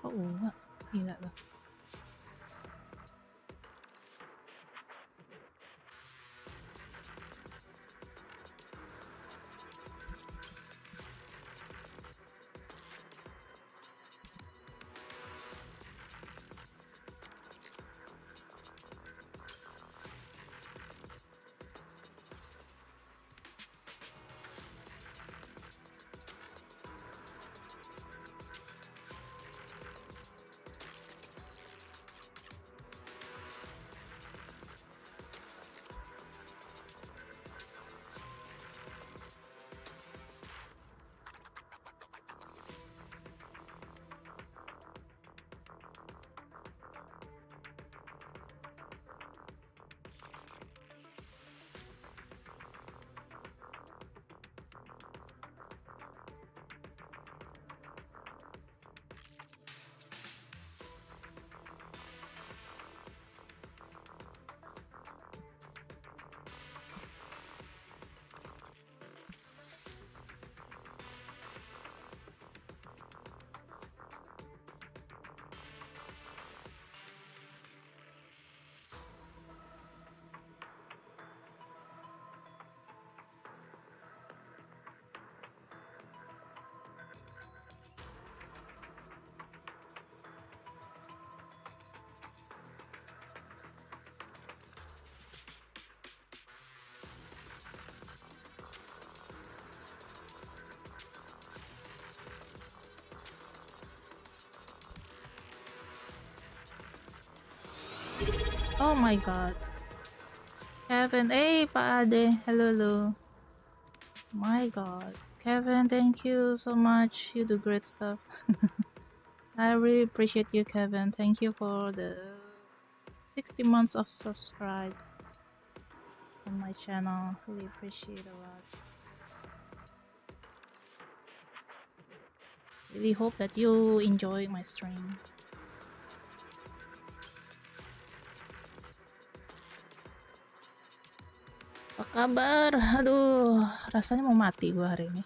Oh enggak, gila loh. Oh my god. Kevin, hey Pak Ade, hello. My god. Kevin, thank you so much. You do great stuff. I really appreciate you, Kevin. Thank you for the 60 months of subscribe on my channel. Really appreciate a lot. Really hope that you enjoy my stream. Apa kabar? Aduh, rasanya mau mati gua hari ini.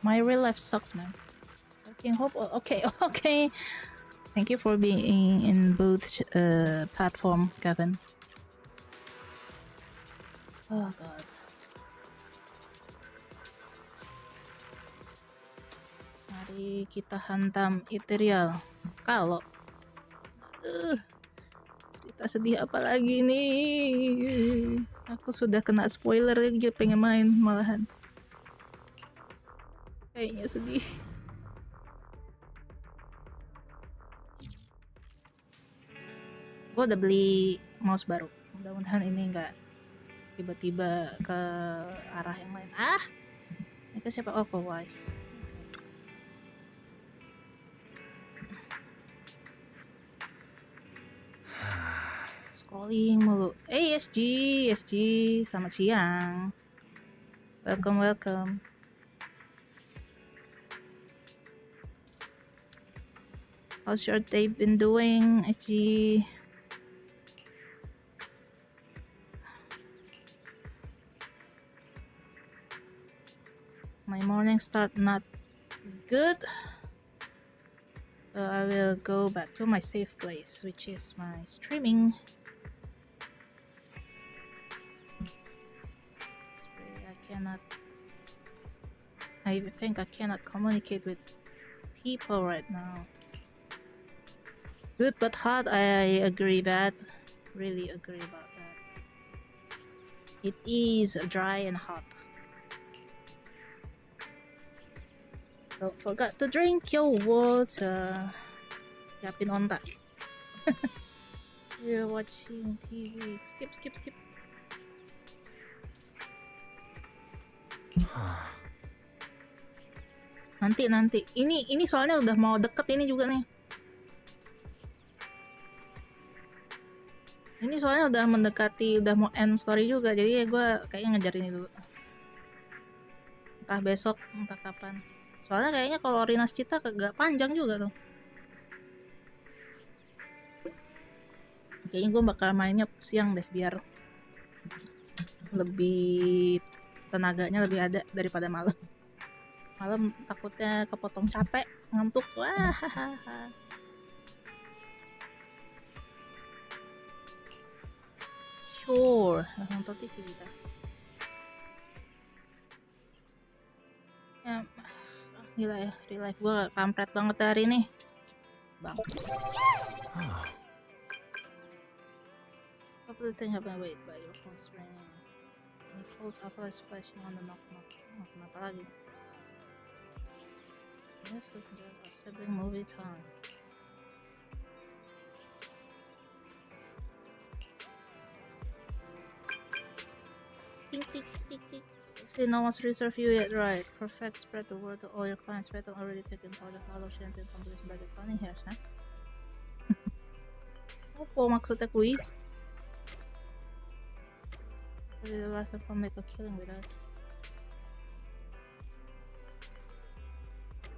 My real life sucks, man. Working hope. Okay. Thank you for being in both platform, Kevin. Oh god. Mari kita hantam Ethereal. Kalau cerita sedih apa lagi nih? Aku sudah kena spoiler lagi, pengen main malahan. Kayaknya sedih. Gue udah beli mouse baru. Mudah-mudahan ini nggak tiba-tiba ke arah yang lain. Ini ke siapa? Oh, ke Wise. Scrolling mulu. SG, selamat siang. Welcome. How's your day been doing, SG? My morning start not good. So I will go back to my safe place, which is my streaming. I think I cannot communicate with people right now. Good but hot, I agree that. Really agree about that. It is dry and hot. Don't forget to drink your water. Siapin ontak. You're watching TV. Skip. Nanti. Ini soalnya udah mau deket ini juga nih. Ini soalnya udah mendekati, udah mau end story juga. Jadi ya gue kayaknya ngejar ini dulu. Entah besok, entah kapan. Soalnya kayaknya kalau Rinas Cita kagak panjang juga tuh. Kayaknya gue bakal mainnya siang deh, biar lebih tenaganya lebih ada daripada malam. Malam takutnya kepotong capek, ngantuk. Wah, hahaha. Sure, nonton TV kita. Ya, gila ya, real life gue kampret banget hari ini. Bang. Couple of things happen. Wait, by your phone's ringing. Nicole's apple is flashing on the knock. Oh, kenapa lagi? This was just a sibling movie time. Tick tick tick tick. See, no one's reserved you yet, right? Perfect. Spread the word to all your clients. Better already taken part of Halo Champion competition by the funny hairs, huh? Apa maksudnya kui? Really the last of make a killing with us.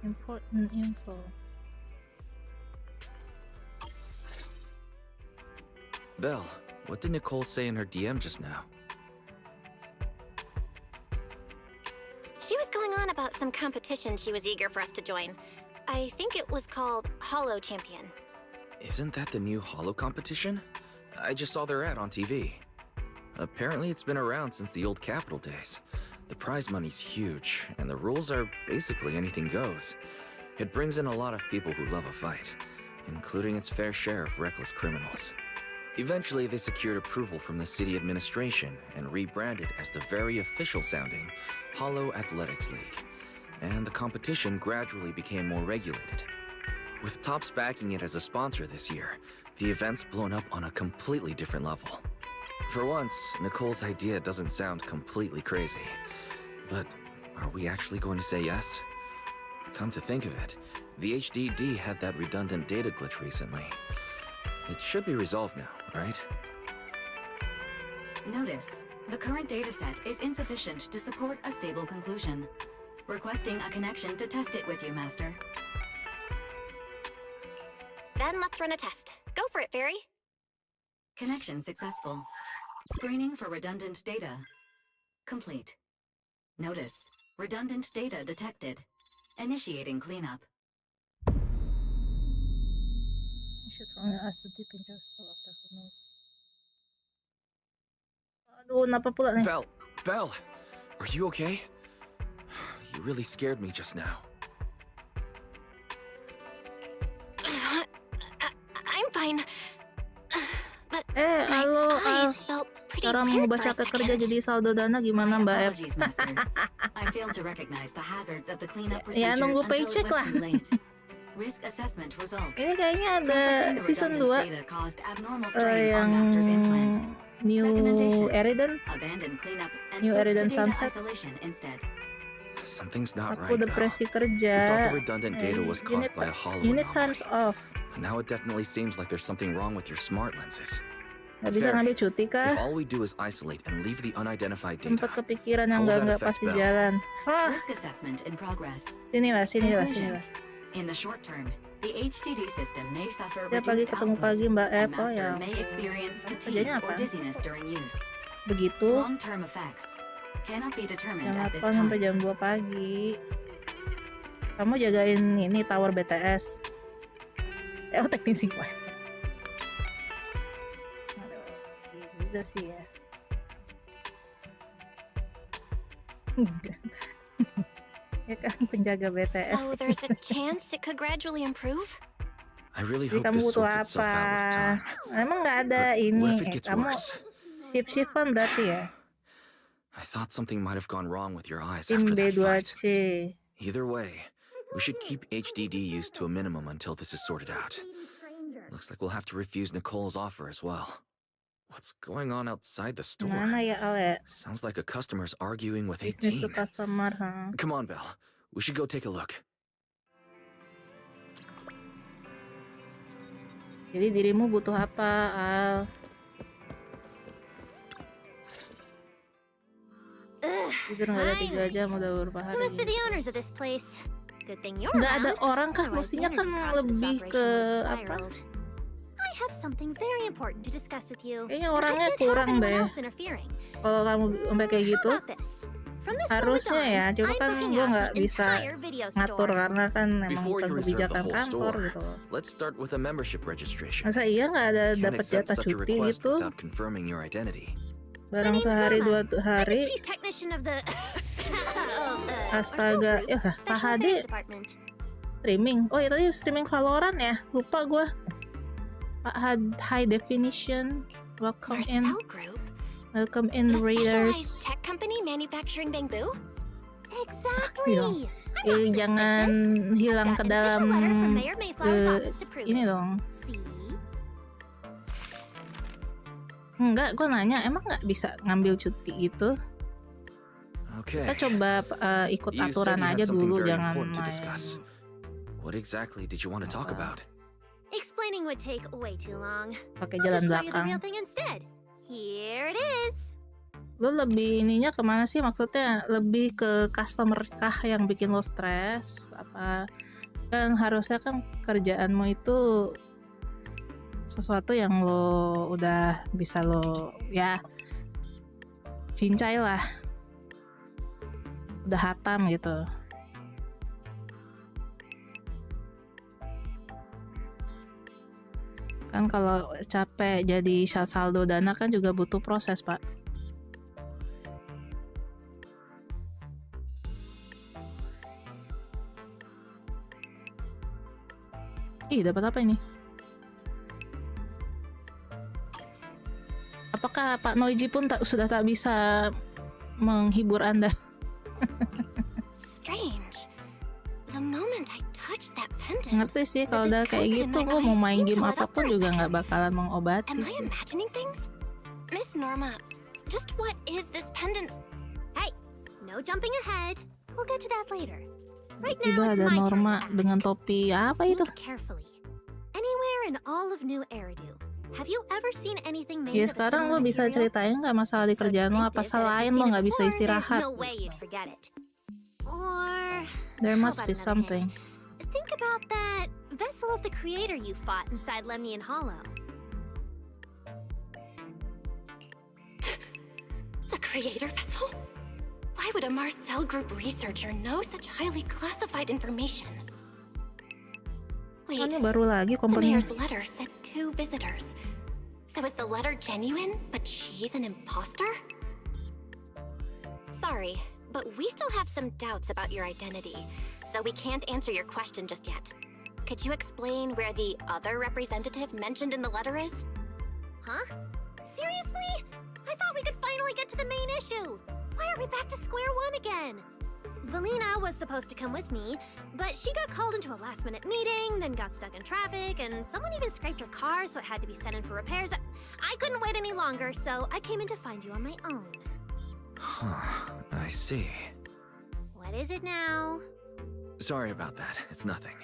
Important info. Belle, what did Nicole say in her DM just now? She was going on about some competition she was eager for us to join. I think it was called Holo Champion. Isn't that the new Holo competition? I just saw their ad on TV. Apparently it's been around since the old Capital days. The prize money's huge, and the rules are basically anything goes. It brings in a lot of people who love a fight, including its fair share of reckless criminals. Eventually, they secured approval from the city administration and rebranded as the very official-sounding Holo Athletics League. And the competition gradually became more regulated. With Topps backing it as a sponsor this year, the event's blown up on a completely different level. For once, Nicole's idea doesn't sound completely crazy. But are we actually going to say yes? Come to think of it, the HDD had that redundant data glitch recently. It should be resolved now, right? Notice, the current dataset is insufficient to support a stable conclusion. Requesting a connection to test it with you, Master. Then let's run a test. Go for it, Fairy. Connection successful. Screening for redundant data. Complete. Notice, redundant data detected. Initiating cleanup. Should only ask to deep into school after who knows. Aduh, kenapa pula nih? Belle, are you okay? You really scared me just now. I'm fine. But Halo, eyes felt pretty cara weird mengubah for a capek second. kerja jadi saldo dana gimana, Mbak Ep? Apologies, Master. I failed to recognize the hazards of the cleanup Ya, procedure nunggu until it paycheck was lah. too late. Risk assessment results. Ini kayaknya ada Processing the season 2 redundant data caused abnormal strain on yang Master's implant. New Recommendation. Eridan. Abandon cleanup and New switch Eridan to data Sunset. isolation instead. Something's not Aku right, depresi Belle. kerja. We thought the redundant data was caused by a Holo Unit anomaly. times off. Now it definitely seems like there's something wrong with your smart lenses. Gak bisa ngambil cuti If kah? all we do is isolate and leave the unidentified Tempat data, kepikiran yang How will that enggak affect pasti Belle? jalan. Hah, Risk assessment in progress. sini lah. Conclusion. In the short term, the HDD system may suffer Tiap pagi reduced ketemu output, pagi Mbak and Ep, oh Master ya. may experience fatigue Kerjanya or apa? dizziness during use. Begitu. Long-term effects cannot be determined Jam at this 8 sampai time. jam 2 pagi. Kamu jagain ini tower BTS. Oh, teknisi Pak. Aduh, iya juga sih ya. Ya kan penjaga BTS. So there's a chance it could gradually improve? I really Jadi hope kamu this butuh sorts itself apa? out with time. Emang nggak ada But ini? what if it gets Kamu worse? shift-shiftan berarti ya? I thought something might have gone wrong with your eyes Tim after that fight. B2C. Either way, we should keep HDD use to a minimum until this is sorted out. Looks like we'll have to refuse Nicole's offer as well. What's going on outside the store? Mana ya Al ya? Sounds like a customer's arguing with Business to 18. customer, huh? Come on, Belle. We should go take a look. Jadi dirimu butuh apa, Al? Tidur nggak ada 3 jam udah beberapa hari. Who must be the owners of this place? Good thing you're Nggak ada around. orang kah? Otherwise, Mestinya the kan energy cost of this lebih operation ke would apa? spiraled. I have something very important to discuss with you. Kayaknya I orangnya can't have kurang anyone deh. else interfering. Kalau kamu sampai kayak gitu. How about this? From this Harusnya moment ya, on, cuma I'm kan booking gue out nggak the bisa entire video ngatur store. karena kan emang Before bukan you reserve the kebijakan whole kantor store, gitu loh. let's start with a membership registration. Masa iya nggak ada Can't dapat accept jatah such a cuti request gitu? without confirming your identity. My Barang name's sehari Norma. 2 I'm hari. the chief technician of the our cell Astaga, group's ya special Pak affairs Hadi department. streaming. Oh ya tadi streaming Valorant ya, lupa gue. Pak High Definition, welcome Your in, cell group? welcome in The Raiders. specialized tech company manufacturing bamboo? Exactly. Dong. I'm not Jangan suspicious. hilang I've ke got an dalam official letter from Mayor Mayflower's office to prove ini it. dong. See? Enggak, gue nanya emang nggak bisa ngambil cuti gitu? Okay. Kita coba ikut You said aturan you had aja something dulu, very jangan important to main. discuss. What exactly did you want to talk about? Explaining would take way too long. Pakai I'll jalan just show you the belakang. real thing instead. Here it is. Lo lebih ininya kemana sih, maksudnya lebih ke customer kah yang bikin lo stres? Apa kan harusnya kan kerjaanmu itu sesuatu yang lo udah bisa lo ya cincai lah, udah hatam gitu. Kan kalau capek jadi saldo dana kan juga butuh proses, Pak. Ih, dapat apa ini? Apakah Pak Noiji pun sudah tak bisa menghibur Anda? Strange. The moment I touched that pendant, Ngerti sih kalau udah kayak gitu, lo mau main game apapun juga nggak bakalan mengobati am I sih. imagining things? Miss Norma, just what is this pendant? Hey, no jumping ahead. We'll get to that later. Right now Tiba it's ada my Norma turn to dengan ask. topi apa itu? Think carefully. Anywhere in all of New Eridu, have you ever seen anything made Ya of a sekarang lo similar bisa material? ceritain nggak masalah di So kerjaan lo, apa distinctive that if selain you've lo seen it nggak bisa before, istirahat? There's no way you'd forget it. Or There how must about be another something. hint? Think about that vessel of the creator you fought inside Lemnian Hollow. The creator vessel? Why would a Marcel Group researcher know such highly classified information? Wait, Soalnya baru lagi the company. mayor's letter said 2 visitors. So is the letter genuine, but she's an imposter? Sorry, but we still have some doubts about your identity, so we can't answer your question just yet. Could you explain where the other representative mentioned in the letter is? Huh? Seriously? I thought we could finally get to the main issue. Why are we back to square one again? Valina was supposed to come with me, but she got called into a last-minute meeting, then got stuck in traffic, and someone even scraped her car, so it had to be sent in for repairs. I couldn't wait any longer, so I came in to find you on my own. Huh, I see. What is it now? Sorry about that. It's nothing.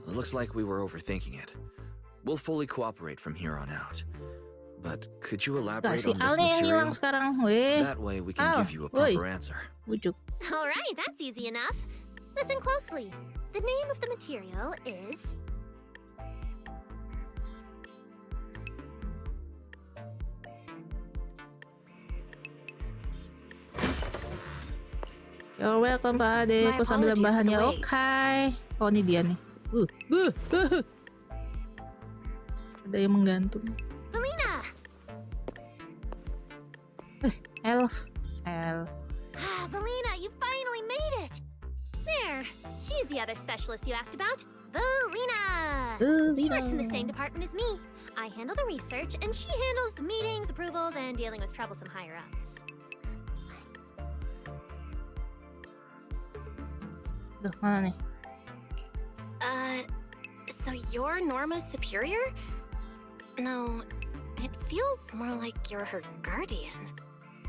It looks like we were overthinking it. We'll fully cooperate from here on out. But could you Gak elaborate si on this Al nih yang hilang material? sekarang, weh. That way we can Al, give you a woi. proper answer. Bujuk. All right, that's easy enough. Listen closely. The name of the material is... You're welcome Pak Ade. Aku sambil apologies for bahannya. the wait. Oke. Oh ini dia nih. Uh. Ada yang menggantung. Valina! Elf. Ah, Valina, you finally made it! There, she's the other specialist you asked about. Valina! She works in the same department as me. I handle the research, and she handles the meetings, approvals, and dealing with troublesome higher-ups. Duh, mana nih? So you're Norma's superior? No, it feels more like you're her guardian.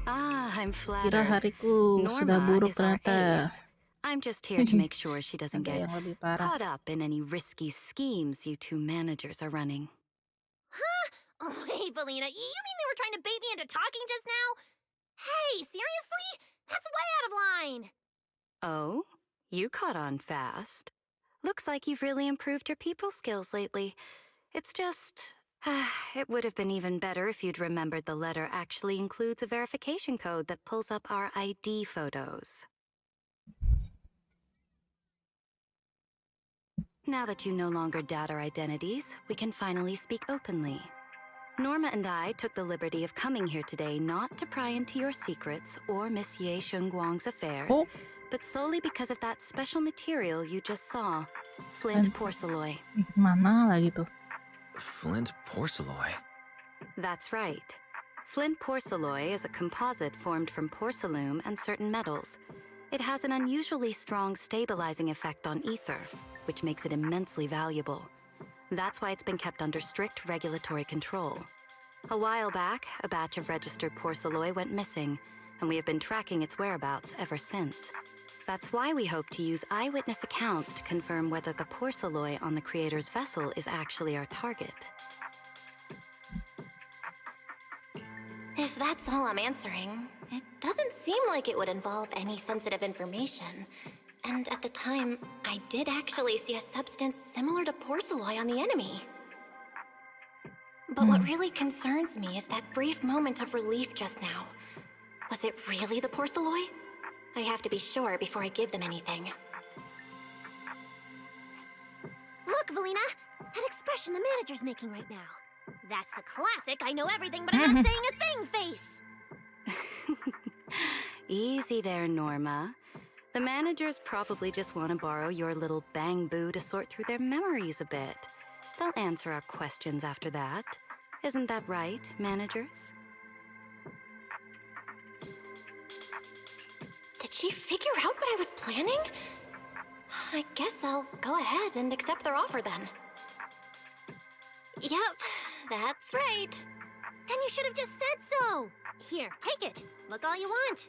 Ah, I'm Kira flattered. hariku sudah Norma buruk is our ternyata. ace. I'm just here to make sure she doesn't Ada get yang lebih parah. caught up in any risky schemes you two managers are running. Huh? Oh, hey, Valina, you mean they were trying to bait me into talking just now? Hey, seriously? That's way out of line! Oh? You caught on fast. Looks like you've really improved your people skills lately. It's just, It would have been even better if you'd remembered the letter actually includes a verification code that pulls up our ID photos. Now that you no longer doubt our identities, we can finally speak openly. Norma and I took the liberty of coming here today not to pry into your secrets or Miss Ye Shengguang's affairs, but solely because of that special material you just saw, flint porcelain. Mana lagi tuh? Flint porcelain? That's right. Flint porcelain is a composite formed from porcelain and certain metals. It has an unusually strong stabilizing effect on ether, which makes it immensely valuable. That's why it's been kept under strict regulatory control. A while back, a batch of registered porcelain went missing, and we have been tracking its whereabouts ever since. That's why we hope to use eyewitness accounts to confirm whether the porcelain on the creator's vessel is actually our target. If that's all I'm answering, it doesn't seem like it would involve any sensitive information. And at the time, I did actually see a substance similar to porcelain on the enemy. But what really concerns me is that brief moment of relief just now. Was it really the porcelain? I have to be sure before I give them anything. Look, Valina! That expression the manager's making right now. That's the classic I know everything but I'm not saying a thing face! Easy there, Norma. The managers probably just want to borrow your little bang-boo to sort through their memories a bit. They'll answer our questions after that. Isn't that right, managers? Did she figure out what I was planning? I guess I'll go ahead and accept their offer then. Yep, that's right. Then you should have just said so! Here, take it. Look all you want.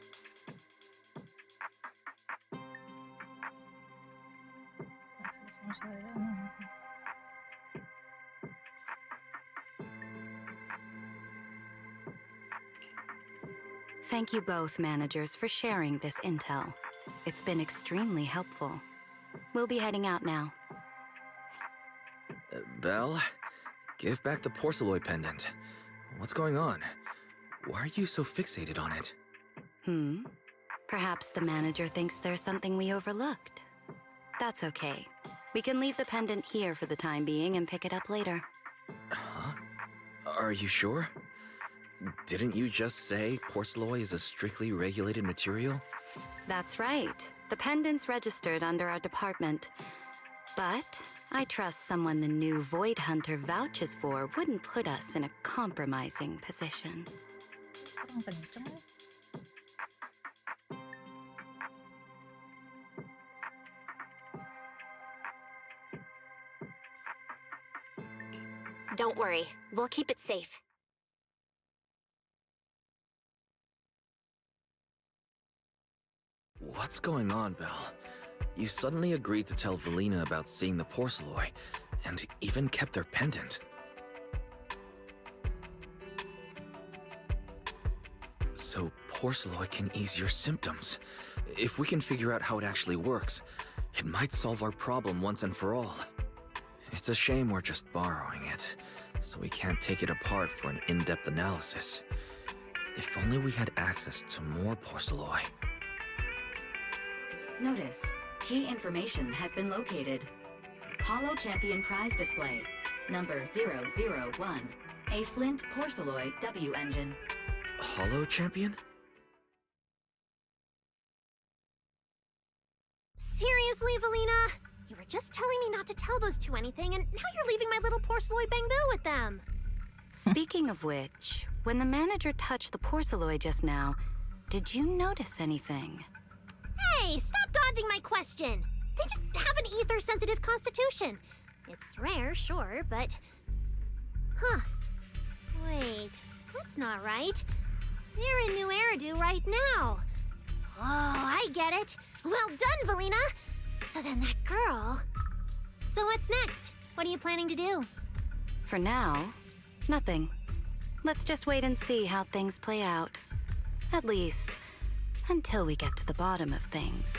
Thank you both, managers, for sharing this intel. It's been extremely helpful. We'll be heading out now. Belle, give back the porcelain pendant. What's going on? Why are you so fixated on it? Perhaps the manager thinks there's something we overlooked. That's okay. We can leave the pendant here for the time being and pick it up later. Huh? Are you sure? Didn't you just say porcelain is a strictly regulated material? That's right. The pendant's registered under our department. But I trust someone the new Void Hunter vouches for wouldn't put us in a compromising position. Kurang kenceng ya? Don't worry, we'll keep it safe. What's going on, Belle? You suddenly agreed to tell Valina about seeing the porcelain, and even kept their pendant. So porcelain can ease your symptoms. If we can figure out how it actually works, it might solve our problem once and for all. It's a shame we're just borrowing it, so we can't take it apart for an in-depth analysis. If only we had access to more porcelain. Notice, key information has been located. Holo Champion Prize Display, number 001, a Flint Porcelain W engine. Holo Champion? Seriously, Valina? You were just telling me not to tell those two anything, and now you're leaving my little porcelain bang-boo with them. Speaking of which, when the manager touched the porcelain just now, did you notice anything? Hey, stop dodging my question! They just have an ether-sensitive constitution. It's rare, sure, but... Huh. Wait, that's not right. They're in New Eridu right now. Oh, I get it. Well done, Valina! So then that girl... So what's next? What are you planning to do? For now, nothing. Let's just wait and see how things play out. At least, until we get to the bottom of things.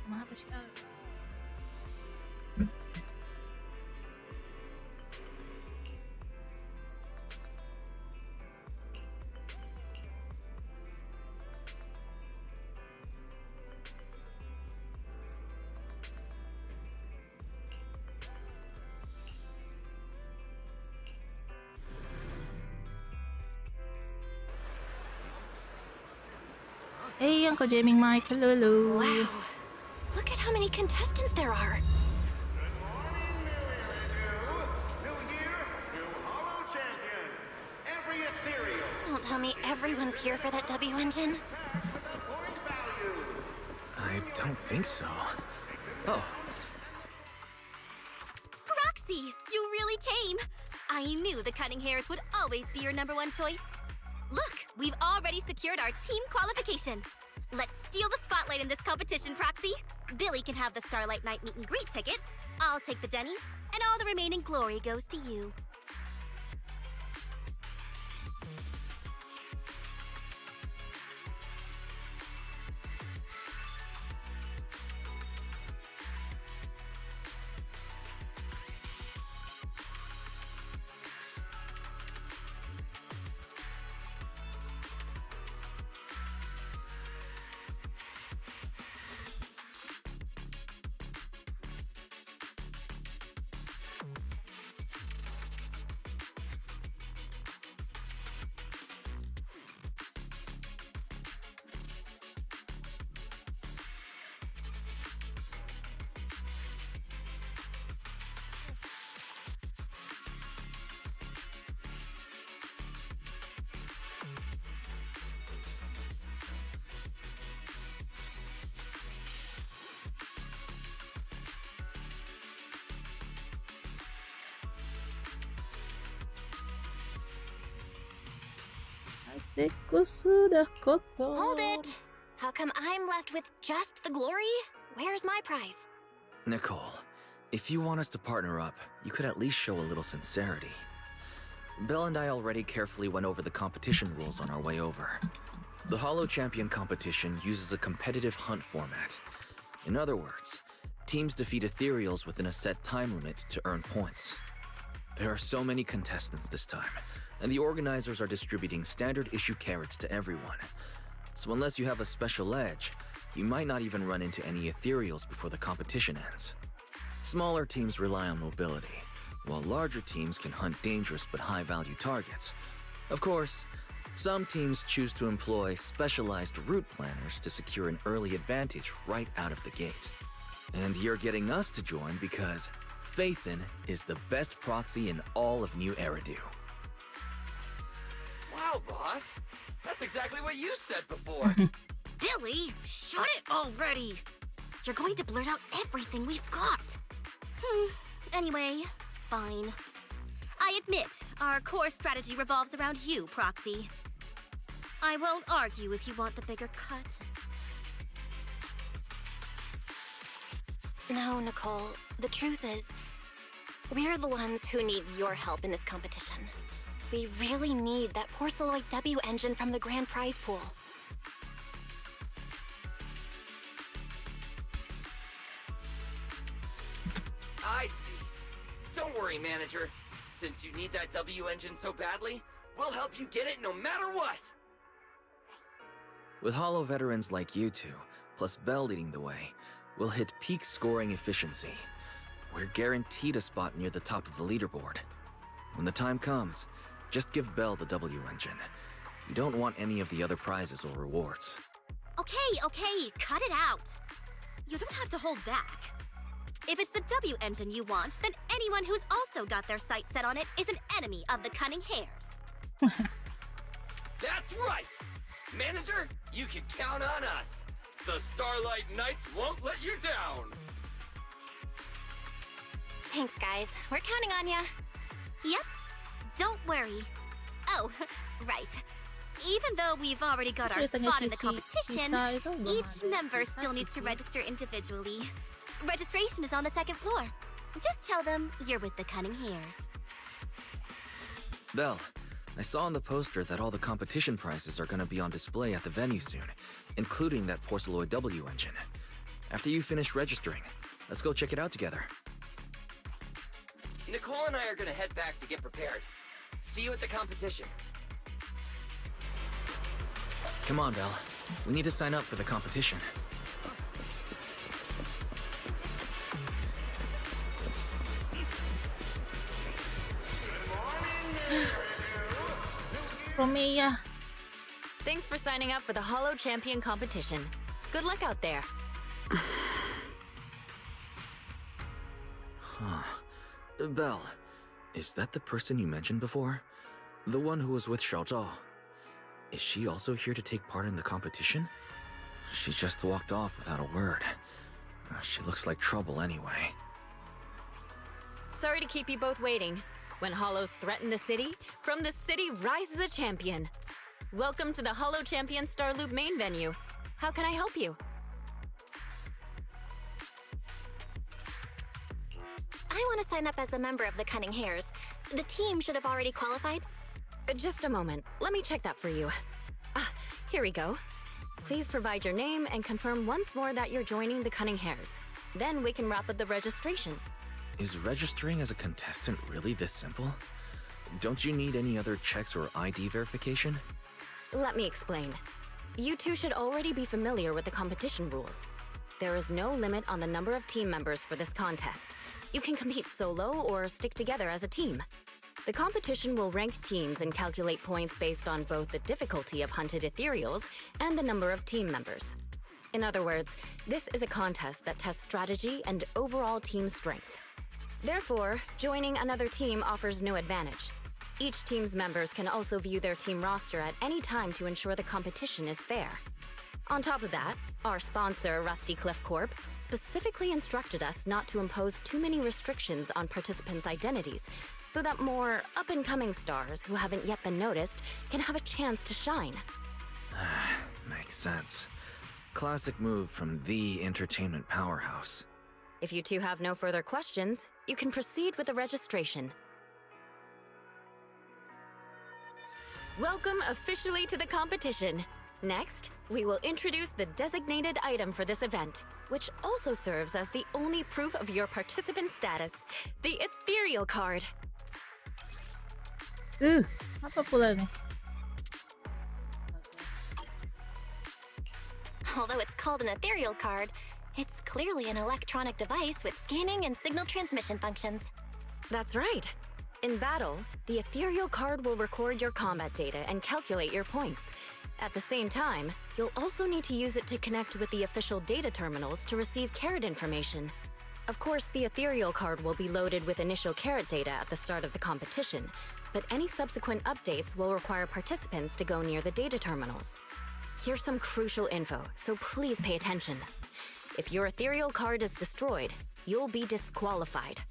Mahaba siya. Hey, Uncle Jaming Mike, hello. Wow. Look at how many contestants there are. Good morning, New year, new Hollow champion. Every ethereal. Don't tell me everyone's here for that W engine. Attack with a point value. I don't think so. Oh, Proxy, you really came. I knew the cunning hairs would always be your #1 choice. Look, we've already secured our team qualification. Let's steal the spotlight in this competition, Proxy. Billy can have the Starlight Night meet and greet tickets. I'll take the Denny's, and all the remaining glory goes to you. Aseko sudah kotor. Hold it! How come I'm left with just the glory? Where's my prize? Nicole, if you want us to partner up, you could at least show a little sincerity. Belle and I already carefully went over the competition rules on our way over. The Hollow Champion competition uses a competitive hunt format. In other words, teams defeat ethereals within a set time limit to earn points. There are so many contestants this time, and the organizers are distributing standard issue carrots to everyone. So unless you have a special edge, you might not even run into any ethereals before the competition ends. Smaller teams rely on mobility, while larger teams can hunt dangerous but high-value targets. Of course, some teams choose to employ specialized route planners to secure an early advantage right out of the gate. And you're getting us to join because Phaethon is the best proxy in all of New Eridu. Wow, boss! That's exactly what you said before! Billy, shut it already! You're going to blurt out everything we've got. Anyway, fine. I admit, our core strategy revolves around you, Proxy. I won't argue if you want the bigger cut. No, Nicole. The truth is, we're the ones who need your help in this competition. We really need that Porceloid W engine from the grand prize pool. I see. Don't worry, manager. Since you need that W engine so badly, we'll help you get it no matter what! With Hollow veterans like you two, plus Belle leading the way, we'll hit peak scoring efficiency. We're guaranteed a spot near the top of the leaderboard. When the time comes, just give Belle the W engine. You don't want any of the other prizes or rewards. Okay, cut it out. You don't have to hold back. If it's the W engine you want, then anyone who's also got their sights set on it is an enemy of the cunning hares. That's right! Manager, you can count on us! The Starlight Knights won't let you down! Thanks, guys. We're counting on ya. Yep, don't worry. Oh, right. Even though we've already got our spot in the competition, each member still needs to register individually. Registration is on the 2nd floor. Just tell them you're with the cunning hares. Belle, I saw on the poster that all the competition prizes are gonna be on display at the venue soon, including that Porceloid W engine. After you finish registering, let's go check it out together. Nicole and I are gonna head back to get prepared. See you at the competition. Come on, Belle. We need to sign up for the competition. Romea. Thanks for signing up for the Hollow Champion competition. Good luck out there. Huh. Belle, is that the person you mentioned before? The one who was with Xiao Zhao? Is she also here to take part in the competition? She just walked off without a word. She looks like trouble anyway. Sorry to keep you both waiting. When Hollows threaten the city, from the city rises a champion. Welcome to the Hollow Champion Star Loop main venue. How can I help you? I want to sign up as a member of the Cunning Hares. The team should have already qualified. Just a moment. Let me check that for you. Ah, here we go. Please provide your name and confirm once more that you're joining the Cunning Hares. Then we can wrap up the registration. Is registering as a contestant really this simple? Don't you need any other checks or ID verification? Let me explain. You two should already be familiar with the competition rules. There is no limit on the number of team members for this contest. You can compete solo or stick together as a team. The competition will rank teams and calculate points based on both the difficulty of hunted ethereals and the number of team members. In other words, this is a contest that tests strategy and overall team strength. Therefore, joining another team offers no advantage. Each team's members can also view their team roster at any time to ensure the competition is fair. On top of that, our sponsor, Rusty Cliff Corp, specifically instructed us not to impose too many restrictions on participants' identities, so that more up-and-coming stars who haven't yet been noticed can have a chance to shine. Makes sense. Classic move from the entertainment powerhouse. If you two have no further questions, you can proceed with the registration. Welcome officially to the competition. Next, we will introduce the designated item for this event, which also serves as the only proof of your participant status, the ethereal card. Apa pula ni? Although it's called an ethereal card, it's clearly an electronic device with scanning and signal transmission functions. That's right. In battle, the ethereal card will record your combat data and calculate your points. At the same time, you'll also need to use it to connect with the official data terminals to receive carrot information. Of course, the ethereal card will be loaded with initial carrot data at the start of the competition, but any subsequent updates will require participants to go near the data terminals. Here's some crucial info, so please pay attention. If your ethereal card is destroyed, you'll be disqualified.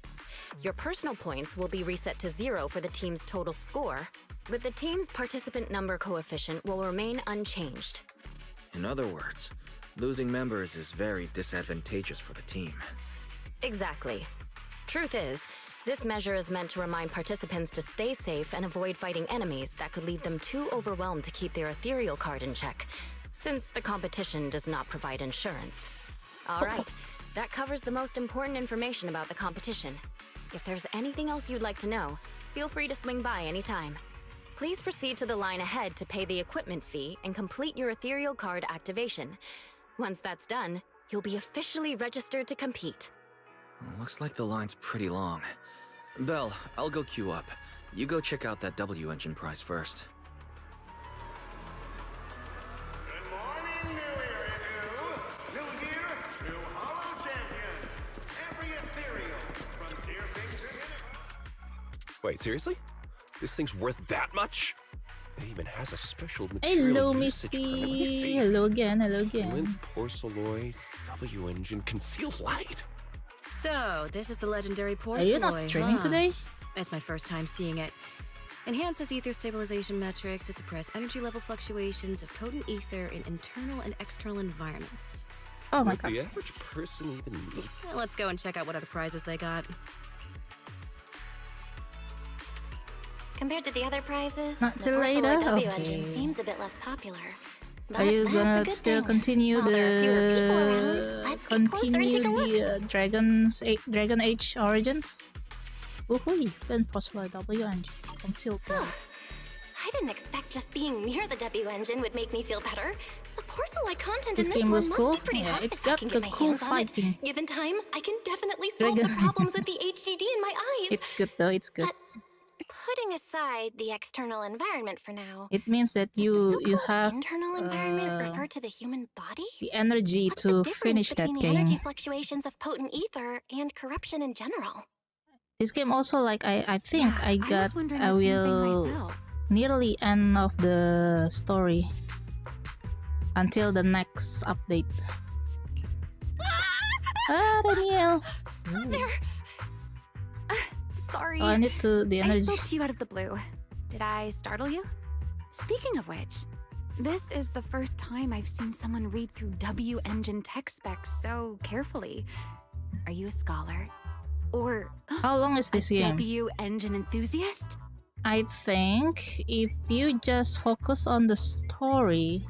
Your personal points will be reset to 0 for the team's total score, but the team's participant number coefficient will remain unchanged. In other words, losing members is very disadvantageous for the team. Exactly. Truth is, this measure is meant to remind participants to stay safe and avoid fighting enemies that could leave them too overwhelmed to keep their ethereal card in check, since the competition does not provide insurance. All right, that covers the most important information about the competition. If there's anything else you'd like to know, feel free to swing by anytime. Please proceed to the line ahead to pay the equipment fee and complete your ethereal card activation. Once that's done, you'll be officially registered to compete. Looks like the line's pretty long. Belle, I'll go queue up. You go check out that W engine prize first. Good morning, New Eridan. New year, new Hollow Champion. Every ethereal, from dear things to Wait, seriously? This thing's worth that much? It even has a special material Hello, usage permit. Let me Missy. see. Hello again, hello again. Flint, porcelain, W engine, concealed light. So, this is the legendary porcelain. Are you not streaming today? It's my first time seeing it. Enhances ether stabilization metrics to suppress energy level fluctuations of potent ether in internal and external environments. Oh my Would god. the average person even need? Well, let's go and check out what other prizes they got. Compared to the other prizes, Not the till Porcelain later? W Okay. engine seems a bit less popular. Are you that's a gonna good still thing. continue While there are fewer people around, let's get closer and take a look. Dragon Age Origins? Woohoo! Then possible W engine concealed play. I didn't expect just being near the W engine would make me feel better. The porcelain content This in game this was one cool. must be pretty Yeah, hot it's if I got can the get my cool hands on it. fighting. Given time, I can definitely solve the Dragon- problems with the HDD in my eyes. It's good though. It's good. But putting aside the external environment for now, It means that does the you so-called have internal environment refer to the human body? the energy What's to the difference finish that between the energy game. fluctuations of potent ether and corruption in general? This game also, like, I think Yeah, I was got wondering I the same thing will myself. nearly end of the story until the next update. Daniel. Who's there? Sorry. So I need to the I energy. spoke to you out of the blue. Did I startle you? Speaking of which, this is the first time I've seen someone read through W engine tech specs so carefully. Are you a scholar? Or How long is this a game? W engine enthusiast? I think if you just focus on the story.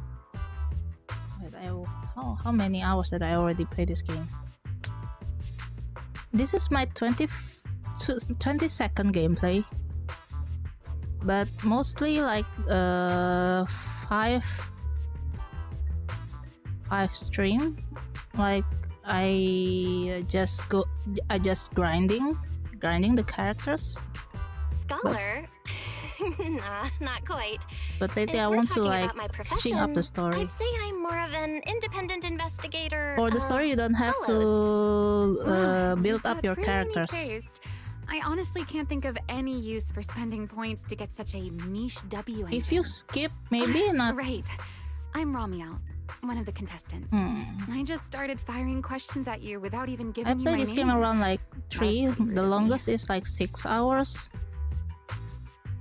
Wait, how many hours did I already play this game? This is my 22nd gameplay, but mostly like five stream. Like I just grinding the characters. Scholar? Nah, not quite. But lately If I we're want to talking like about my catching up the profession, story. I'd say I'm more of an independent investigator. For the of story, you don't have hollows. to build You've up got your pretty unique characters. taste. I honestly can't think of any use for spending points to get such a niche W engine. If you skip, maybe not. Right. I'm Ramiel, one of the contestants. I just started firing questions at you without even giving I you my played this game name. around like 3. Must be rude The of me. longest is like 6 hours.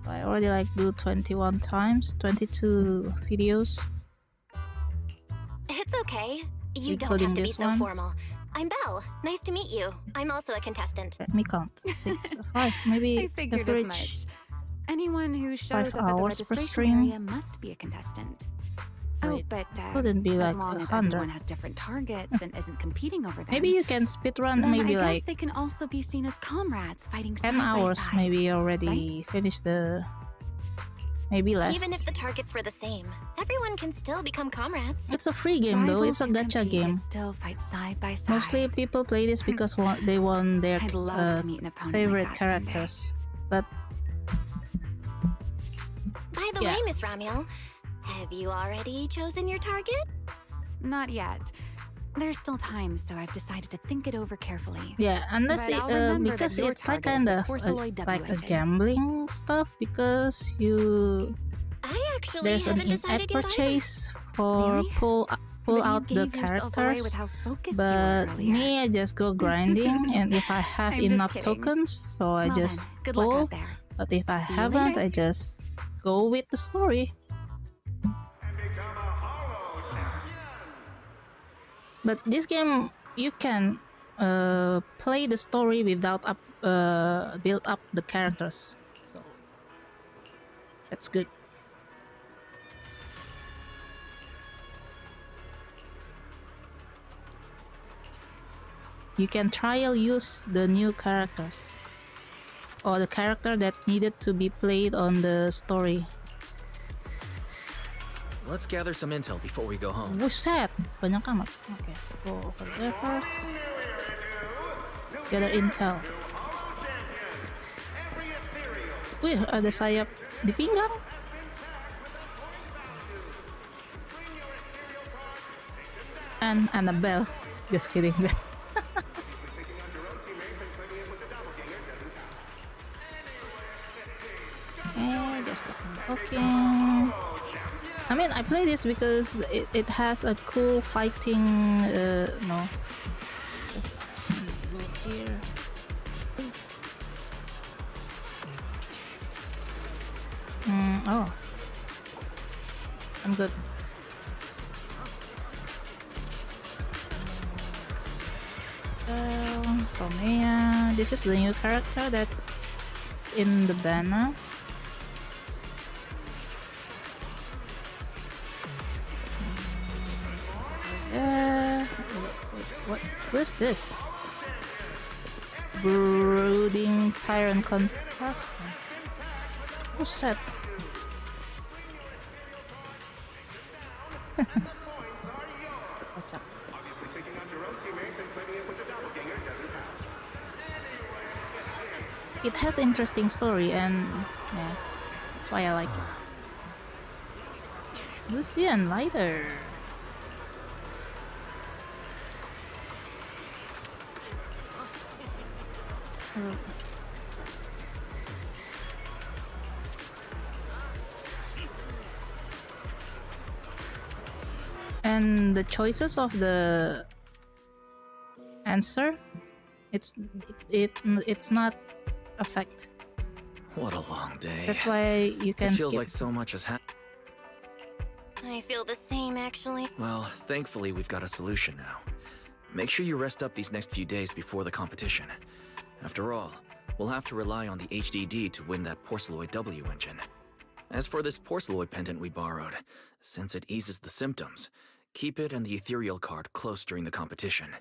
I already like do 21 times, 22 videos. It's okay. You don't Including have to be this so one. formal. I'm Belle. Nice to meet you. I'm also a contestant. Let me count. 6, 5, maybe I figured average. as much. Anyone who 5 shows up at the hours per registration stream. area must be a contestant. Wait, but couldn't be like as long as 100. everyone has different targets and isn't competing over them. Maybe you can speedrun. then Maybe I like guess they can also be seen as comrades fighting 10 side by hours. side. Maybe already finish the. Maybe less. Even if the targets were the same, everyone can still become comrades. It's a free game though. It's a Rivals who gacha compete game. yet still fight side by side. Mostly people play this because they want their I'd love to meet an opponent favorite like that someday. characters. But By the Yeah. way, Miss Ramiel, have you already chosen your target? Not yet. There's still time, so I've decided to think it over carefully. yeah, unless But it, I'll remember because that your it's like target is the kind of Porceloid W like a engine. gambling stuff because you I actually there's an haven't in-app decided yet either. purchase for Really? pull But out you the gave yourself away characters. with how focused But you were earlier. me, I just go grinding, and if I have I'm just enough kidding. tokens, so I Well just then, good luck pull. out there. But if I See you haven't, later. I just go with the story. And become a hollow champion. But this game, you can play the story without build up the characters. So that's good. You can trial use the new characters or the character that needed to be played on the story. Let's gather some intel before we go home. Buset, banyak amat. Okay, go over there first. Gather intel. Wih, ada sayap di pinggang. And Annabelle. Just kidding. Okay, just talking. I mean, I play this because it has a cool fighting. No. Just look here. Oh. I'm good. Romea. This is the new character that's in the banner. Who's this? Brooding Tyrant Contestant. Who's that? Watch out. Obviously, taking out your own teammates and claiming it was a doppelganger doesn't count. It has interesting story and yeah, that's why I like it. Lucian Lighter. And the choices of the answer, it's not affect. What a long day. That's why you can It feels skip. like so much has happened. I feel the same, actually. Well, thankfully we've got a solution now. Make sure you rest up these next few days before the competition. After all, we'll have to rely on the HDD to win that Porceloid W engine. As for this Porceloid pendant we borrowed, since it eases the symptoms, keep it and the ethereal card close during the competition.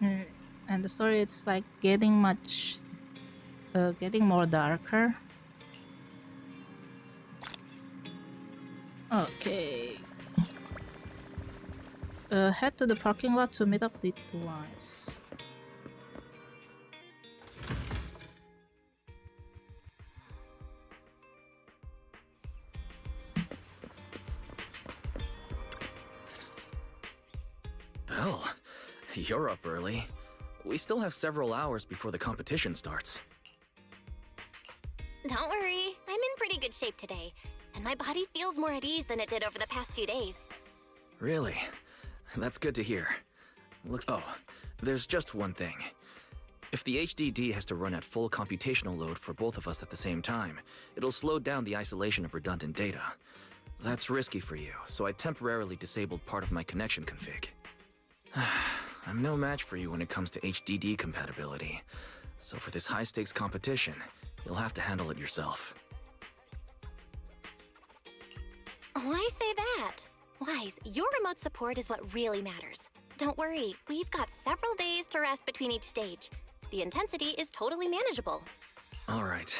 And the story, it's like getting more darker. Okay. Head to the parking lot to meet up the twice. Belle, you're up early. We still have several hours before the competition starts. Don't worry, I'm in pretty good shape today, and my body feels more at ease than it did over the past few days. Really? That's good to hear. Oh, there's just one thing. If the HDD has to run at full computational load for both of us at the same time, it'll slow down the isolation of redundant data. That's risky for you, so I temporarily disabled part of my connection config. I'm no match for you when it comes to HDD compatibility, so for this high-stakes competition, you'll have to handle it yourself. Why say that? Wise, your remote support is what really matters. Don't worry, we've got several days to rest between each stage. The intensity is totally manageable. Alright.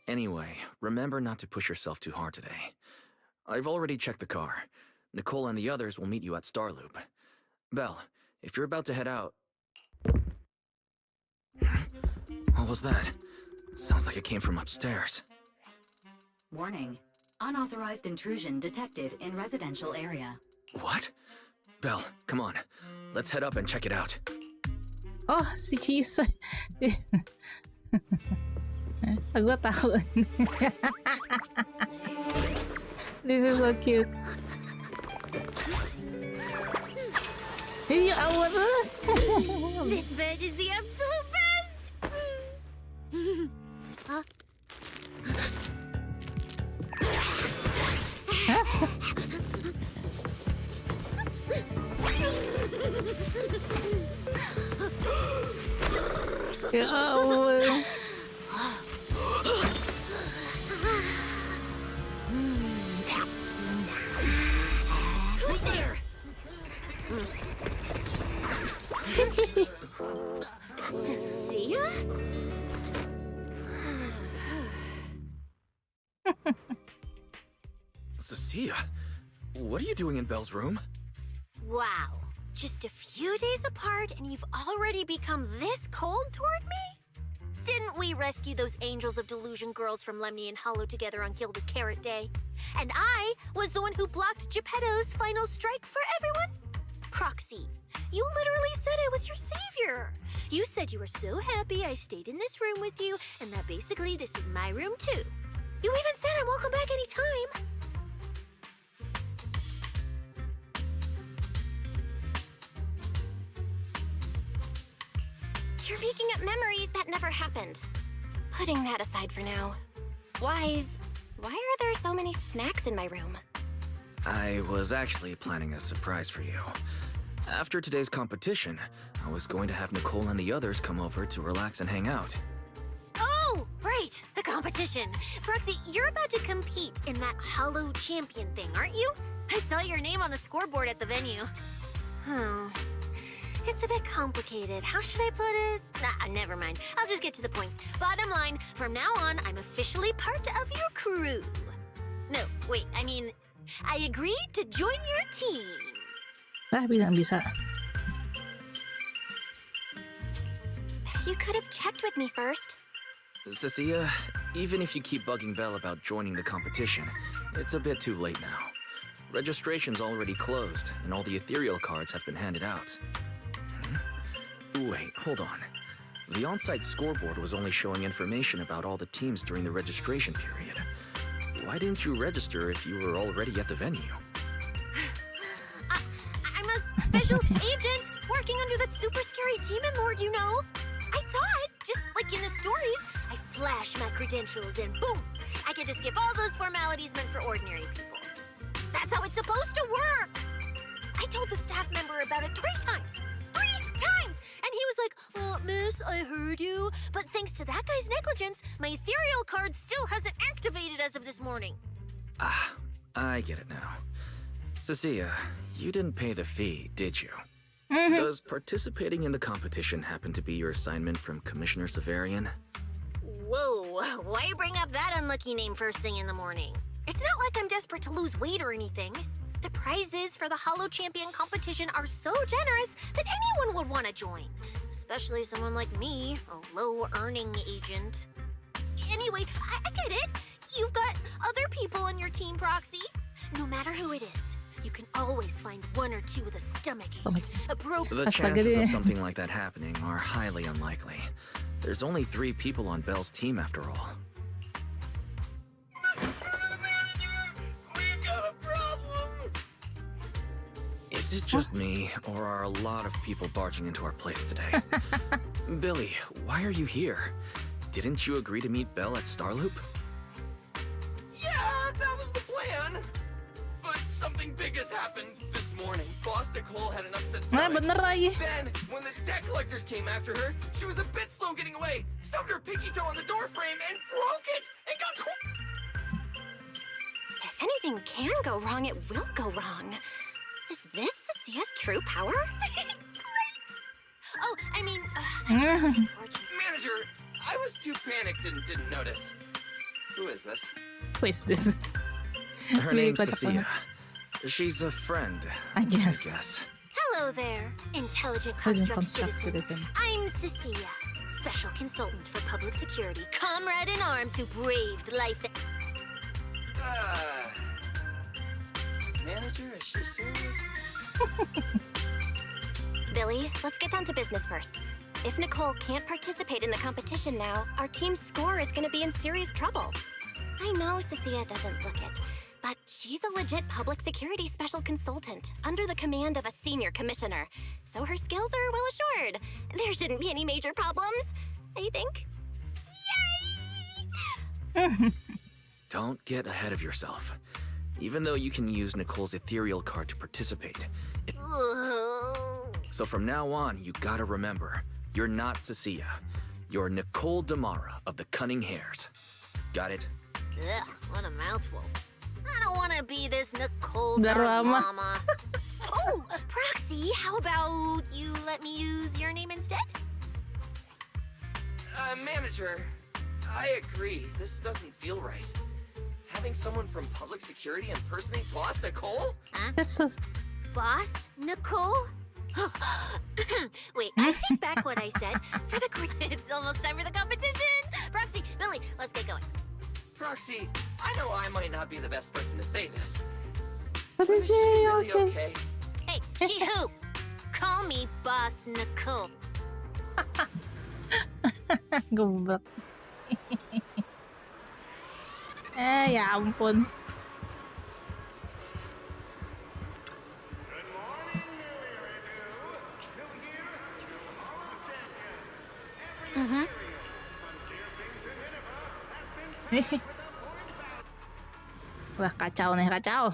Anyway, remember not to push yourself too hard today. I've already checked the car. Nicole and the others will meet you at Starloop. Belle, if you're about to head out... What was that? Sounds like it came from upstairs. Warning. Unauthorized intrusion detected in residential area. What? Belle, come on. Let's head up and check it out. Oh, si Cheese. Aku tahu. This is so cute. Ya ampun. This bed is the absolute best! Huh? Ya ampun. Who's there? Cecilia? Cecilia, what are you doing in Belle's room? Wow. Just a few days apart and you've already become this cold toward me? Didn't we rescue those Angels of Delusion girls from Lemnian Hollow together on Gilded Carrot Day? And I was the one who blocked Geppetto's final strike for everyone? Proxy, you literally said I was your savior. You said you were so happy I stayed in this room with you, and that basically this is my room too. You even said I'm welcome back anytime. You're making up memories that never happened. Putting that aside for now. Wise, why are there so many snacks in my room? I was actually planning a surprise for you. After today's competition, I was going to have Nicole and the others come over to relax and hang out. Oh, right, the competition. Proxy, you're about to compete in that Hollow Champion thing, aren't you? I saw your name on the scoreboard at the venue. It's a bit complicated. How should I put it? Nah, never mind. I'll just get to the point. Bottom line, from now on, I'm officially part of your crew. No, wait, I mean, I agreed to join your team. Bilang bisa. You could have checked with me first. Cecilia, even if you keep bugging Belle about joining the competition, it's a bit too late now. Registration's already closed, and all the ethereal cards have been handed out. Wait, hold on. The on-site scoreboard was only showing information about all the teams during the registration period. Why didn't you register if you were already at the venue? I'm a special agent working under that super scary demon lord, you know? I thought, just like in the stories, I flash my credentials and boom! I get to skip all those formalities meant for ordinary people. That's how it's supposed to work! I told the staff member about it 3 times! 3 times! And he was like, miss, I heard you. But thanks to that guy's negligence, my ethereal card still hasn't activated as of this morning. Ah, I get it now. Cecilia, you didn't pay the fee, did you? Does participating in the competition happen to be your assignment from Commissioner Severian? Whoa, why bring up that unlucky name first thing in the morning? It's not like I'm desperate to lose weight or anything. The prizes for the Hollow Champion competition are so generous that anyone would want to join. Especially someone like me, a low-earning agent. Anyway, I get it. You've got other people on your team, Proxy. No matter who it is, you can always find 1 or 2 with a stomach. A broke. The chances of something like that happening are highly unlikely. There's only 3 people on Belle's team after all. We've got a problem! Is it just me, or are a lot of people barging into our place today? Billy, why are you here? Didn't you agree to meet Belle at Starloop? Yeah, that was the plan! But something big has happened. This morning, Boss Nicole had an upset stomach. Then, when the debt collectors came after her, she was a bit slow getting away, stubbed her pinky toe on the door frame, and broke it! And got If anything can go wrong, it will go wrong. Is this Cecia's true power? Great! Oh, I mean, that's really unfortunate. Manager, I was too panicked and didn't notice. Who is this? Who is this? Her name's Cecilia. She's a friend, I guess. Hello there, intelligent construct citizen. I'm Cecilia, special consultant for public security, comrade in arms who braved life. Manager, is she serious? Billy, let's get down to business first. If Nicole can't participate in the competition now, our team's score is going to be in serious trouble. I know Cecilia doesn't look it, but she's a legit public security special consultant under the command of a senior commissioner, so her skills are well assured. There shouldn't be any major problems, I think. Yay! Don't get ahead of yourself. Even though you can use Nicole's ethereal card to participate, so from now on, you gotta remember, you're not Cecilia. You're Nicole Damara of the Cunning Hares. Got it? Ugh, what a mouthful. I don't want to be this Nicole Drama. mama. Oh, Proxy, how about you let me use your name instead? Manager, I agree. This doesn't feel right. Having someone from public security impersonate Boss Nicole? Huh? That's so... Boss Nicole? Wait, I take back what I said. For the it's almost time for the competition. Proxy, Billy, let's get going. Proxy, I know I might not be the best person to say this. But Is she really okay. okay? Hey, she who? Call me Boss Nicole. Goblok. Ya ampun. Wah, kacau nih, kacau.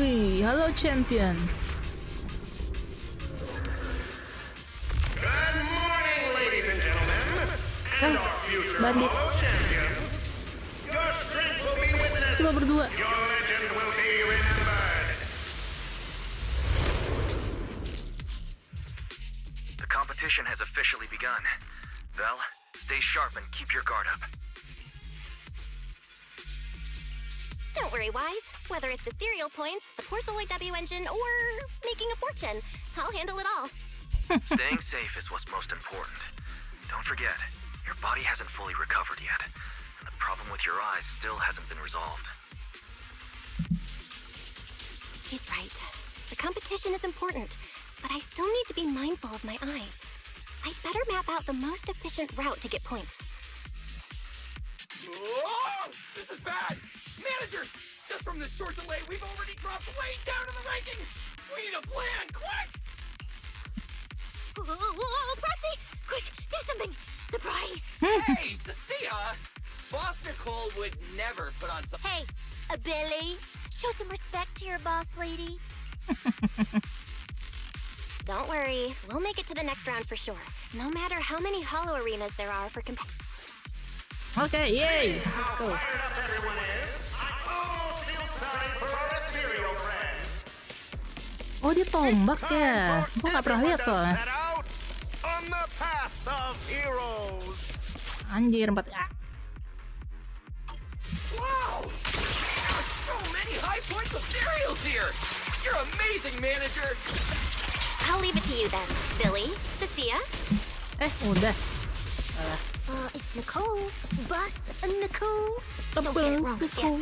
Wih, halo champion. Good morning, ladies and gentlemen. And our future bandit. Hollow champion. Your strength will be witnessed. Cuma berdua. Your legend will be remembered. The competition has officially begun. Vel, stay sharp and keep your guard up. Don't worry, Wise. Whether it's ethereal points, the Porceloid W engine, or making a fortune, I'll handle it all. Staying safe is what's most important. Don't forget, your body hasn't fully recovered yet, and the problem with your eyes still hasn't been resolved. He's right. The competition is important, but I still need to be mindful of my eyes. I'd better map out the most efficient route to get points. Oh, this is bad! Manager! Just from this short delay, we've already dropped way down in the rankings! We need a plan, quick! Whoa, Proxy! Quick, do something! The prize! Hey, Cecilia! Boss Nicole would never put on some... Hey, Billy, show some respect to your boss lady. Don't worry, we'll make it to the next round for sure. No matter how many hollow arenas there are for Okay, yay! Let's go. Fired up everyone is. I almost feel sorry for our ethereal friends. Oh, dia tombak ya. Gua nggak pernah lihat soalnya. Set out on the path of heroes. Anjir, 4. Wow! There are so many high points ethereals here! You're amazing, manager! I'll leave it to you then. Billy, Cecilia? Udah. It's Nicole. Boss Nicole. Don't get it wrong. Yeah.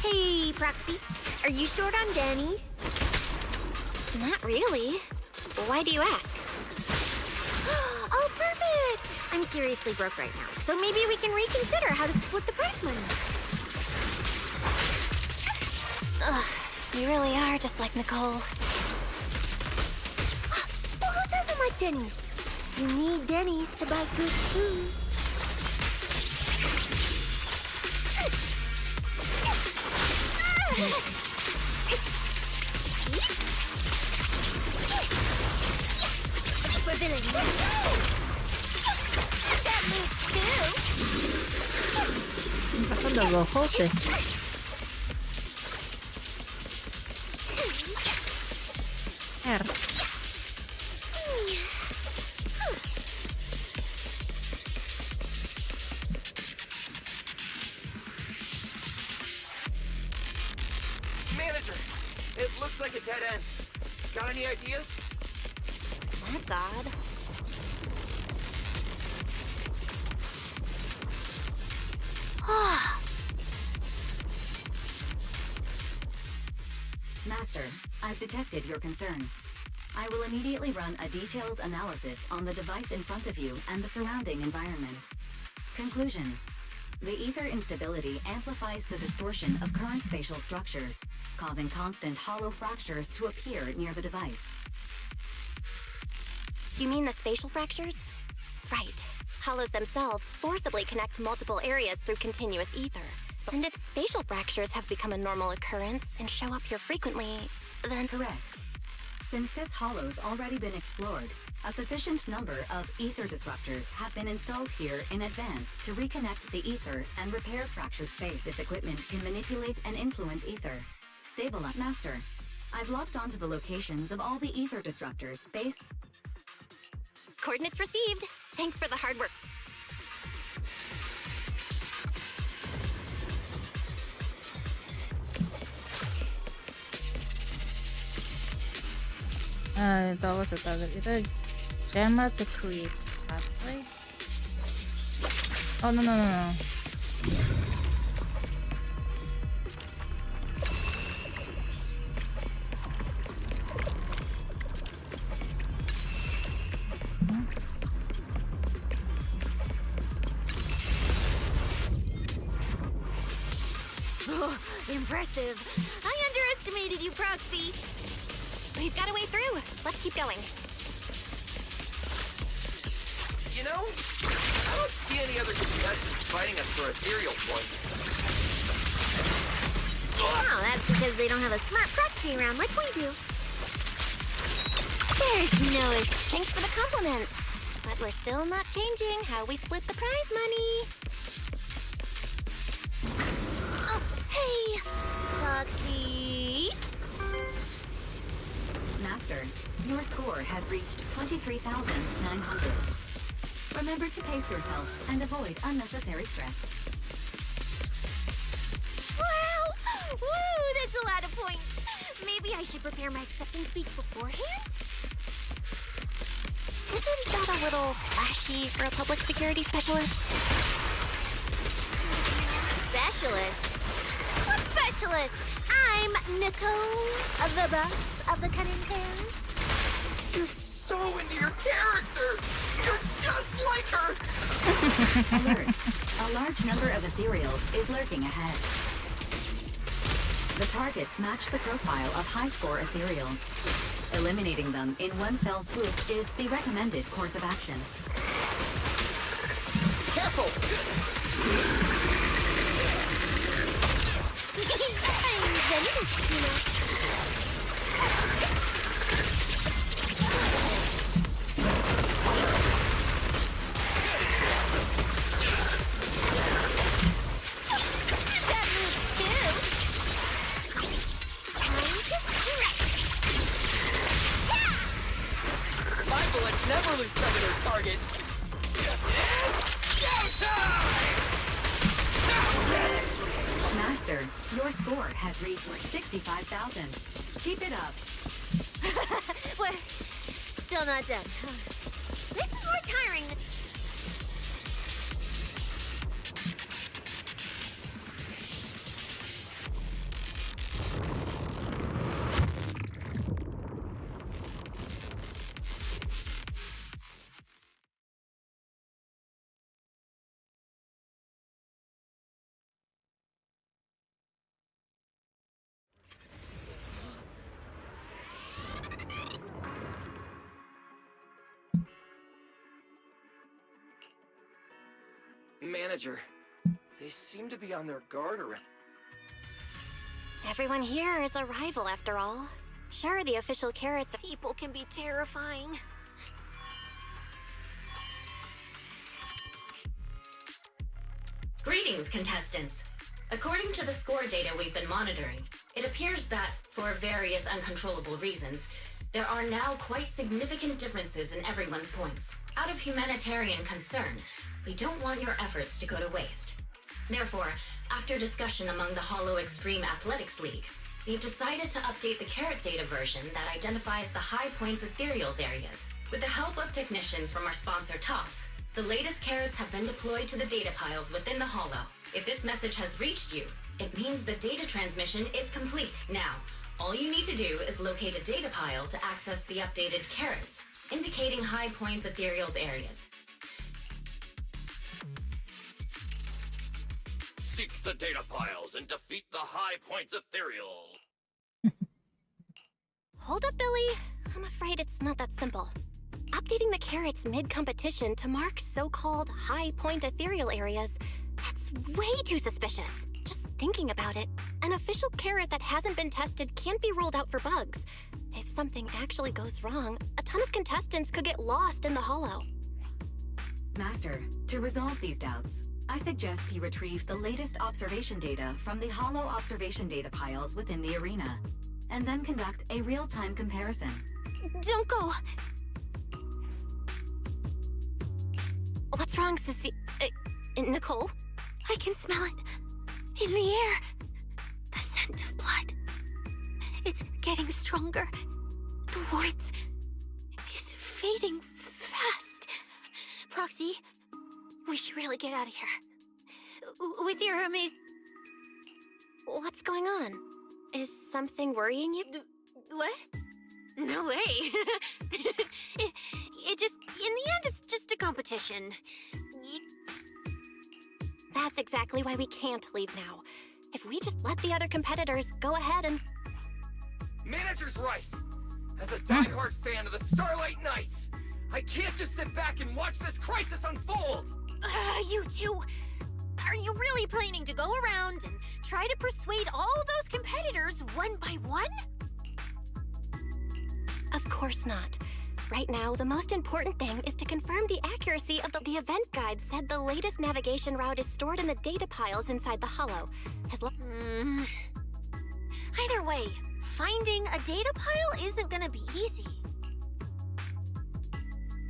Hey, Proxy. Are you short on Denny's? Not really. Why do you ask? Oh, perfect! I'm seriously broke right now, so maybe we can reconsider how to split the prize money. Ugh, you really are just like Nicole. Well, who doesn't like Denny's? You need Denny's to buy good food. Super villain. That move too. Perasaan udah low hold deh. R. Manager, it looks like a dead end. Got any ideas? That's odd. Master, I've detected your concern. I will immediately run a detailed analysis on the device in front of you and the surrounding environment. Conclusion. The ether instability amplifies the distortion of current spatial structures, causing constant hollow fractures to appear near the device. You mean the spatial fractures? Right. Hollows themselves forcibly connect multiple areas through continuous ether. And if spatial fractures have become a normal occurrence and show up here frequently, then... Correct. Since this hollow's already been explored, a sufficient number of ether disruptors have been installed here in advance to reconnect the ether and repair fractured space. This equipment can manipulate and influence ether. Stabilize. Master, I've locked onto the locations of all the ether disruptors based... Coordinates received. Thanks for the hard work. That was a target. Itu Gemma to create pathway. Oh no. Oh, impressive. I underestimated you, Proxy. We've got a way through. Let's keep going. You know, I don't see any other contestants fighting us for ethereal points. Oh, that's because they don't have a smart proxy around like we do. There's no excuse. Thanks for the compliment. But we're still not changing how we split the prize money. Oh, hey, Proxy. Master, your score has reached 23,900. Remember to pace yourself and avoid unnecessary stress. Wow! Woo, that's a lot of points. Maybe I should prepare my acceptance speech beforehand? Isn't that a little flashy for a public security specialist? Specialist? What specialist? I'm Nicole, the boss of the Cunning Pairs. You're so into your character! You're just like her! Alert. A large number of ethereals is lurking ahead. The targets match the profile of high-score ethereals. Eliminating them in one fell swoop is the recommended course of action. Careful! I'm venomous, you know. That moves too. Time to strike. My bullets never lose sight of their target. Master, your score has reached 65,000. Keep it up. We're still not done. This is more tiring than... Manager, they seem to be on their guard around. Everyone here is a rival, after all. Sure, the official carrots are... People can be terrifying. Greetings, contestants. According to the score data we've been monitoring, it appears that, for various uncontrollable reasons, there are now quite significant differences in everyone's points. Out of humanitarian concern, we don't want your efforts to go to waste. Therefore, after discussion among the Hollow Extreme Athletics League, we've decided to update the carrot data version that identifies the high points ethereals areas. With the help of technicians from our sponsor TOPS, the latest carrots have been deployed to the data piles within the Hollow. If this message has reached you, it means the data transmission is complete. Now, all you need to do is locate a data pile to access the updated carrots, indicating high points ethereals areas. Seek the data piles and defeat the high points ethereal. Hold up, Billy. I'm afraid it's not that simple. Updating the carrots mid-competition to mark so-called high-point ethereal areas, that's way too suspicious. Just thinking about it, an official carrot that hasn't been tested can't be ruled out for bugs. If something actually goes wrong, a ton of contestants could get lost in the Hollow. Master, to resolve these doubts, I suggest you retrieve the latest observation data from the Hollow observation data piles within the arena, and then conduct a real-time comparison. Don't go! What's wrong, Sissy? Nicole? I can smell it. In the air. The scent of blood. It's getting stronger. The warmth is fading fast. Proxy, we should really get out of here. With your amazing... What's going on? Is something worrying you? What? No way. it just... In the end, it's just a competition. That's exactly why we can't leave now. If we just let the other competitors go ahead and... Manager's right! As a die-hard fan of the Starlight Knights, I can't just sit back and watch this crisis unfold! You two Are you really planning to go around and try to persuade all those competitors one by one? Of course not. Right now, the most important thing is to confirm the accuracy of the event guide said the latest navigation route is stored in the data piles inside the Hollow. Either way, finding a data pile isn't gonna be easy.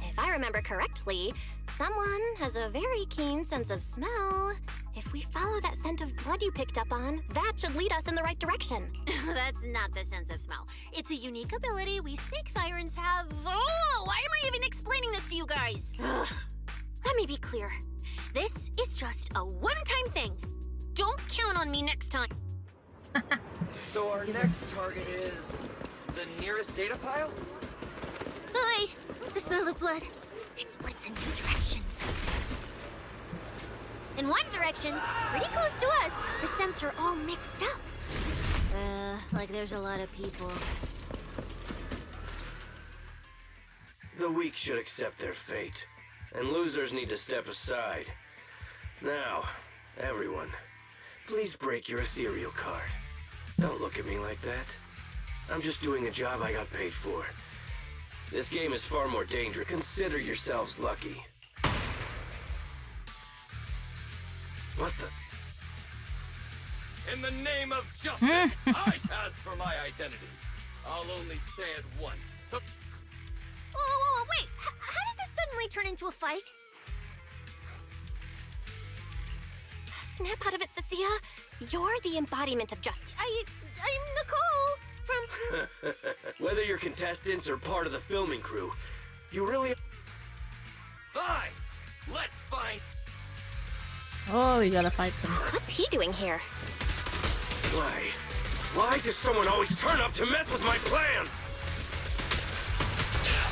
If I remember correctly, someone has a very keen sense of smell. If we follow that scent of blood you picked up on, that should lead us in the right direction. That's not the sense of smell. It's a unique ability we snake sirens have. Oh, why am I even explaining this to you guys? Ugh. Let me be clear. This is just a one-time thing. Don't count on me next time. So our next target is the nearest data pile? Hi! The smell of blood. It splits in two directions. In one direction, pretty close to us, the scents are all mixed up. Like there's a lot of people. The weak should accept their fate, and losers need to step aside. Now, everyone, please break your ethereal card. Don't look at me like that. I'm just doing a job I got paid for. This game is far more dangerous. Consider yourselves lucky. What the? In the name of justice, I ask for my identity. I'll only say it once. So Whoa, wait! How did this suddenly turn into a fight? Snap out of it, Cecilia. You're the embodiment of justice. I'm Nicole from... Whether you're contestants or part of the filming crew, you really... Fine! Let's find... Oh, we gotta fight them. What's he doing here? Why does someone always turn up to mess with my plan?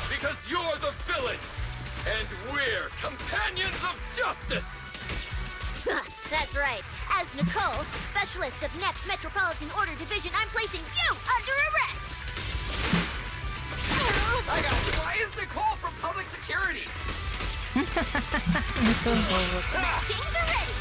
Because you're the villain! And we're companions of justice! That's right. As Nicole, specialist of NEP's Metropolitan Order Division, I'm placing you under arrest! I got you. Why is Nicole from public security? Things are ready!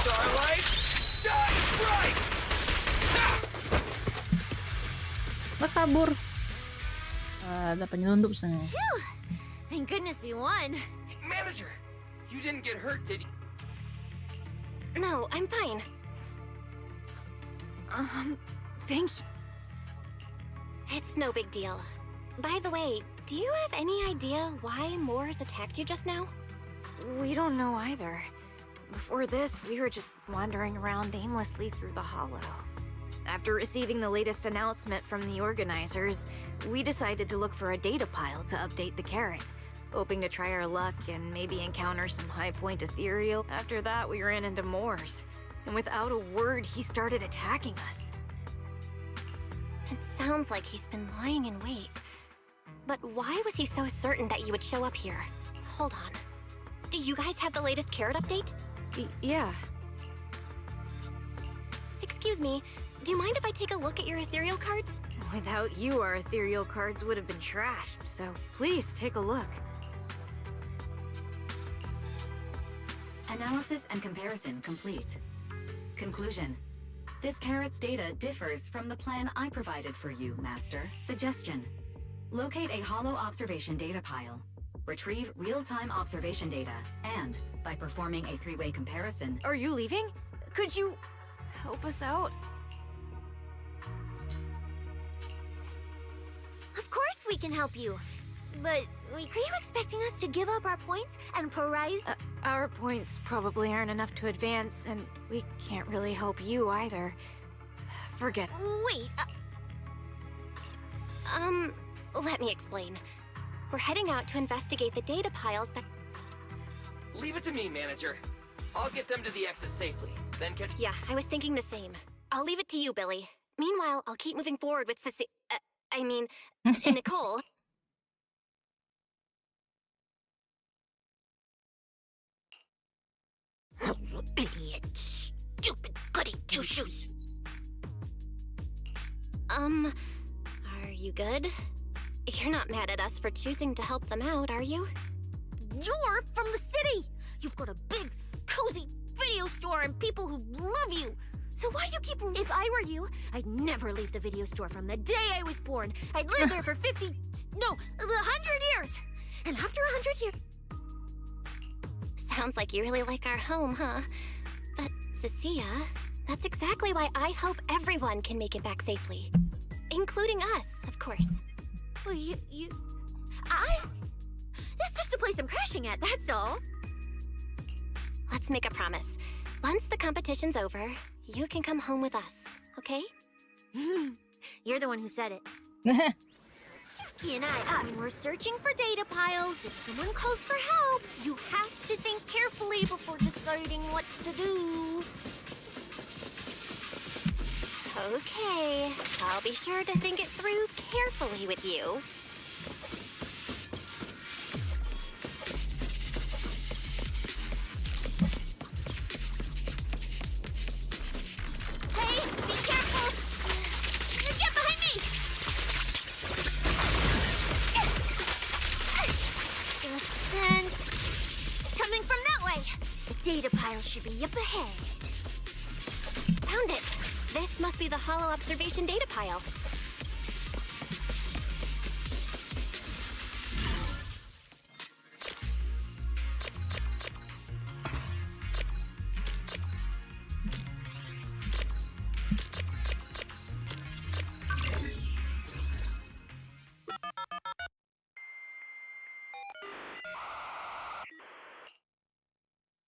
Starlight, shine bright! Nakabur. Ada penyelundup sana. Phew! Thank goodness we won. Manager, you didn't get hurt, did you? No, I'm fine. Thank you. It's no big deal. By the way, do you have any idea why Moors attacked you just now? We don't know either. Before this, we were just wandering around aimlessly through the Hollow. After receiving the latest announcement from the organizers, we decided to look for a data pile to update the carrot, hoping to try our luck and maybe encounter some high-point ethereal. After that, we ran into Moors, and without a word, he started attacking us. It sounds like he's been lying in wait. But why was he so certain that you would show up here? Hold on. Do you guys have the latest carrot update? Yeah. Excuse me, do you mind if I take a look at your ethereal cards? Without you, our ethereal cards would have been trashed, so please take a look. Analysis and comparison complete. Conclusion. This carrot's data differs from the plan I provided for you, Master. Suggestion. Locate a hollow observation data pile. Retrieve real-time observation data, and, by performing a three-way comparison... Are you leaving? Could you help us out? Of course we can help you. But are you expecting us to give up our points and prize? Our points probably aren't enough to advance, and we can't really help you either. Forget. Wait. Let me explain. We're heading out to investigate the data piles that... Leave it to me, manager. I'll get them to the exit safely, then catch... Yeah, I was thinking the same. I'll leave it to you, Billy. Meanwhile, I'll keep moving forward with Nicole. Idiot. Stupid goody two-shoes. Are you good? You're not mad at us for choosing to help them out, are you? You're from the city! You've got a big, cozy video store and people who love you! So why do you keep... If I were you, I'd never leave the video store from the day I was born. I'd live there for 100 years! And after 100 years... Sounds like you really like our home, huh? But, Cecilia, that's exactly why I hope everyone can make it back safely. Including us, of course. Well, It's just a place I'm crashing at, that's all. Let's make a promise. Once the competition's over, you can come home with us, okay? You're the one who said it. He and I, when we're searching for data piles, if someone calls for help, you have to think carefully before deciding what to do. Okay, I'll be sure to think it through carefully with you. Hey, be careful! Get behind me! A sense coming from that way. The data pile should be up ahead. Found it! This must be the Holo observation data pile.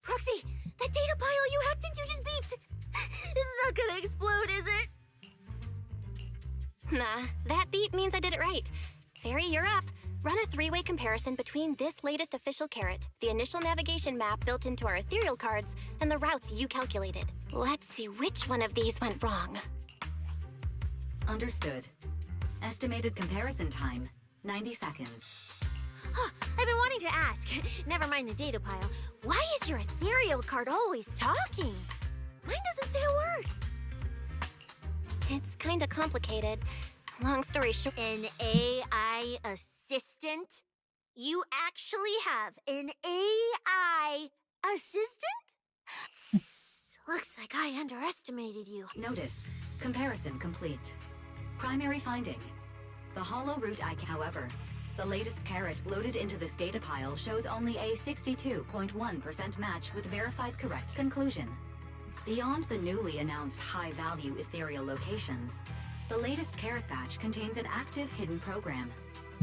Proxy, that data pile you hacked into just beeped. It's not gonna explode, is it? Nah, that beep means I did it right. Fairy, you're up. Run a three-way comparison between this latest official carrot, the initial navigation map built into our ethereal cards, and the routes you calculated. Let's see which one of these went wrong. Understood. Estimated comparison time, 90 seconds. Huh, I've been wanting to ask. Never mind the data pile. Why is your ethereal card always talking? Mine doesn't say a word. It's kinda complicated. Long story short... An AI assistant? You actually have an AI assistant? Looks like I underestimated you. Notice. Comparison complete. Primary finding. The hollow root icon, however, the latest carrot loaded into this data pile shows only a 62.1% match with verified correct conclusion. Beyond the newly announced high-value ethereal locations, the latest carrot batch contains an active hidden program.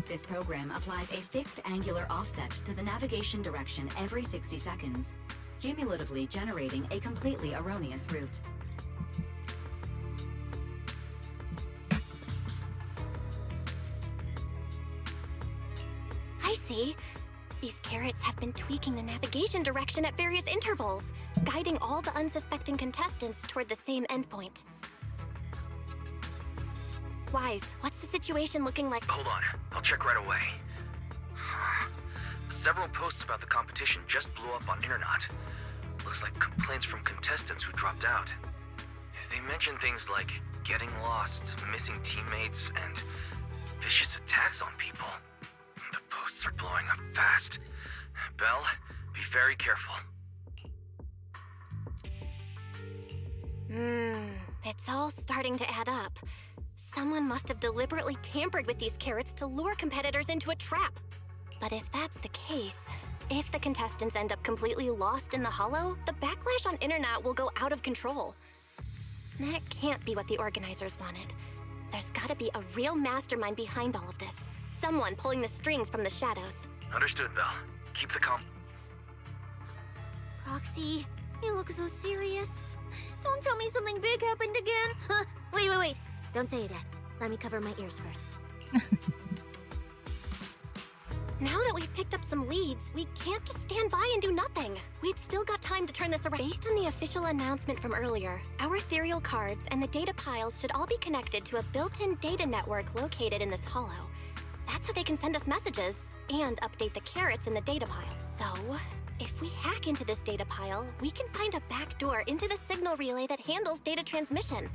This program applies a fixed angular offset to the navigation direction every 60 seconds, cumulatively generating a completely erroneous route. I see. These carrots have been tweaking the navigation direction at various intervals, guiding all the unsuspecting contestants toward the same endpoint. Wise, what's the situation looking like? Hold on, I'll check right away. Several posts about the competition just blew up on Internet. Looks like complaints from contestants who dropped out. They mention things like getting lost, missing teammates, and vicious attacks on people. The posts are blowing up fast. Belle, be very careful. It's all starting to add up. Someone must have deliberately tampered with these carrots to lure competitors into a trap. But if that's the case, if the contestants end up completely lost in the hollow, the backlash on Internet will go out of control. That can't be what the organizers wanted. There's gotta be a real mastermind behind all of this. Someone pulling the strings from the shadows. Understood, Belle. Keep the calm. Roxy, you look so serious. Don't tell me something big happened again. Wait. Don't say it yet. Let me cover my ears first. Now that we've picked up some leads, we can't just stand by and do nothing. We've still got time to turn this around. Based on the official announcement from earlier, our ethereal cards and the data piles should all be connected to a built-in data network located in this hollow. That's how they can send us messages and update the carrots in the data pile. So, If we hack into this data pile, we can find a back door into the signal relay that handles data transmission.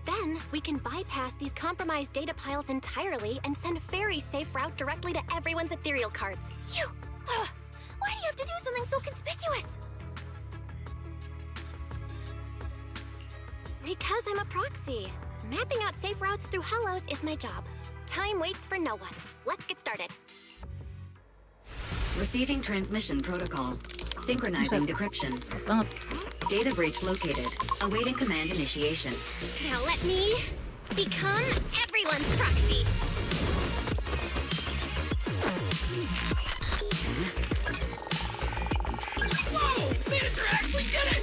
Then, we can bypass these compromised data piles entirely and send a very safe route directly to everyone's ethereal cards. Why do you have to do something so conspicuous? Because I'm a proxy. Mapping out safe routes through Hollows is my job. Time waits for no one. Let's get started. Receiving transmission protocol. Synchronizing decryption. Data breach located. Awaiting command initiation. Now let me become everyone's proxy. Whoa! Manager actually did it!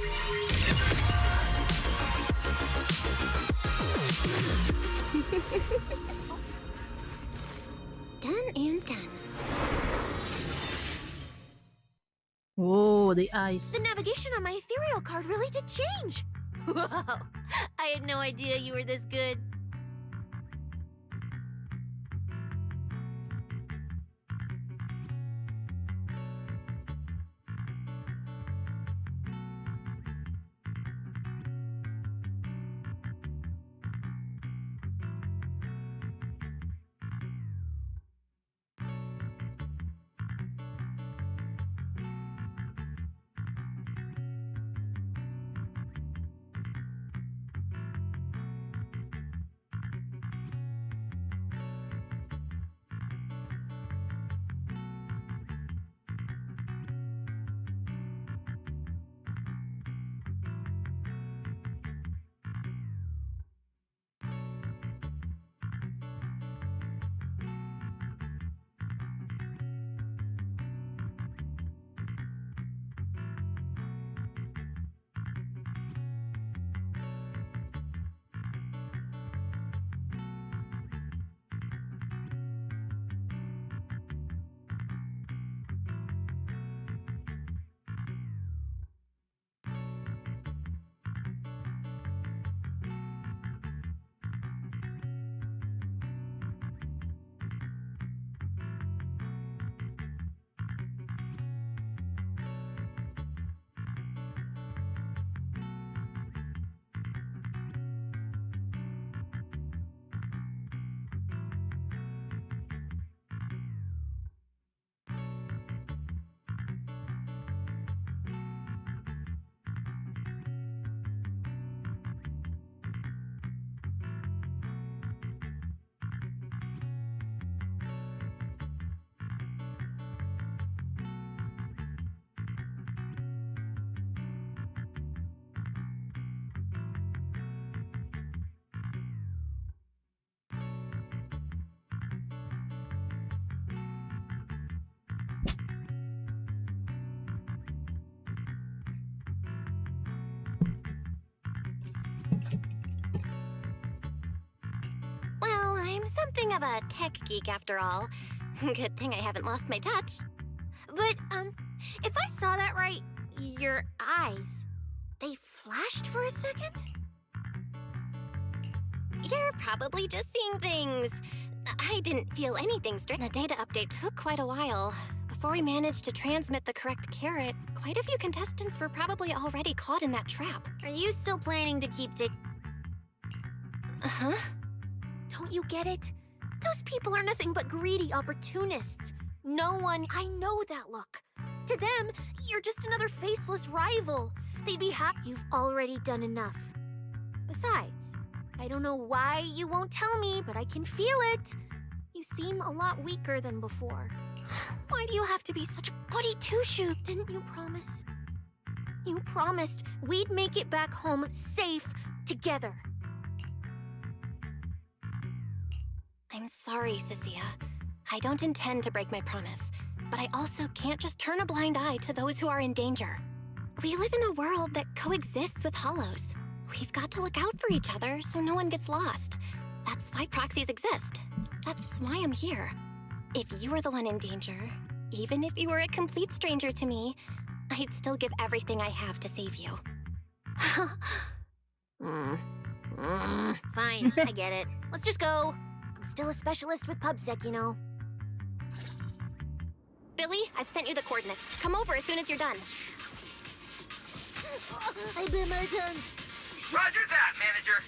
Done and done. Whoa, the eyes. The navigation on my ethereal card really did change. Wow, I had no idea you were this good. Well, I'm something of a tech geek after all. Good thing I haven't lost my touch. But, if I saw that right, your eyes, they flashed for a second? You're probably just seeing things. I didn't feel anything straight. The data update took quite a while. Before we managed to transmit the correct carrot, quite a few contestants were probably already caught in that trap. Are you still planning to keep Uh-huh. Don't you get it? Those people are nothing but greedy opportunists. No one... I know that look. To them, you're just another faceless rival. They'd be happy you've already done enough. Besides, I don't know why you won't tell me, but I can feel it. You seem a lot weaker than before. Why do you have to be such a goody two-shoe? Didn't you promise? You promised we'd make it back home safe together. I'm sorry, Cecilia. I don't intend to break my promise, but I also can't just turn a blind eye to those who are in danger. We live in a world that coexists with Hollows. We've got to look out for each other so no one gets lost. That's why proxies exist. That's why I'm here. If you were the one in danger, even if you were a complete stranger to me, I'd still give everything I have to save you. Fine, I get it. Let's just go. I'm still a specialist with PubSec, you know. Billy, I've sent you the coordinates. Come over as soon as you're done. I bit my tongue. Roger that, manager.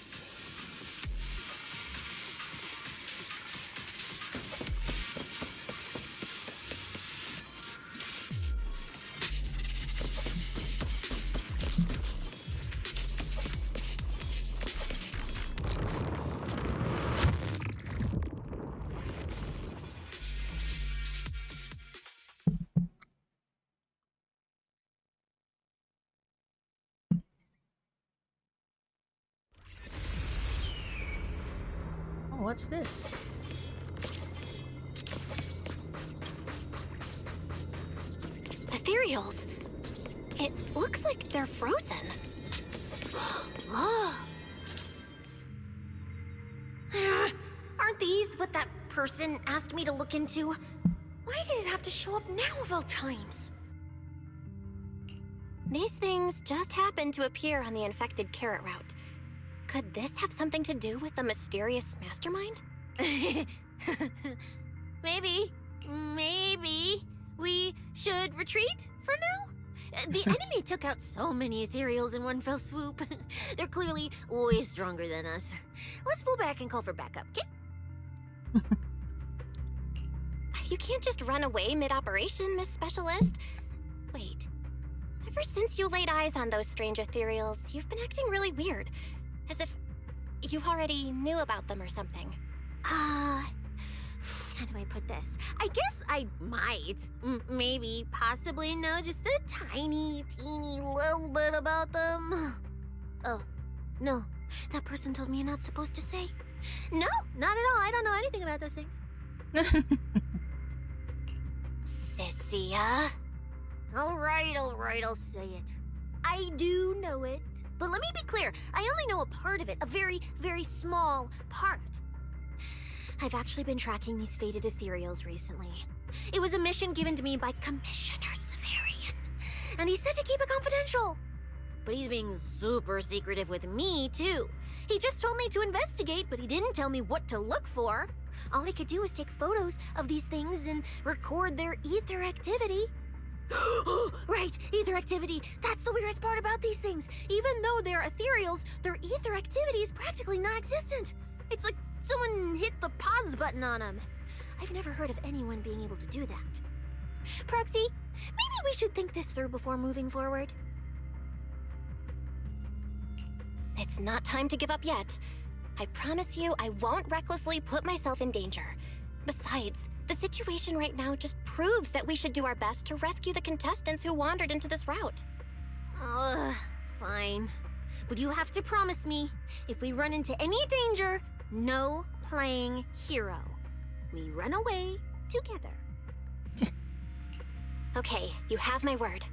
Oh, what's this? Ethereals. It looks like they're frozen. Oh. Aren't these what that person asked me to look into? Why did it have to show up now of all times? These things just happened to appear on the infected carrot route. Could this have something to do with the mysterious mastermind? Maybe we should retreat for now? The enemy took out so many ethereals in one fell swoop. They're clearly way stronger than us. Let's pull back and call for backup, okay? You can't just run away mid-operation, Miss Specialist. Wait. Ever since you laid eyes on those strange ethereals, you've been acting really weird. As if you already knew about them or something. How do I put this? I guess I might, maybe, possibly know just a tiny, teeny little bit about them. Oh, no. That person told me you're not supposed to say. No, not at all. I don't know anything about those things. Sissia? All right, I'll say it. I do know it. But let me be clear, I only know a part of it, a very, very small part. I've actually been tracking these fated ethereals recently. It was a mission given to me by Commissioner Severian, and he said to keep it confidential. But he's being super secretive with me, too. He just told me to investigate, but he didn't tell me what to look for. All he could do was take photos of these things and record their ether activity. Right, ether activity. That's the weirdest part about these things. Even though they're ethereals, their ether activity is practically non-existent. It's like someone hit the pause button on them. I've never heard of anyone being able to do that. Proxy, maybe we should think this through before moving forward. It's not time to give up yet. I promise you I won't recklessly put myself in danger. Besides, the situation right now just proves that we should do our best to rescue the contestants who wandered into this route. Fine. But you have to promise me, if we run into any danger, no playing hero. We run away together. Okay, you have my word.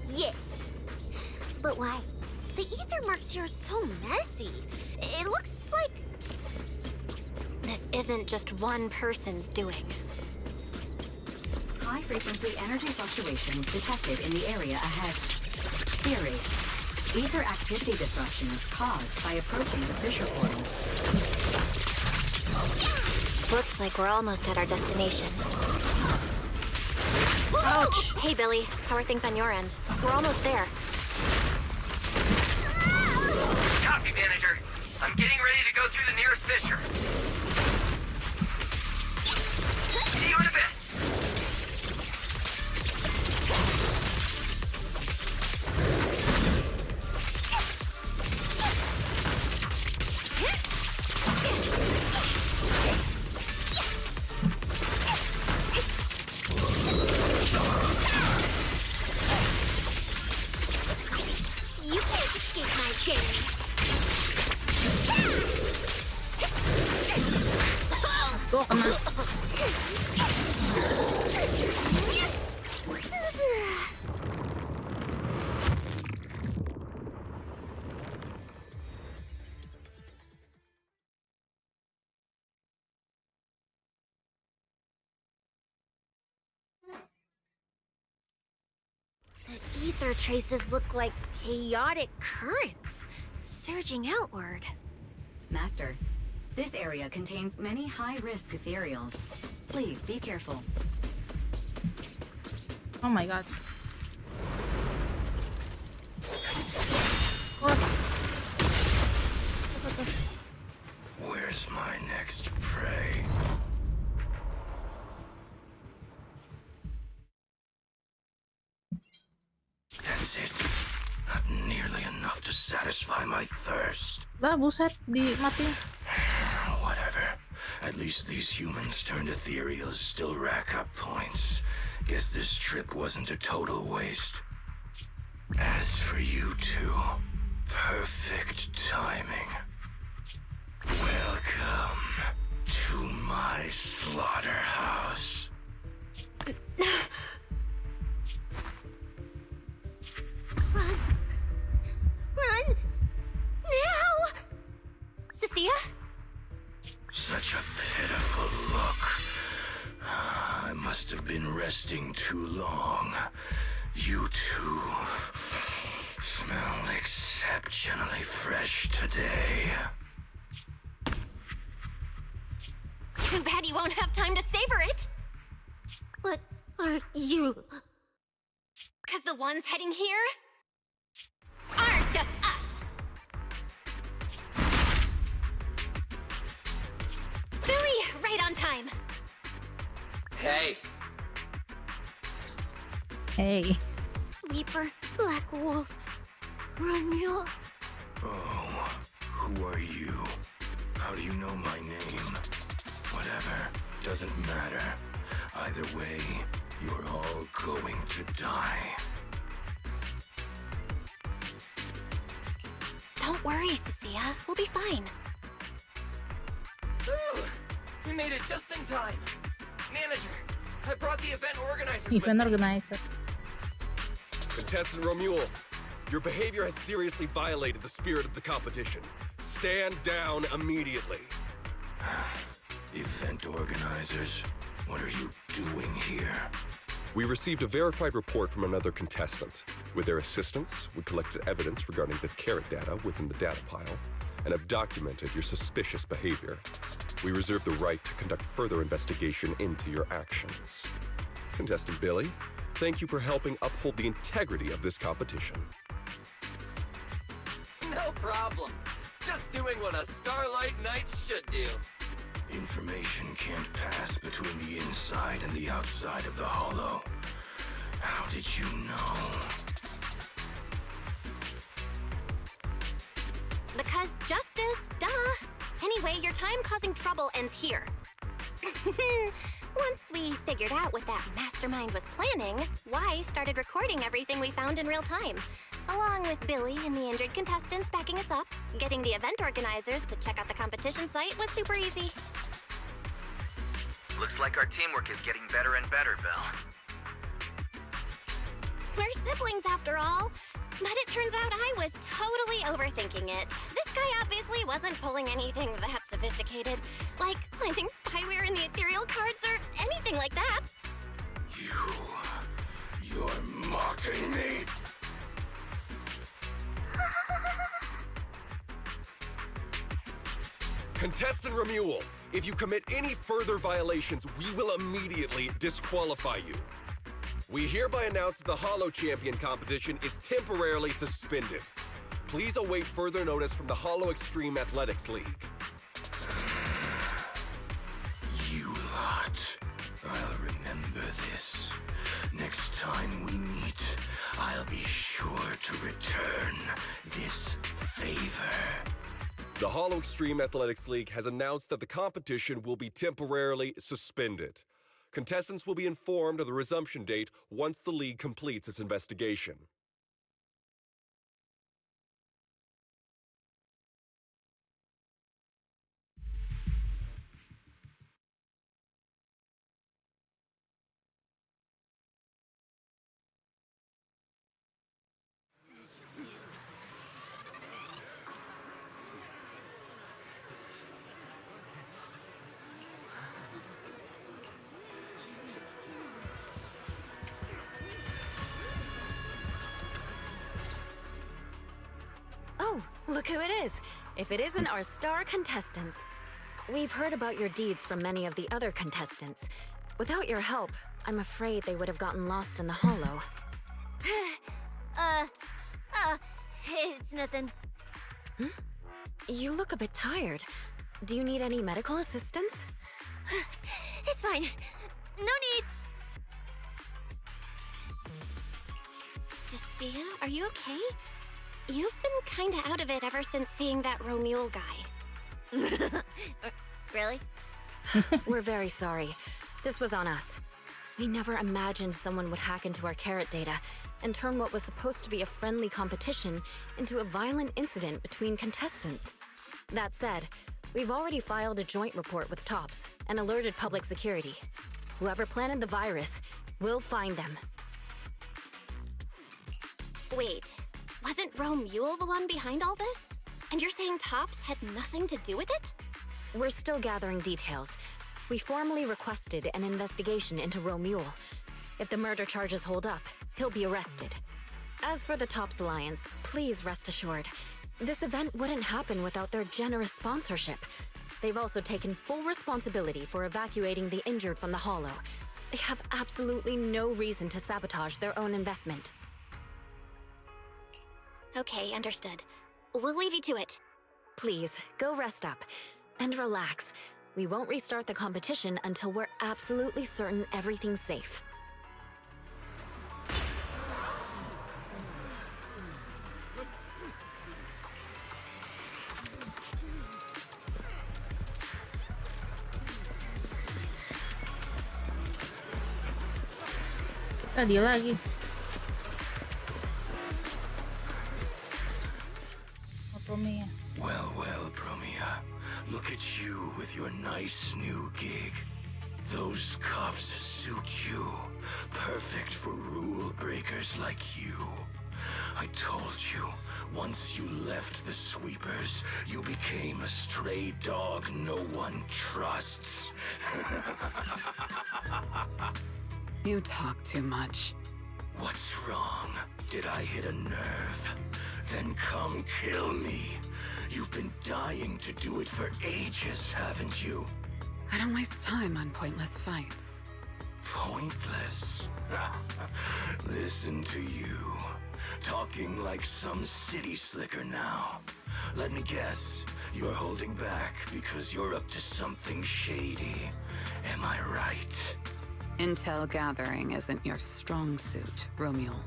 Yeah. But why? The ether marks here are so messy. It looks like... This isn't just one person's doing. High-frequency energy fluctuations detected in the area ahead. Theory. Ether activity disruptions caused by approaching the fissure portals. Looks like we're almost at our destination. Ouch! Hey, Billy. How are things on your end? We're almost there. Copy, manager. I'm getting ready to go through the nearest fissure. See you in a bit. You can't escape my gaze. Go ka na. The ether traces look like chaotic currents, surging outward. Master, this area contains many high-risk ethereals. Please be careful. Oh my god. What? Where's my next prey? That's it. Not nearly enough to satisfy my thirst. Lah, buset, di mati. Whatever. At least these humans turned ethereals still rack up points. Guess this trip wasn't a total waste. As for you two, perfect timing. Welcome to my slaughterhouse. Run! Run! Now! Cecilia? Such a pitiful look. I must have been resting too long. You two smell exceptionally fresh today. Too bad you won't have time to savor it. What are you? Because the ones heading here aren't just us. Billy, right on time. Hey. Hey. Sweeper, Black Wolf, Romeo. Oh, who are you? How do you know my name? Whatever, doesn't matter. Either way, you're all going to die. Don't worry, Cecilia. We'll be fine. Ooh, we made it just in time. Manager, I brought the event organizers Event with me. organizer. Contestant Romuald, your behavior has seriously violated the spirit of the competition. Stand down immediately. Event organizers, what are you doing here? We received a verified report from another contestant. With their assistance, we collected evidence regarding the carrot data within the data pile and have documented your suspicious behavior. We reserve the right to conduct further investigation into your actions. Contestant Billy, thank you for helping uphold the integrity of this competition. No problem. Just doing what a Starlight Knight should do. Information can't pass between the inside and the outside of the hollow. How did you know? Because justice, duh. Anyway, your time causing trouble ends here. Once we figured out what that mastermind was planning, Y started recording everything we found in real time. Along with Billy and the injured contestants backing us up, getting the event organizers to check out the competition site was super easy. Looks like our teamwork is getting better and better, Belle. We're siblings after all. But it turns out I was totally overthinking it. This guy obviously wasn't pulling anything that sophisticated, like planting spyware in the ethereal cards or anything like that. You're mocking me? Contestant Romuald, if you commit any further violations, we will immediately disqualify you. We hereby announce that the Hollow Champion competition is temporarily suspended. Please await further notice from the Hollow Extreme Athletics League. You lot. I'll remember this. Next time we meet, I'll be sure to return this favor. The Hollow Extreme Athletics League has announced that the competition will be temporarily suspended. Contestants will be informed of the resumption date once the league completes its investigation. Oh, look who it is. If it isn't our star contestants. We've heard about your deeds from many of the other contestants. Without your help, I'm afraid they would have gotten lost in the hollow. It's nothing. You look a bit tired. Do you need any medical assistance? It's fine. No need. Cecilia, are you okay? You've been kinda out of it ever since seeing that Romule guy. Really? We're very sorry. This was on us. We never imagined someone would hack into our carrot data and turn what was supposed to be a friendly competition into a violent incident between contestants. That said, we've already filed a joint report with TOPS and alerted public security. Whoever planted the virus, we'll find them. Wait, wasn't Romule the one behind all this? And you're saying TOPS had nothing to do with it? We're still gathering details. We formally requested an investigation into Romule. If the murder charges hold up, he'll be arrested. As for the TOPS Alliance, please rest assured, this event wouldn't happen without their generous sponsorship. They've also taken full responsibility for evacuating the injured from the hollow. They have absolutely no reason to sabotage their own investment. Okay, understood. We'll leave you to it. Please, go rest up. And relax. We won't restart the competition until we're absolutely certain everything's safe. Dia lagi. Promia. Well, Promia. Look at you with your nice new gig. Those cuffs suit you. Perfect for rule breakers like you. I told you, once you left the sweepers, you became a stray dog no one trusts. You talk too much. What's wrong? Did I hit a nerve? Then come kill me. You've been dying to do it for ages, haven't you? I don't waste time on pointless fights. Pointless? Listen to you. Talking like some city slicker now. Let me guess, you're holding back because you're up to something shady. Am I right? Intel gathering isn't your strong suit, Romule.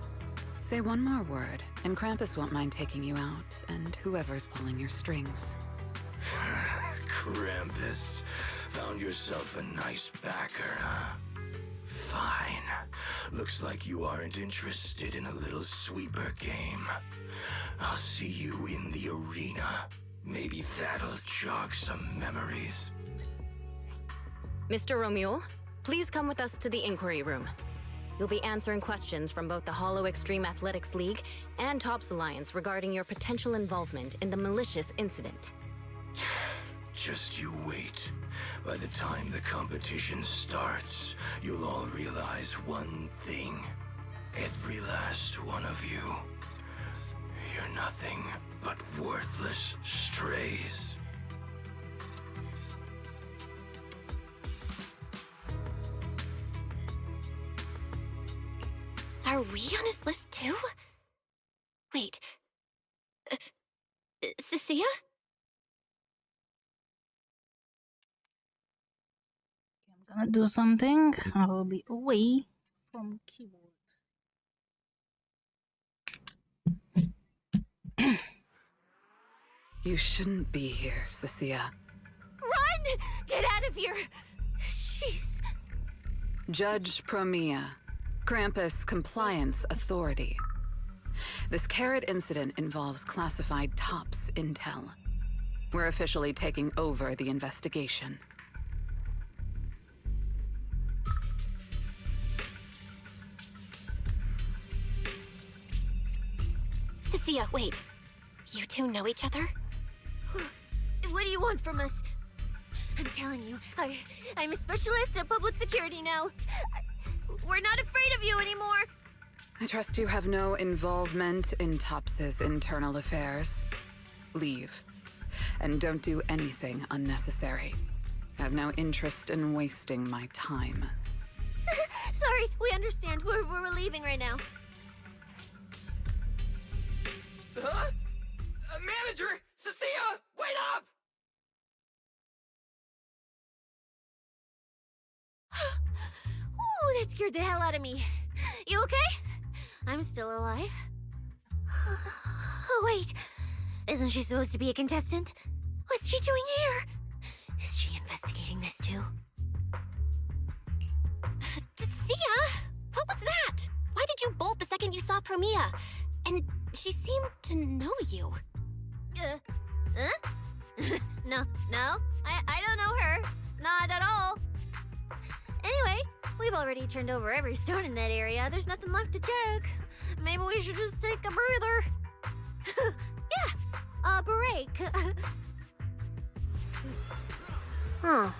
Say one more word, and Krampus won't mind taking you out, and whoever's pulling your strings. Krampus. Found yourself a nice backer, huh? Fine. Looks like you aren't interested in a little sweeper game. I'll see you in the arena. Maybe that'll jog some memories. Mr. Romule, please come with us to the inquiry room. You'll be answering questions from both the Hollow Extreme Athletics League and TOPS Alliance regarding your potential involvement in the malicious incident. Just you wait. By the time the competition starts, you'll all realize one thing. Every last one of you. You're nothing but worthless strays. Are we on his list too? Wait. Cecilia? I'm gonna do something. I will be away from keyboard. You shouldn't be here, Cecilia. Run! Get out of here! Jeez. Judge Promia, Krampus Compliance Authority. This carrot incident involves classified TOPS intel. We're officially taking over the investigation. Cecilia, wait. You two know each other? What do you want from us? I'm telling you, I'm a specialist at public security now. We're not afraid of you anymore. I trust you have no involvement in TOPS's internal affairs. leave. And don't do anything unnecessary. I have no interest in wasting my time. Sorry, we understand. We're leaving right now. Huh? Manager! Cecilia! Wait up! Ooh, that scared the hell out of me. You okay? I'm still alive. Oh, wait. Isn't she supposed to be a contestant? What's she doing here? Is she investigating this too? Sia! What was that? Why did you bolt the second you saw Promia? And she seemed to know you. Huh? No, I don't know her. Not at all. Anyway, we've already turned over every stone in that area. There's nothing left to check. Maybe we should just take a breather. Yeah, a break. Huh.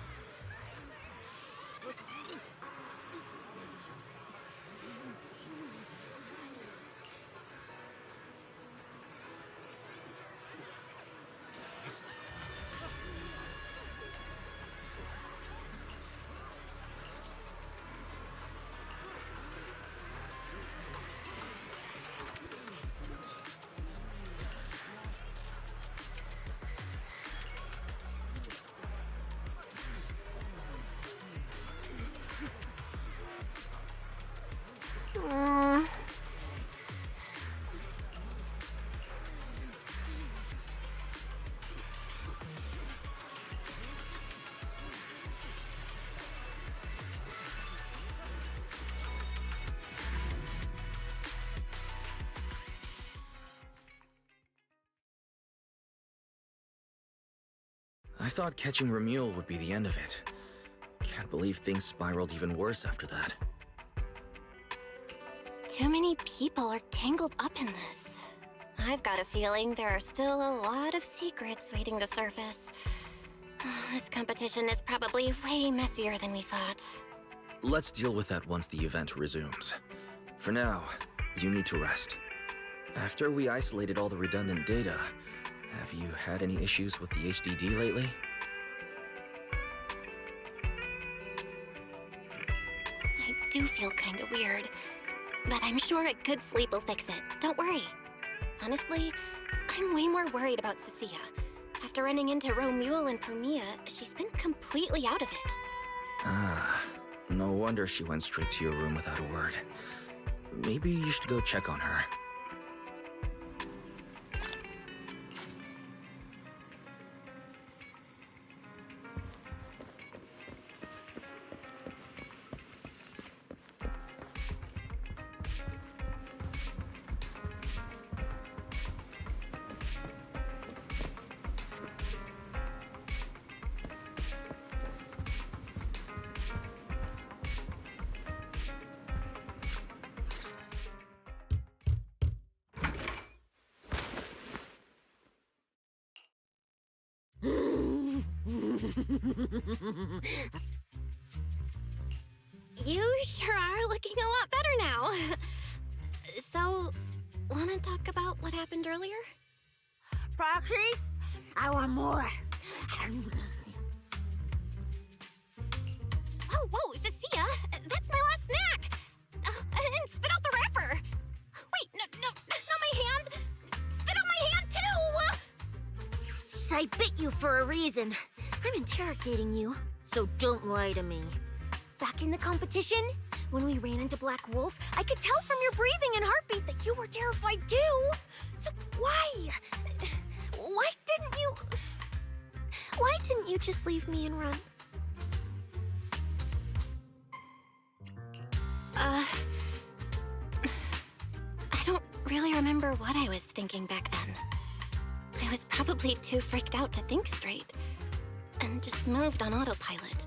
I thought catching Ramule would be the end of it. Can't believe things spiraled even worse after that. Too many people are tangled up in this. I've got a feeling there are still a lot of secrets waiting to surface. This competition is probably way messier than we thought. Let's deal with that once the event resumes. For now, you need to rest. After we isolated all the redundant data, have you had any issues with the HDD lately? I do feel kind of weird, but I'm sure a good sleep will fix it. Don't worry. Honestly, I'm way more worried about Cecilia. After running into Romule and Promia, she's been completely out of it. Ah, no wonder she went straight to your room without a word. Maybe you should go check on her. You sure are looking a lot better now. So, wanna talk about what happened earlier? Proxy, I want more. Oh, whoa, Cecilia, that's my last snack. And spit out the wrapper. Wait, no, not my hand. Spit out my hand too. I bit you for a reason. I'm interrogating you, so don't lie to me. Back in the competition, when we ran into Black Wolf, I could tell from your breathing and heartbeat that you were terrified too. So why didn't you just leave me and run? I don't really remember what I was thinking back then. I was probably too freaked out to think straight, and just moved on autopilot.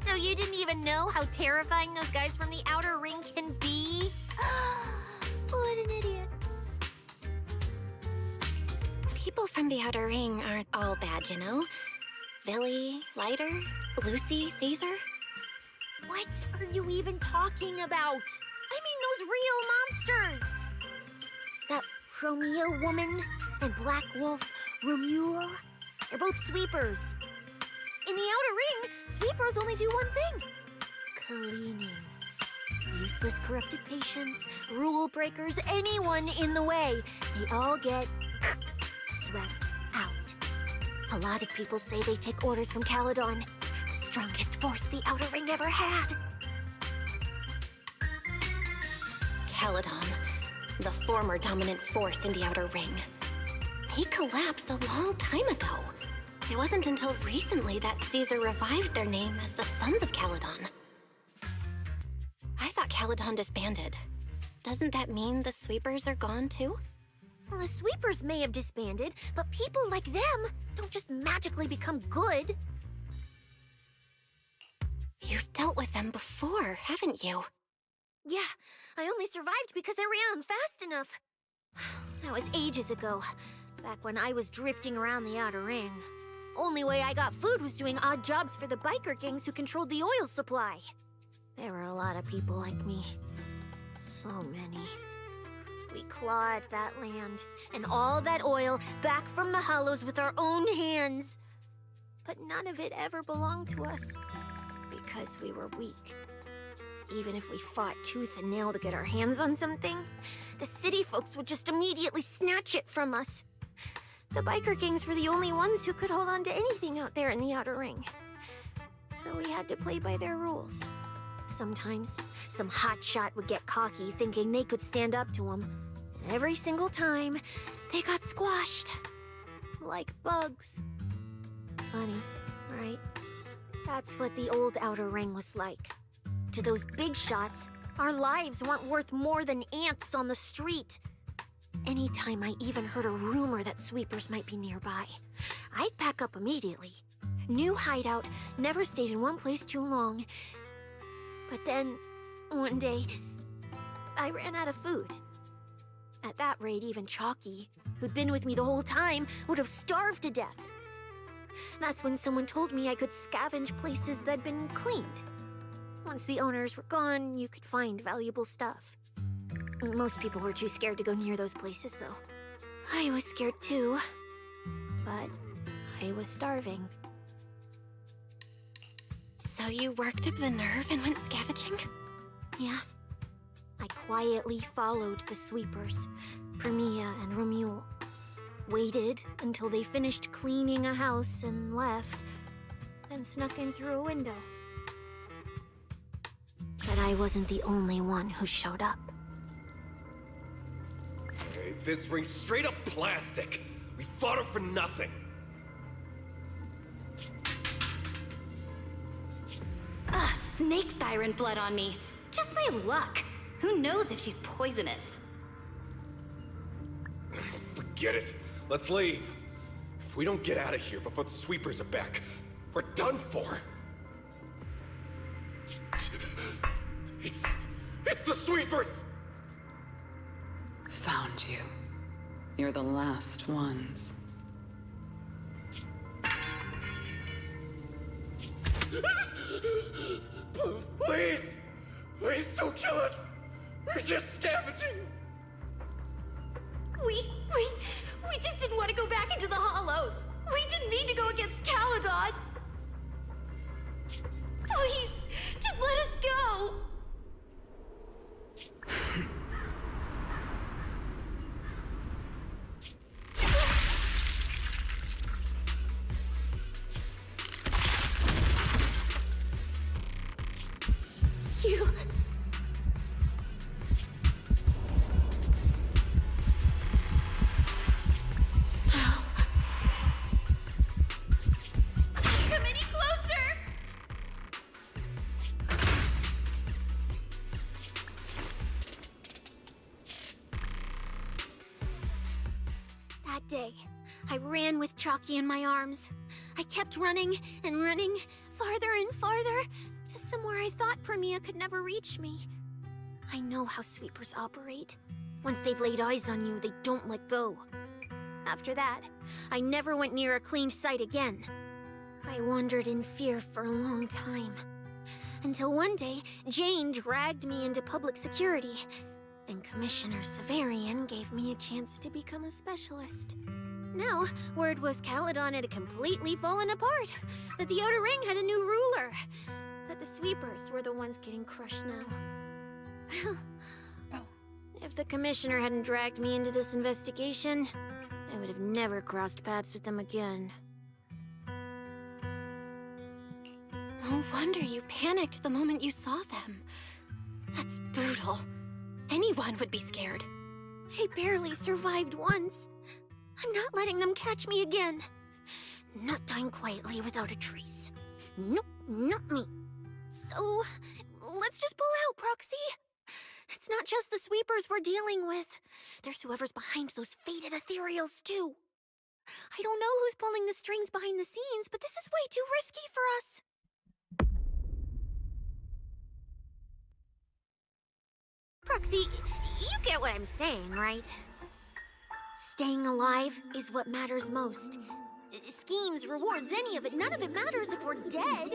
So you didn't even know how terrifying those guys from the Outer Ring can be? What an idiot. People from the Outer Ring aren't all bad, you know? Billy, Lighter, Lucy, Caesar. What are you even talking about? I mean those real monsters. That Chromia Woman and Black Wolf Romule. They're both sweepers. In the Outer Ring, sweepers only do one thing. Cleaning. Useless corrupted patients, rule breakers, anyone in the way. They all get swept out. A lot of people say they take orders from Caledon, the strongest force the Outer Ring ever had. Caledon, the former dominant force in the Outer Ring. He collapsed a long time ago. It wasn't until recently that Caesar revived their name as the Sons of Caledon. I thought Caledon disbanded. Doesn't that mean the sweepers are gone too? Well, the sweepers may have disbanded, but people like them don't just magically become good. You've dealt with them before, haven't you? Yeah, I only survived because I ran fast enough. That was ages ago, back when I was drifting around the Outer Ring. Only way I got food was doing odd jobs for the biker gangs who controlled the oil supply. There were a lot of people like me. So many. We clawed that land and all that oil back from the Hollows with our own hands. But none of it ever belonged to us because we were weak. Even if we fought tooth and nail to get our hands on something, the city folks would just immediately snatch it from us. The biker gangs were the only ones who could hold on to anything out there in the Outer Ring. So we had to play by their rules. Sometimes, some hotshot would get cocky thinking they could stand up to them. And every single time, they got squashed. Like bugs. Funny, right? That's what the old Outer Ring was like. To those big shots, our lives weren't worth more than ants on the street. Anytime I even heard a rumor that sweepers might be nearby, I'd pack up immediately. New hideout, never stayed in one place too long. But then, one day, I ran out of food. At that rate, even Chalky, who'd been with me the whole time, would have starved to death. That's when someone told me I could scavenge places that'd been cleaned. Once the owners were gone, you could find valuable stuff. Most people were too scared to go near those places, though. I was scared too, but I was starving. So you worked up the nerve and went scavenging? Yeah. I quietly followed the sweepers, Premia and Romule. Waited until they finished cleaning a house and left, then snuck in through a window. But I wasn't the only one who showed up. Hey, this ring's straight up plastic. We fought her for nothing. Ugh, snake tyrant blood on me. Just my luck. Who knows if she's poisonous? Forget it. Let's leave. If we don't get out of here before the sweepers are back, we're done for. It's the sweepers! Found you. You're the last ones. Please! Please don't kill us! We're just scavenging! We just didn't want to go back into the Hollows. We didn't mean to go against Caledon. Please, just let us go. You... Come any closer! That day, I ran with Chalky in my arms. I kept running and running, farther and farther, to somewhere I thought Premia could never reach me. I know how sweepers operate. Once they've laid eyes on you, they don't let go. After that, I never went near a cleaned site again. I wandered in fear for a long time. Until one day, Jane dragged me into public security. And Commissioner Severian gave me a chance to become a specialist. Now, word was Caledon had completely fallen apart, that the Outer Ring had a new ruler, that the sweepers were the ones getting crushed now. If the Commissioner hadn't dragged me into this investigation, I would have never crossed paths with them again. No wonder you panicked the moment you saw them. That's brutal. Anyone would be scared. I barely survived once. I'm not letting them catch me again. Not dying quietly without a trace. Nope, not me. So, let's just pull out, Proxy. It's not just the sweepers we're dealing with. There's whoever's behind those fated ethereals, too. I don't know who's pulling the strings behind the scenes, but this is way too risky for us. Proxy, you get what I'm saying, right? Staying alive is what matters most. Schemes, rewards, any of it, none of it matters if we're dead.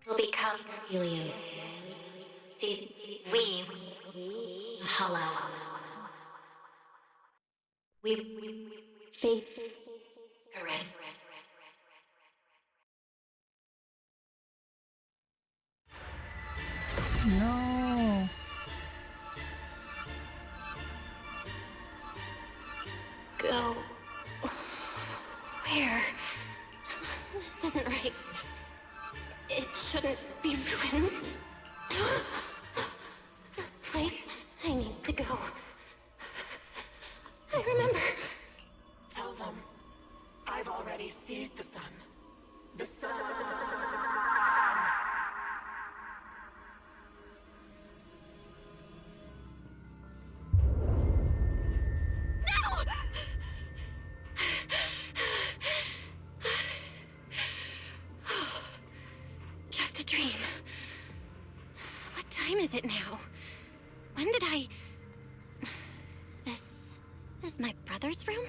Will become Helios. We hollow. We faith caress. No. Go. Where? This isn't right. It shouldn't be ruins. The place I need to go. I remember. Tell them I've already seized the sun. The sun. Just a dream. What time is it now? When did I... This is my brother's room?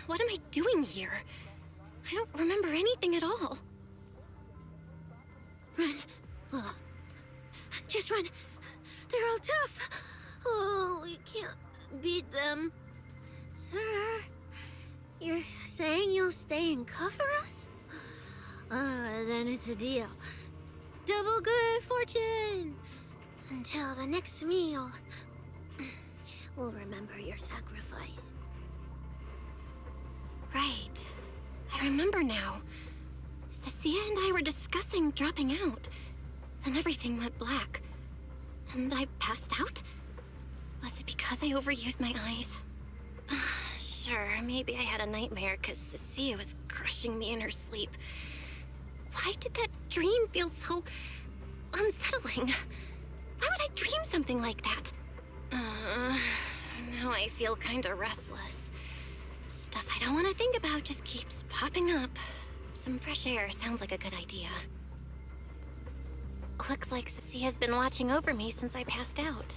What am I doing here? I don't remember anything at all. Run. Just run. They're all tough. Oh, we can't beat them. Sir, you're saying you'll stay and cover us? Then it's a deal. Double good fortune. Until the next meal. We'll remember your sacrifice. Right. I remember now. Cecilia and I were discussing dropping out. Then everything went black. And I passed out? Was it because I overused my eyes? Sure, maybe I had a nightmare because Cecilia was crushing me in her sleep. Why did that dream feel so unsettling? Why would I dream something like that? Now I feel kinda restless. Stuff I don't want to think about just keeps popping up. Some fresh air sounds like a good idea. Looks like Cecilia's been watching over me since I passed out.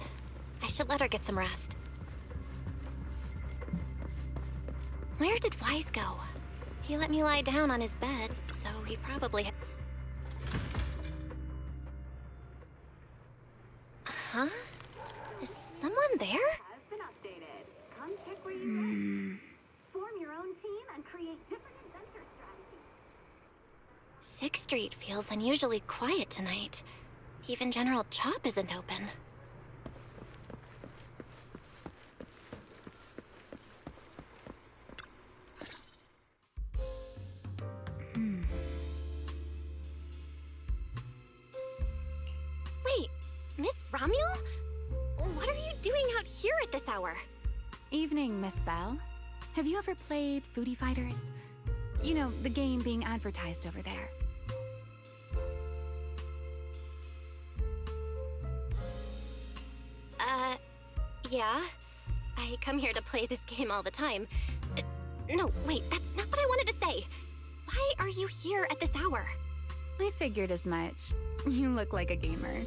I should let her get some rest. Where did Wise go? He let me lie down on his bed, so he probably... Huh? Is someone there? Form your own team and create different adventure strategies. 6th Street feels unusually quiet tonight. Even General Chop isn't open. Wait, Miss Romuel? What are you doing out here at this hour? Evening, Miss Bell. Have you ever played Foodie Fighters? You know, the game being advertised over there. Yeah, I come here to play this game all the time. No, wait, that's not what I wanted to say. Why are you here at this hour? I figured as much. You look like a gamer.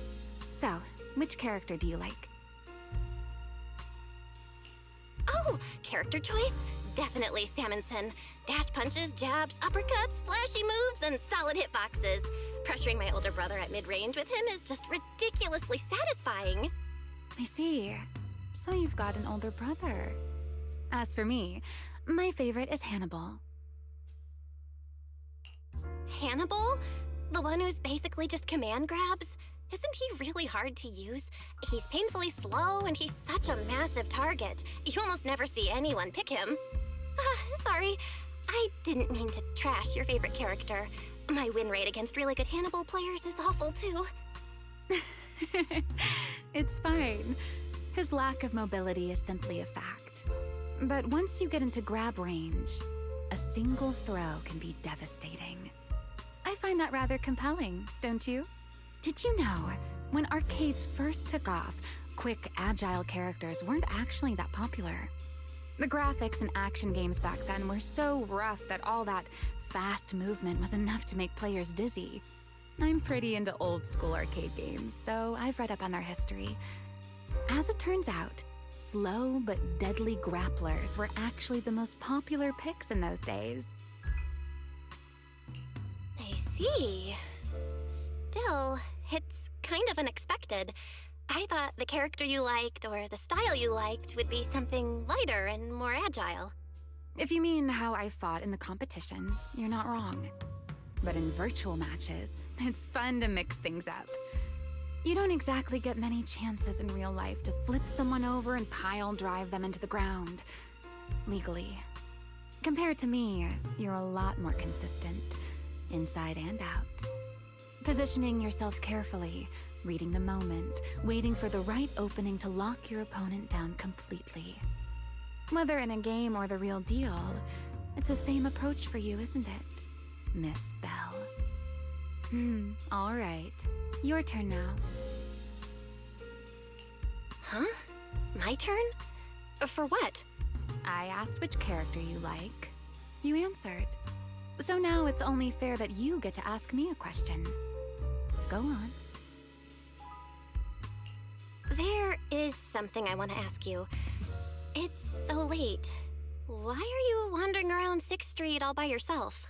So, which character do you like? Oh, character choice? Definitely Salmonson. Dash punches, jabs, uppercuts, flashy moves, and solid hitboxes. Pressuring my older brother at mid-range with him is just ridiculously satisfying. I see. So you've got an older brother. As for me, my favorite is Hannibal. Hannibal? The one who's basically just command grabs? Isn't he really hard to use? He's painfully slow, and he's such a massive target. You almost never see anyone pick him. Sorry, I didn't mean to trash your favorite character. My win rate against really good Hannibal players is awful, too. It's fine. His lack of mobility is simply a fact. But once you get into grab range, a single throw can be devastating. I find that rather compelling, don't you? Did you know, when arcades first took off, quick, agile characters weren't actually that popular? The graphics in action games back then were so rough that all that fast movement was enough to make players dizzy. I'm pretty into old school arcade games, so I've read up on their history. As it turns out, slow but deadly grapplers were actually the most popular picks in those days. I see. Still, it's kind of unexpected. I thought the character you liked or the style you liked would be something lighter and more agile. If you mean how I fought in the competition, you're not wrong. But in virtual matches, it's fun to mix things up. You don't exactly get many chances in real life to flip someone over and pile drive them into the ground. Legally. Compared to me, you're a lot more consistent, inside and out. Positioning yourself carefully, reading the moment, waiting for the right opening to lock your opponent down completely. Whether in a game or the real deal, it's the same approach for you, isn't it, Miss Bell? All right. Your turn now. Huh? My turn? For what? I asked which character you like. You answered. So now it's only fair that you get to ask me a question. Go on. There is something I want to ask you. It's so late. Why are you wandering around 6th Street all by yourself?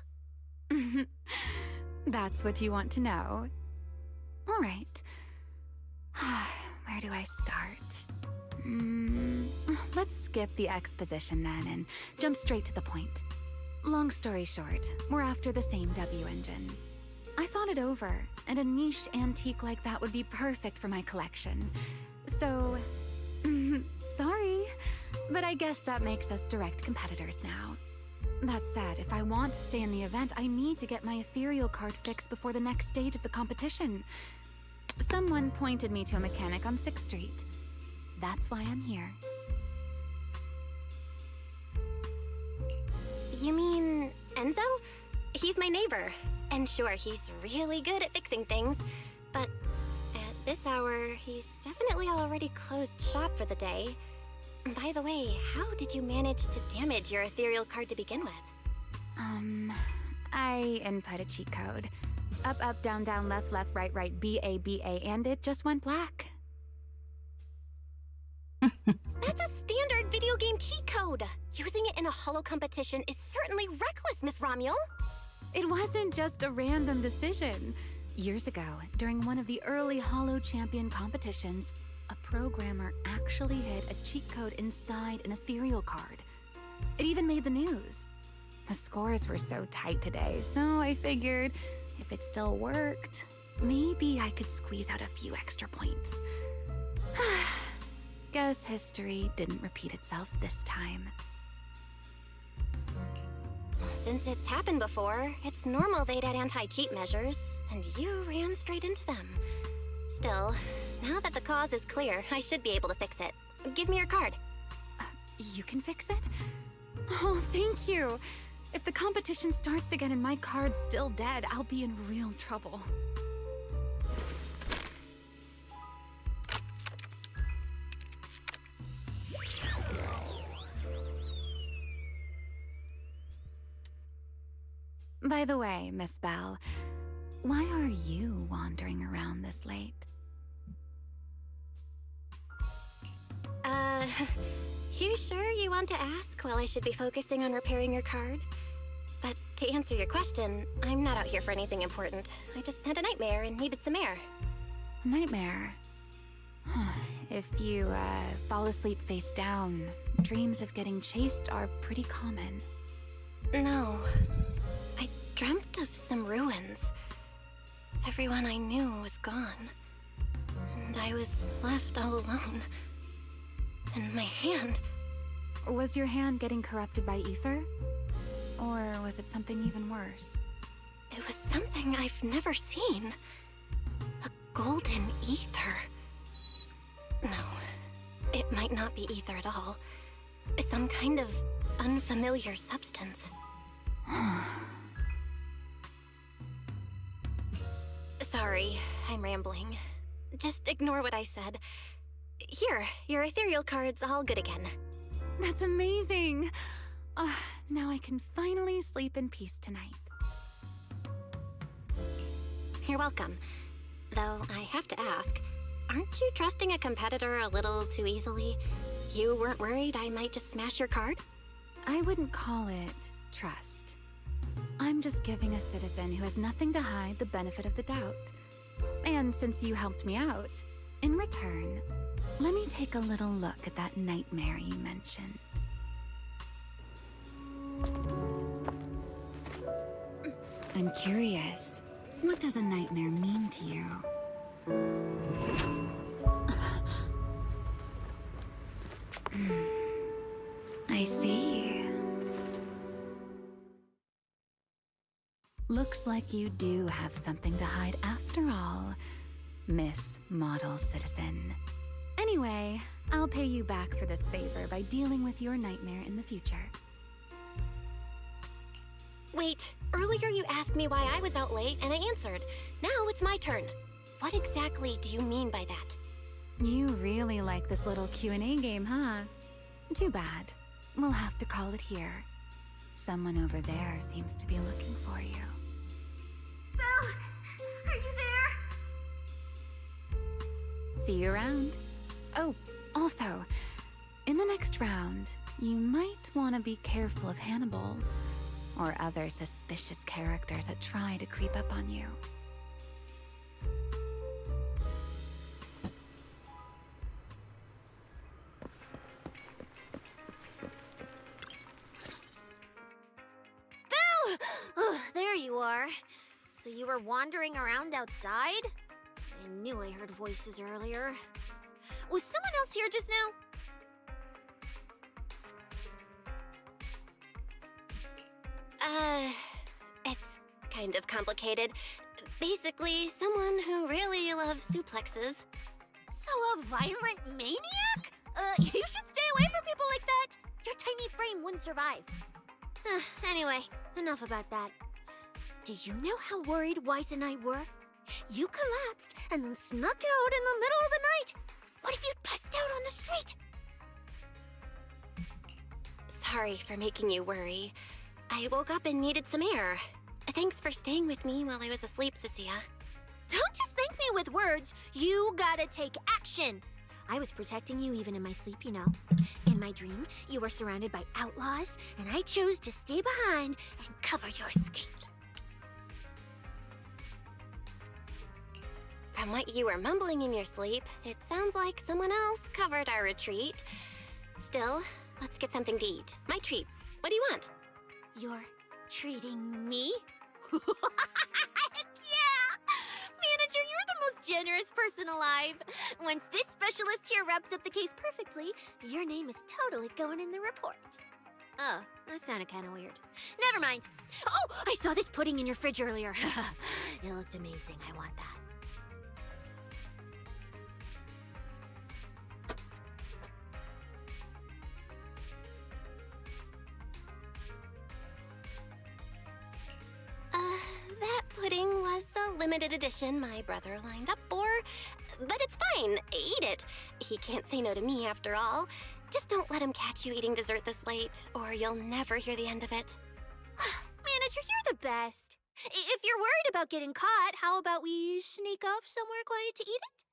That's what you want to know. All right. Where do I start? Let's skip the exposition then and jump straight to the point. Long story short, we're after the same W engine. I thought it over, and a niche antique like that would be perfect for my collection. So, sorry, but I guess that makes us direct competitors now. That said, if I want to stay in the event, I need to get my ethereal card fixed before the next stage of the competition. Someone pointed me to a mechanic on 6th Street. That's why I'm here. You mean Enzo? He's my neighbor. And sure, he's really good at fixing things, but at this hour, he's definitely already closed shop for the day. By the way, how did you manage to damage your ethereal card to begin with? I input a cheat code. Up, up, down, down, left, left, right, right, B-A, B-A, and it just went black. That's a standard video game cheat code! Using it in a holo competition is certainly reckless, Miss Romuel! It wasn't just a random decision. Years ago, during one of the early holo champion competitions, a programmer actually hid a cheat code inside an ethereal card. It even made the news. The scores were so tight today, so I figured if it still worked, maybe I could squeeze out a few extra points. Guess history didn't repeat itself this time. Since it's happened before, it's normal they'd add anti-cheat measures, and you ran straight into them. Still, now that the cause is clear, I should be able to fix it. Give me your card. You can fix it? Oh, thank you. If the competition starts again and my card's still dead, I'll be in real trouble. By the way, Miss Bell, why are you wandering around this late? You sure you want to ask while I should be focusing on repairing your card? But to answer your question, I'm not out here for anything important. I just had a nightmare and needed some air. Nightmare? If you, fall asleep face down, dreams of getting chased are pretty common. No. I dreamt of some ruins. Everyone I knew was gone. And I was left all alone. And my hand... Was your hand getting corrupted by ether? Or was it something even worse? It was something I've never seen. A golden ether. No, it might not be ether at all. Some kind of unfamiliar substance. Sorry, I'm rambling. Just ignore what I said. Here, your ethereal card's all good again. That's amazing! Now I can finally sleep in peace tonight. You're welcome. Though I have to ask, aren't you trusting a competitor a little too easily? You weren't worried I might just smash your card? I wouldn't call it trust. I'm just giving a citizen who has nothing to hide the benefit of the doubt. And since you helped me out, in return, let me take a little look at that nightmare you mentioned. I'm curious, what does a nightmare mean to you? I see. Looks like you do have something to hide after all, Miss Model Citizen. Anyway, I'll pay you back for this favor by dealing with your nightmare in the future. Wait, earlier you asked me why I was out late and I answered. Now it's my turn. What exactly do you mean by that? You really like this little Q&A game, huh? Too bad. We'll have to call it here. Someone over there seems to be looking for you. Belle! Are you there? See you around. Oh, also, in the next round, you might want to be careful of Hannibals or other suspicious characters that try to creep up on you. Belle! Oh, there you are. So you were wandering around outside? I knew I heard voices earlier. Was someone else here just now? It's kind of complicated. Basically, someone who really loves suplexes. So a violent maniac? You should stay away from people like that. Your tiny frame wouldn't survive. Anyway, enough about that. Do you know how worried Weiss and I were? You collapsed and then snuck out in the middle of the night. What if you'd passed out on the street? Sorry for making you worry. I woke up and needed some air. Thanks for staying with me while I was asleep, Cecilia. Don't just thank me with words. You gotta take action. I was protecting you even in my sleep, you know. In my dream, you were surrounded by outlaws, and I chose to stay behind and cover your escape. From what you were mumbling in your sleep, it sounds like someone else covered our retreat. Still, let's get something to eat. My treat. What do you want? You're treating me? Heck yeah! Manager, you're the most generous person alive. Once this specialist here wraps up the case perfectly, your name is totally going in the report. Oh, that sounded kind of weird. Never mind. Oh, I saw this pudding in your fridge earlier. It looked amazing. I want that. That pudding was a limited edition my brother lined up for. But it's fine. Eat it. He can't say no to me after all. Just don't let him catch you eating dessert this late, or you'll never hear the end of it. manager, you're the best. If you're worried about getting caught, how about we sneak off somewhere quiet to eat it?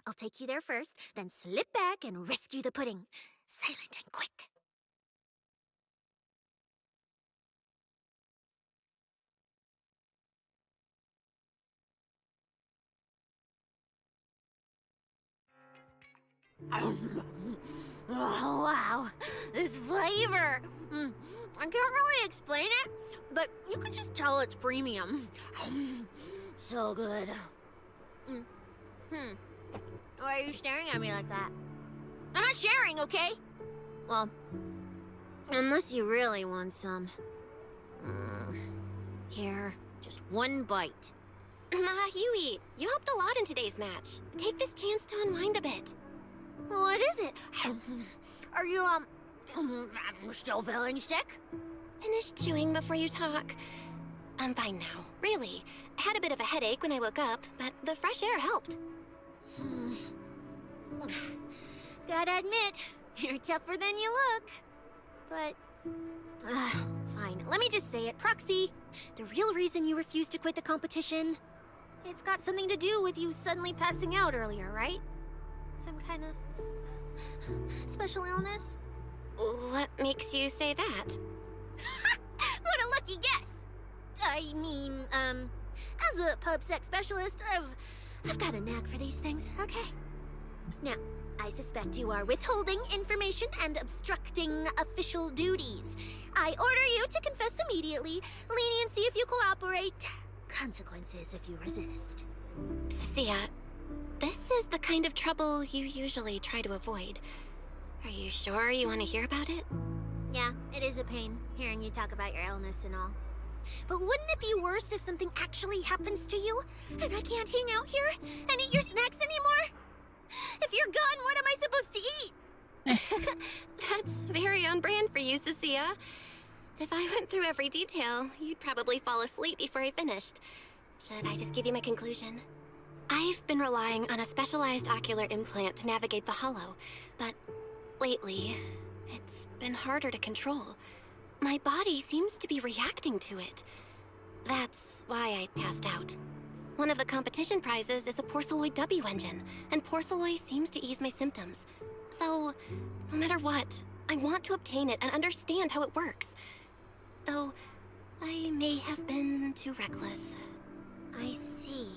I'll take you there first, then slip back and rescue the pudding. Silent and quick. Oh, wow. This flavor. I can't really explain it, but you can just tell it's premium. So good. Why are you staring at me like that? I'm not sharing, okay? Well, unless you really want some. Here, just one bite. Nah, you eat. You helped a lot in today's match. Take this chance to unwind a bit. What is it? Are you, still feeling sick? Finish chewing before you talk. I'm fine now, really. I had a bit of a headache when I woke up, but the fresh air helped. Gotta admit, you're tougher than you look. But, fine. Let me just say it. Proxy, the real reason you refused to quit the competition, it's got something to do with you suddenly passing out earlier, right? Some kind of special illness? What makes you say that? What a lucky guess! I mean, as a pub sex specialist, I've got a knack for these things, okay? Now, I suspect you are withholding information and obstructing official duties. I order you to confess immediately, leniency if you cooperate, consequences if you resist. Sia, this is the kind of trouble you usually try to avoid. Are you sure you want to hear about it? Yeah, it is a pain, hearing you talk about your illness and all. But wouldn't it be worse if something actually happens to you, and I can't hang out here and eat your snacks anymore? If you're gone, what am I supposed to eat? That's very on brand for you, Cecilia. If I went through every detail, you'd probably fall asleep before I finished. Should I just give you my conclusion? I've been relying on a specialized ocular implant to navigate the hollow, but lately, it's been harder to control. My body seems to be reacting to it. That's why I passed out. One of the competition prizes is a Porceloid W engine, and Porceloid seems to ease my symptoms. So, no matter what, I want to obtain it and understand how it works. Though, I may have been too reckless. I see.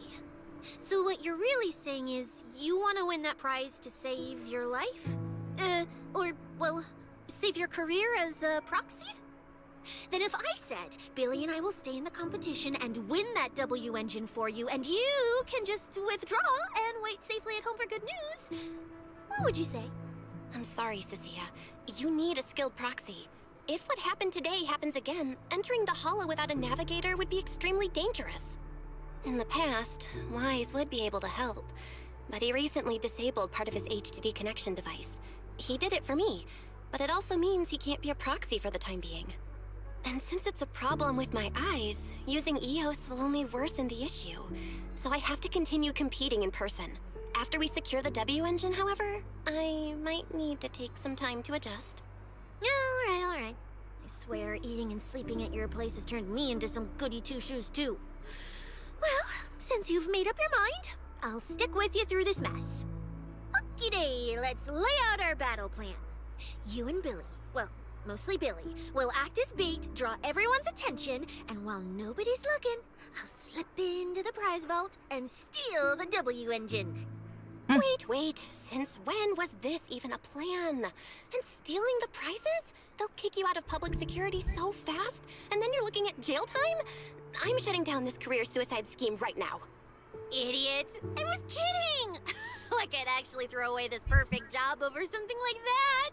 So what you're really saying is you want to win that prize to save your life? Or, well, save your career as a proxy? Then if I said, Billy and I will stay in the competition and win that W engine for you, and you can just withdraw and wait safely at home for good news, what would you say? I'm sorry, Cecilia. You need a skilled proxy. If what happened today happens again, entering the hollow without a navigator would be extremely dangerous. In the past, Wise would be able to help, but he recently disabled part of his HDD connection device. He did it for me, but it also means he can't be a proxy for the time being. And since it's a problem with my eyes, using EOS will only worsen the issue. So I have to continue competing in person. After we secure the W engine, however, I might need to take some time to adjust. All right. I swear eating and sleeping at your place has turned me into some goody two-shoes too. Well, since you've made up your mind, I'll stick with you through this mess. Okie-day, let's lay out our battle plan. You and Billy, well, mostly Billy, will act as bait, draw everyone's attention, and while nobody's looking, I'll slip into the prize vault and steal the W engine. Wait, since when was this even a plan? And stealing the prizes? They'll kick you out of public security so fast, and then you're looking at jail time? I'm shutting down this career suicide scheme right now. Idiot! I was kidding! Like I'd actually throw away this perfect job over something like that!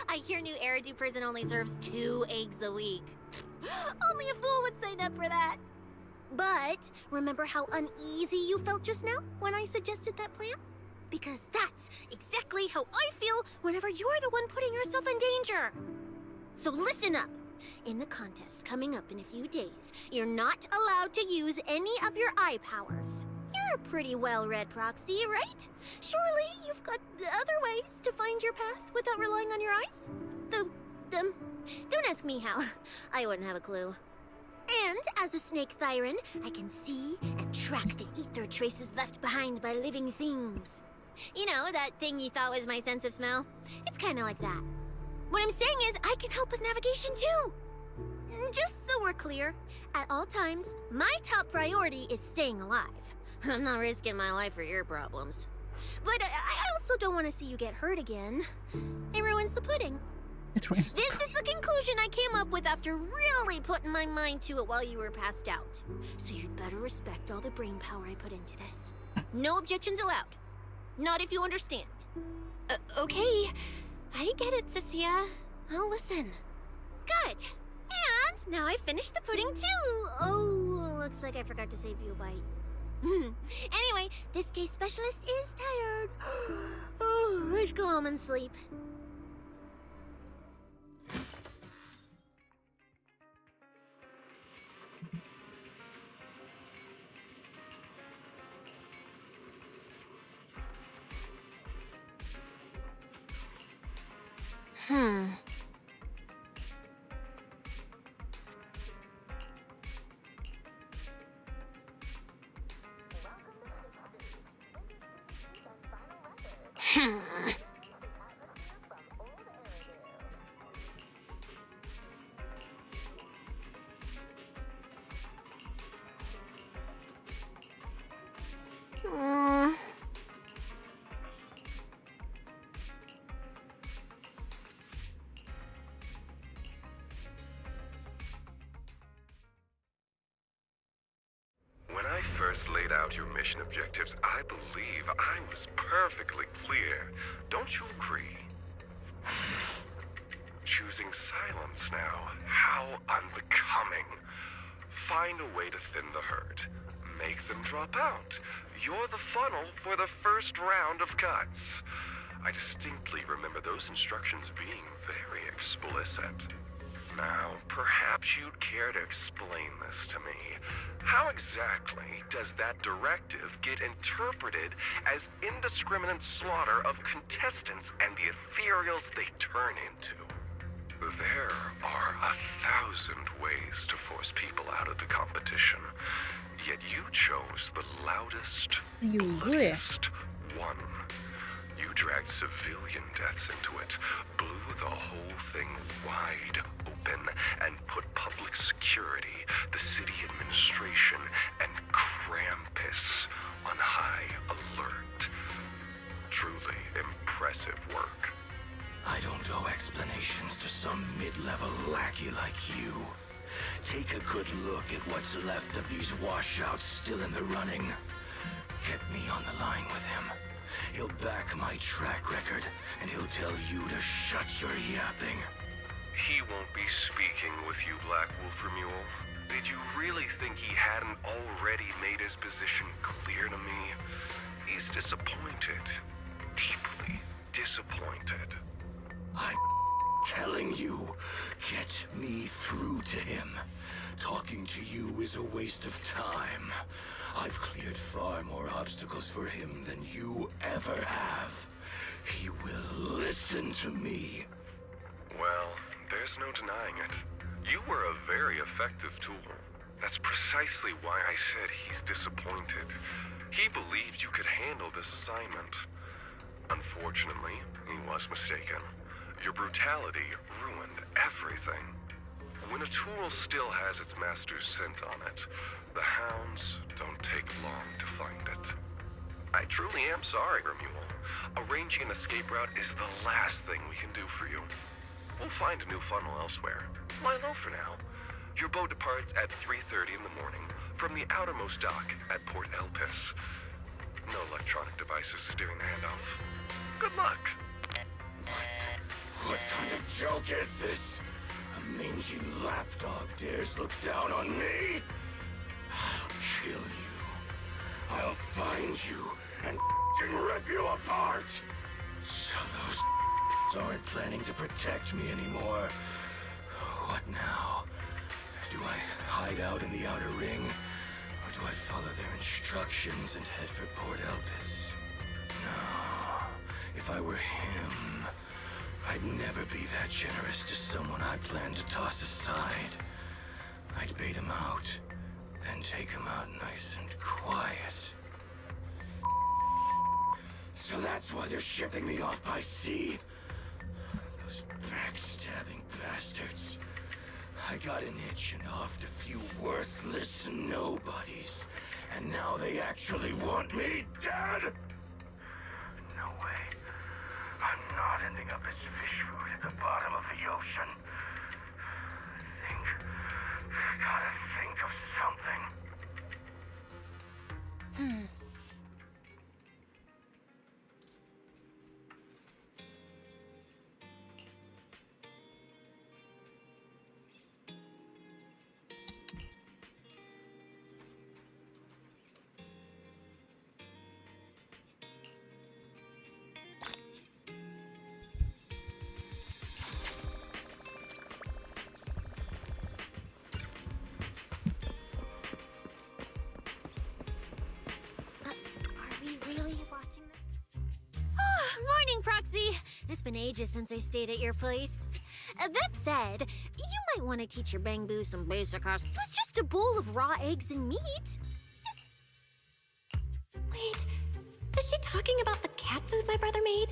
I hear New Eridan prison only serves 2 eggs a week. Only a fool would sign up for that. But remember how uneasy you felt just now when I suggested that plan? Because that's exactly how I feel whenever you're the one putting yourself in danger. So listen up. In the contest coming up in a few days, you're not allowed to use any of your eye powers. You're a pretty well-read proxy, right? Surely you've got other ways to find your path without relying on your eyes? Don't ask me how. I wouldn't have a clue. And as a snake Thyran, I can see and track the ether traces left behind by living things. You know, that thing you thought was my sense of smell? It's kind of like that. What I'm saying is, I can help with navigation too. Just so we're clear, at all times, my top priority is staying alive. I'm not risking my life for your problems. But I also don't want to see you get hurt again. It ruins the pudding. It ruins the This is the conclusion I came up with after really putting my mind to it while you were passed out. So you'd better respect all the brain power I put into this. No objections allowed. Not if you understand. Okay. I get it, Cecilia. I'll listen. Good. And now I finished the pudding too. Oh, looks like I forgot to save you a bite. Anyway, this case specialist is tired. Oh, let's go home and sleep. When I first laid out your mission objectives, I believe I was perfectly clear. Don't you agree? Choosing silence now. How unbecoming. Find a way to thin the herd. Make them drop out. You're the funnel for the first round of cuts. I distinctly remember those instructions being very explicit. Now, perhaps you'd care to explain this to me. How exactly does that directive get interpreted as indiscriminate slaughter of contestants and the ethereals they turn into? There are 1,000 ways to force people out of the competition, yet you chose the loudest, bloodiest one. You dragged civilian deaths into it, blew the whole thing wide open, and put public security, the city administration, and Krampus on high alert. Truly impressive work. I don't owe explanations to some mid-level lackey like you. Take a good look at what's left of these washouts still in the running. Get me on the line with him. He'll back my track record, and he'll tell you to shut your yapping. He won't be speaking with you, Black Wolf Remule. Did you really think he hadn't already made his position clear to me? He's disappointed. Deeply disappointed. I'm telling you, get me through to him. Talking to you is a waste of time. I've cleared far more obstacles for him than you ever have. He will listen to me. Well, there's no denying it. You were a very effective tool. That's precisely why I said he's disappointed. He believed you could handle this assignment. Unfortunately, he was mistaken. Your brutality ruined everything. When a tool still has its master's scent on it, the hounds don't take long to find it. I truly am sorry, Remule. Arranging an escape route is the last thing we can do for you. We'll find a new funnel elsewhere. Lie low for now. Your boat departs at 3:30 in the morning from the outermost dock at Port Elpis. No electronic devices during the handoff. Good luck. What kind of joke is this? A mangy lapdog dares look down on me? I'll kill you. I'll find you and rip you apart. So those aren't planning to protect me anymore. What now? Do I hide out in the outer ring? Or do I follow their instructions and head for Port Elpis? No. If I were him, I'd never be that generous to someone I plan to toss aside. I'd bait him out, then take him out nice and quiet. So that's why they're shipping me off by sea. Those backstabbing bastards. I got an itch and offed a few worthless nobodies. And now they actually want me dead? No way. I'm not ending up as fish food at the bottom of the ocean. Gotta think of something. Morning, Proxy! It's been ages since I stayed at your place. That said, you might want to teach your Bang Boo some basic house. It was just a bowl of raw eggs and meat. Wait, is she talking about the cat food my brother made?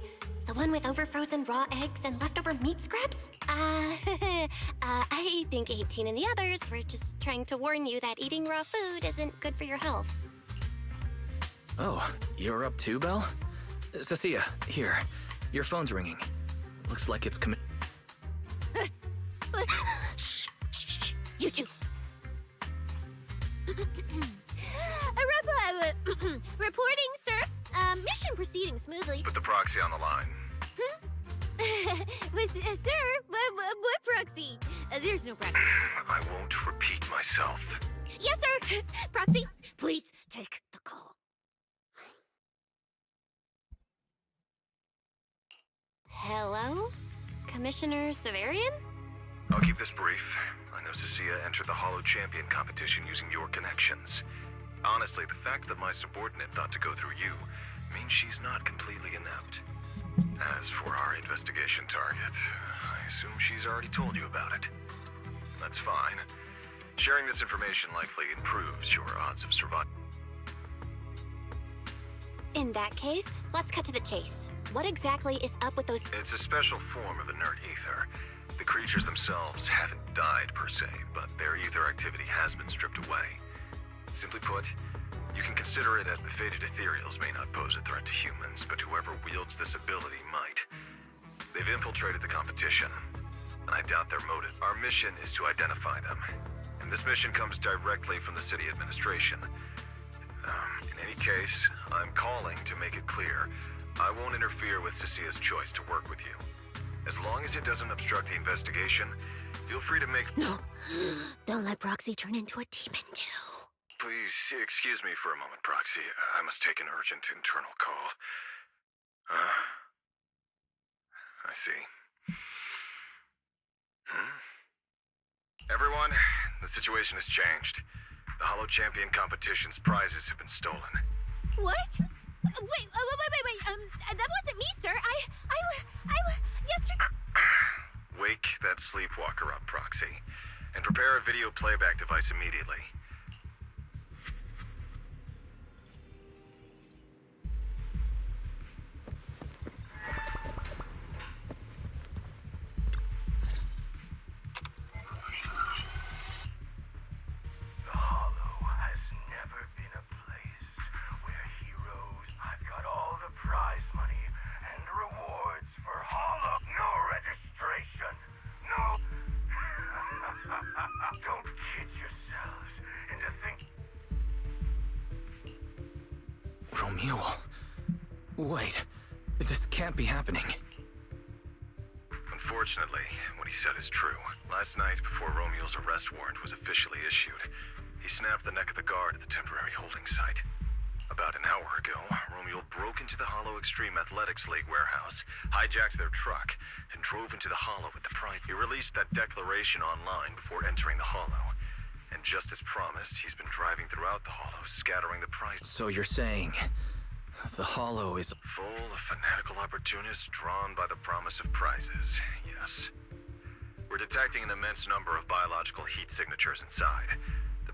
The one with overfrozen raw eggs and leftover meat scraps? I think 18 and the others were just trying to warn you that eating raw food isn't good for your health. Oh, you're up too, Belle? Cecilia, here. Your phone's ringing. Looks like it's Shh, you two. Reporting, sir. Mission proceeding smoothly. Put the proxy on the line. Sir, what proxy? There's no proxy. I won't repeat myself. Yes, sir. Proxy, please take the call. Hello? Commissioner Severian? I'll keep this brief. I know Cecilia entered the Hollow Champion competition using your connections. Honestly, the fact that my subordinate thought to go through you means she's not completely inept. As for our investigation target, I assume she's already told you about it. That's fine. Sharing this information likely improves your odds of survival. In that case, let's cut to the chase. What exactly is up with those— It's a special form of inert ether. The creatures themselves haven't died per se, but their ether activity has been stripped away. Simply put, you can consider it as the fated ethereals may not pose a threat to humans, but whoever wields this ability might. They've infiltrated the competition, and I doubt their motive. Our mission is to identify them, and this mission comes directly from the city administration. In any case, I'm calling to make it clear I won't interfere with Cecilia's choice to work with you. As long as it doesn't obstruct the investigation, feel free to make— No, don't let Proxy turn into a demon too. Please, excuse me for a moment, Proxy. I must take an urgent internal call. I see. Everyone, the situation has changed. The Hollow Champion competition's prizes have been stolen. What? Wait, that wasn't me, sir. Yesterday— Wake that sleepwalker up, Proxy, and prepare a video playback device immediately. Wait, this can't be happening. Unfortunately, what he said is true. Last night, before Romeo's arrest warrant was officially issued, he snapped the neck of the guard at the temporary holding site. About an hour ago, Romeo broke into the Hollow Extreme Athletics League warehouse, hijacked their truck, and drove into the Hollow with the prize. He released that declaration online before entering the Hollow. And just as promised, he's been driving throughout the Hollow, scattering the prizes. So you're saying the Hollow is full of fanatical opportunists drawn by the promise of prizes, yes. We're detecting an immense number of biological heat signatures inside. The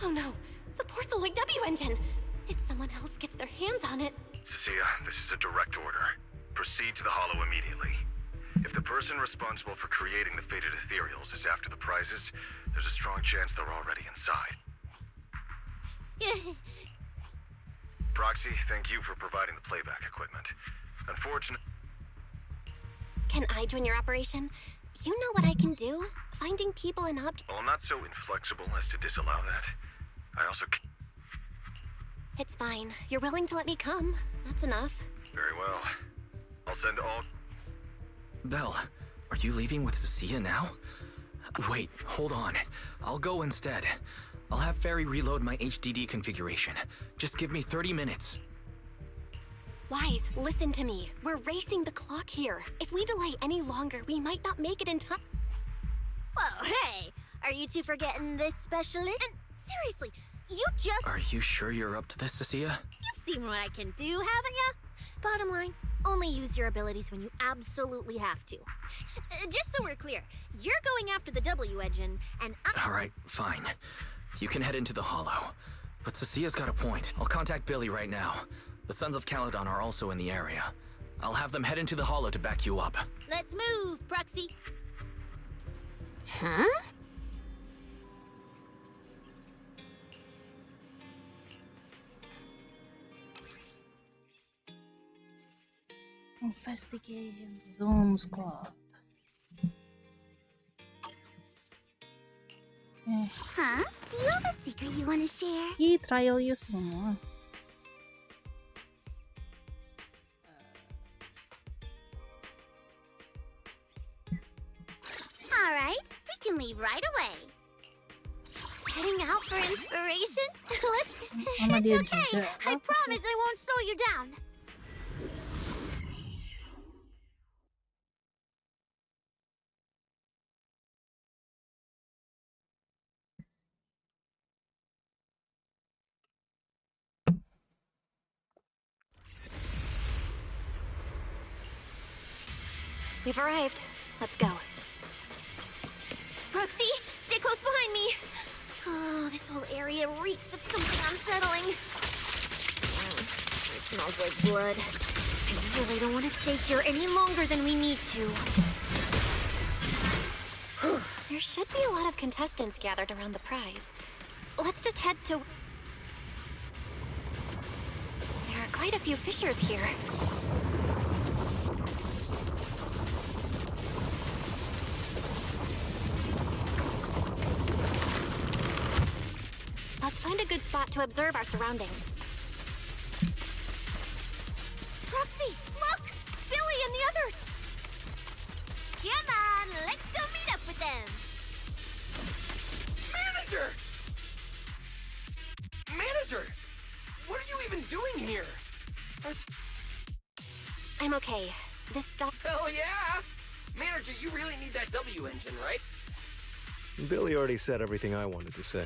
Oh no, the Porceloid W engine! If someone else gets their hands on it... Cecilia, this is a direct order. Proceed to the Hollow immediately. If the person responsible for creating the fated ethereals is after the prizes, there's a strong chance they're already inside. Proxy, thank you for providing the playback equipment. Unfortunately... Can I join your operation? You know what I can do? Finding people and objects... Well, I'm not so inflexible as to disallow that. I also... It's fine. You're willing to let me come. That's enough. Very well. I'll send all... Belle, are you leaving with Cecilia now? Wait, hold on. I'll go instead. I'll have Ferry reload my HDD configuration. Just give me 30 minutes. Wise, listen to me. We're racing the clock here. If we delay any longer, we might not make it in time. Whoa, hey! Are you two forgetting this specialist? And seriously, you just... Are you sure you're up to this, Cecilia? You've seen what I can do, haven't ya? Bottom line, only use your abilities when you absolutely have to. Just so we're clear, you're going after the W engine, and All right, fine. You can head into the Hollow. But Cecilia's got a point. I'll contact Billy right now. The Sons of Caledon are also in the area. I'll have them head into the Hollow to back you up. Let's move, Proxy. Huh? Investigation Zone Squad. Huh? Do you have a secret you want to share? I-trial you semua. Alright, we can leave right away. Heading out for inspiration? It's okay. I promise I won't slow you down. We've arrived. Let's go. Proxy, stay close behind me. Oh, this whole area reeks of something unsettling. It smells like blood. I really don't want to stay here any longer than we need to. There should be a lot of contestants gathered around the prize. Let's just head to... There are quite a few fissures here. Let's find a good spot to observe our surroundings. Proxy, look! Billy and the others! Come on, let's go meet up with them! Manager! Manager! What are you even doing here? I'm okay. This stuff... Hell yeah! Manager, you really need that W engine, right? Billy already said everything I wanted to say.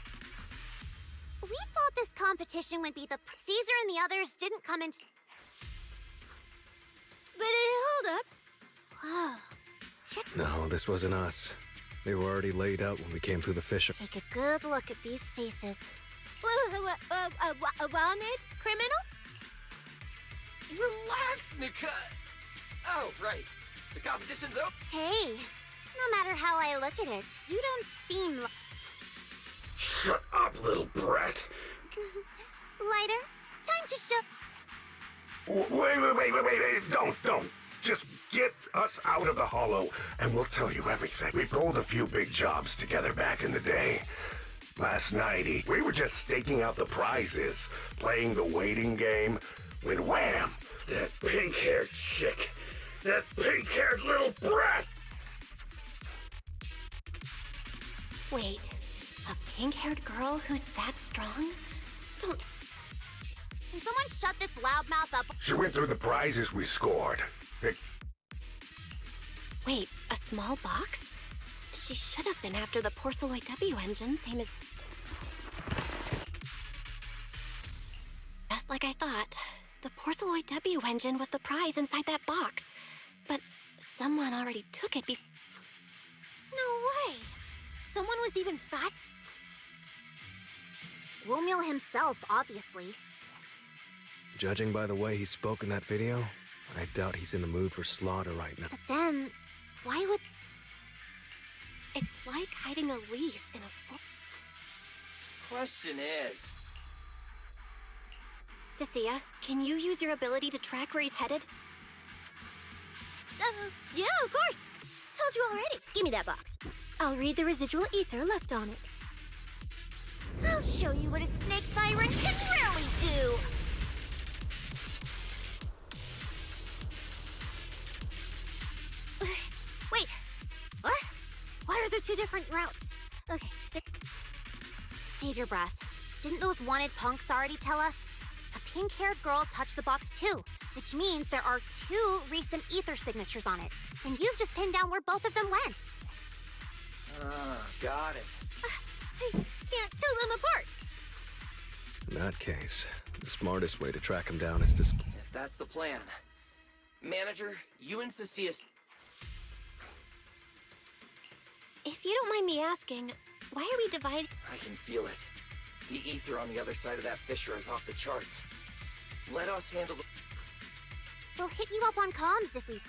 We thought this competition would be the... Caesar and the others didn't come in... But hold up. Whoa. Check... No, this wasn't us. They were already laid out when we came through the fissure. Take a good look at these faces. Wanted? Criminals? Relax, Nika! Oh, right. The competition's over. Hey, no matter how I look at it, you don't seem like... Shut up, little brat. Lighter, time to show... Wait. Don't. Just get us out of the Hollow, and we'll tell you everything. We pulled a few big jobs together back in the day. Last night, we were just staking out the prizes, playing the waiting game, when wham! That pink-haired chick. That pink-haired little brat! Wait, a pink-haired girl who's that strong? Don't... Can someone shut this loudmouth up? She went through the prizes we scored. Wait, a small box? She should have been after the Porceloid W engine, same as... Just like I thought. The Porceloid W engine was the prize inside that box. But someone already took it before. No way! Someone was even fast. Romeo himself, obviously. Judging by the way he spoke in that video, I doubt he's in the mood for slaughter right now. But then, why would... It's like hiding a leaf in a Question is... Cecilia, can you use your ability to track where he's headed? Yeah, of course! Told you already. Give me that box. I'll read the residual ether left on it. I'll show you what a snake tyrant can really do! Wait, what? Why are there two different routes? Okay, save your breath. Didn't those wanted punks already tell us? A pink-haired girl touched the box too, which means there are 2 recent ether signatures on it. And you've just pinned down where both of them went. Got it. I can't tell them apart. In that case, the smartest way to track him down is to... If that's the plan. Manager, you and Cecilia... If you don't mind me asking, why are we divided? I can feel it. The ether on the other side of that fissure is off the charts. Let us handle the... We'll hit you up on comms if we...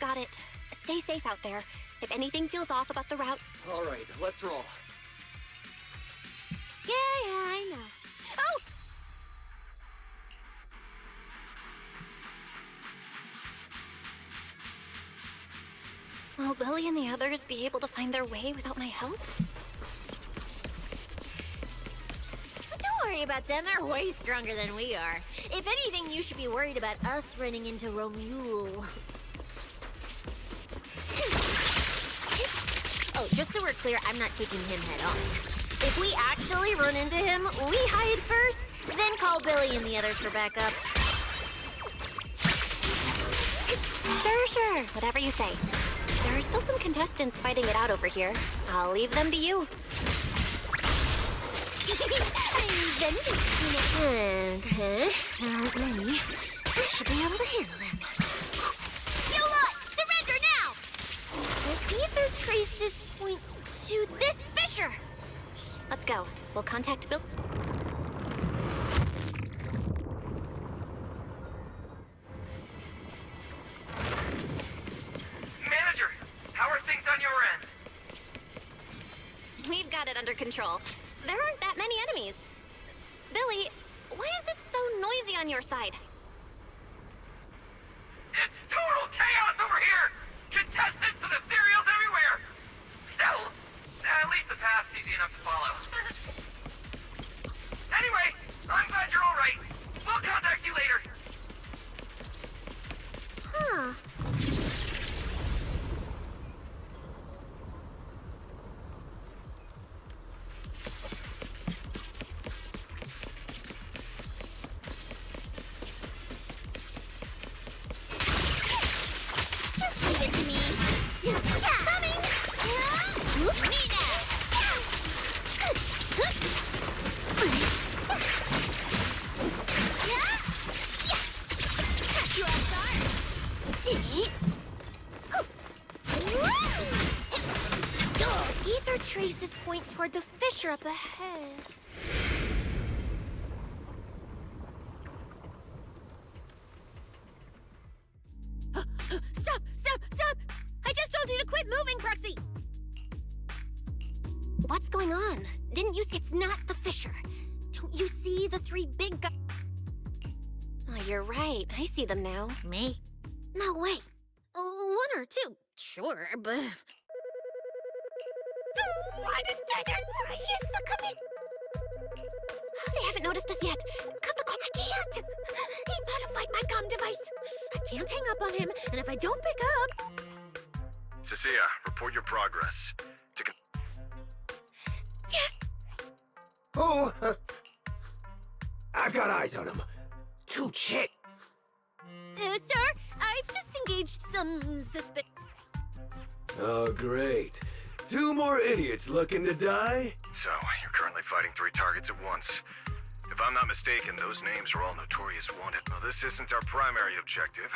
Got it. Stay safe out there. If anything feels off about the route... All right, let's roll. Yeah, I know. Oh! Will Billy and the others be able to find their way without my help? Don't worry about them, they're way stronger than we are. If anything, you should be worried about us running into Romule. Oh, just so we're clear, I'm not taking him head on. If we actually run into him, we hide first, then call Billy and the others for backup. Sure. Whatever you say. There are still some contestants fighting it out over here. I'll leave them to you. Okay. I should be able to handle them. You lot! Surrender now! The ether traces point to this fissure! Let's go. We'll contact Bill. Manager, how are things on your end? We've got it under control. There aren't that many enemies. Billy, why is it so noisy on your side? It's total chaos over here! Contestants and ethereals everywhere! Still, at least the path's easy enough to follow. Anyway, I'm glad you're all right. We'll contact you later. Huh. Just leave it to me. Coming! Me now! Catch you off guard! Ether traces point toward the fissure up ahead. Stop! I just told you to quit moving, Proxy! What's going on? Didn't you see? It's not the fissure. Don't you see the 3 big guys? Oh, you're right. I see them now. Me? No way. 1 or 2, sure, but... He's the commit... They haven't noticed us yet. Cut the call. I can't! He modified my comm device. I can't hang up on him, and if I don't pick up... Cecilia, report your progress. Yes! Oh, I've got eyes on him. 2 chick. Sir, I've just engaged some Oh, great. 2 more idiots looking to die? So, you're currently fighting 3 targets at once. If I'm not mistaken, those names are all notorious wanted. Now, this isn't our primary objective.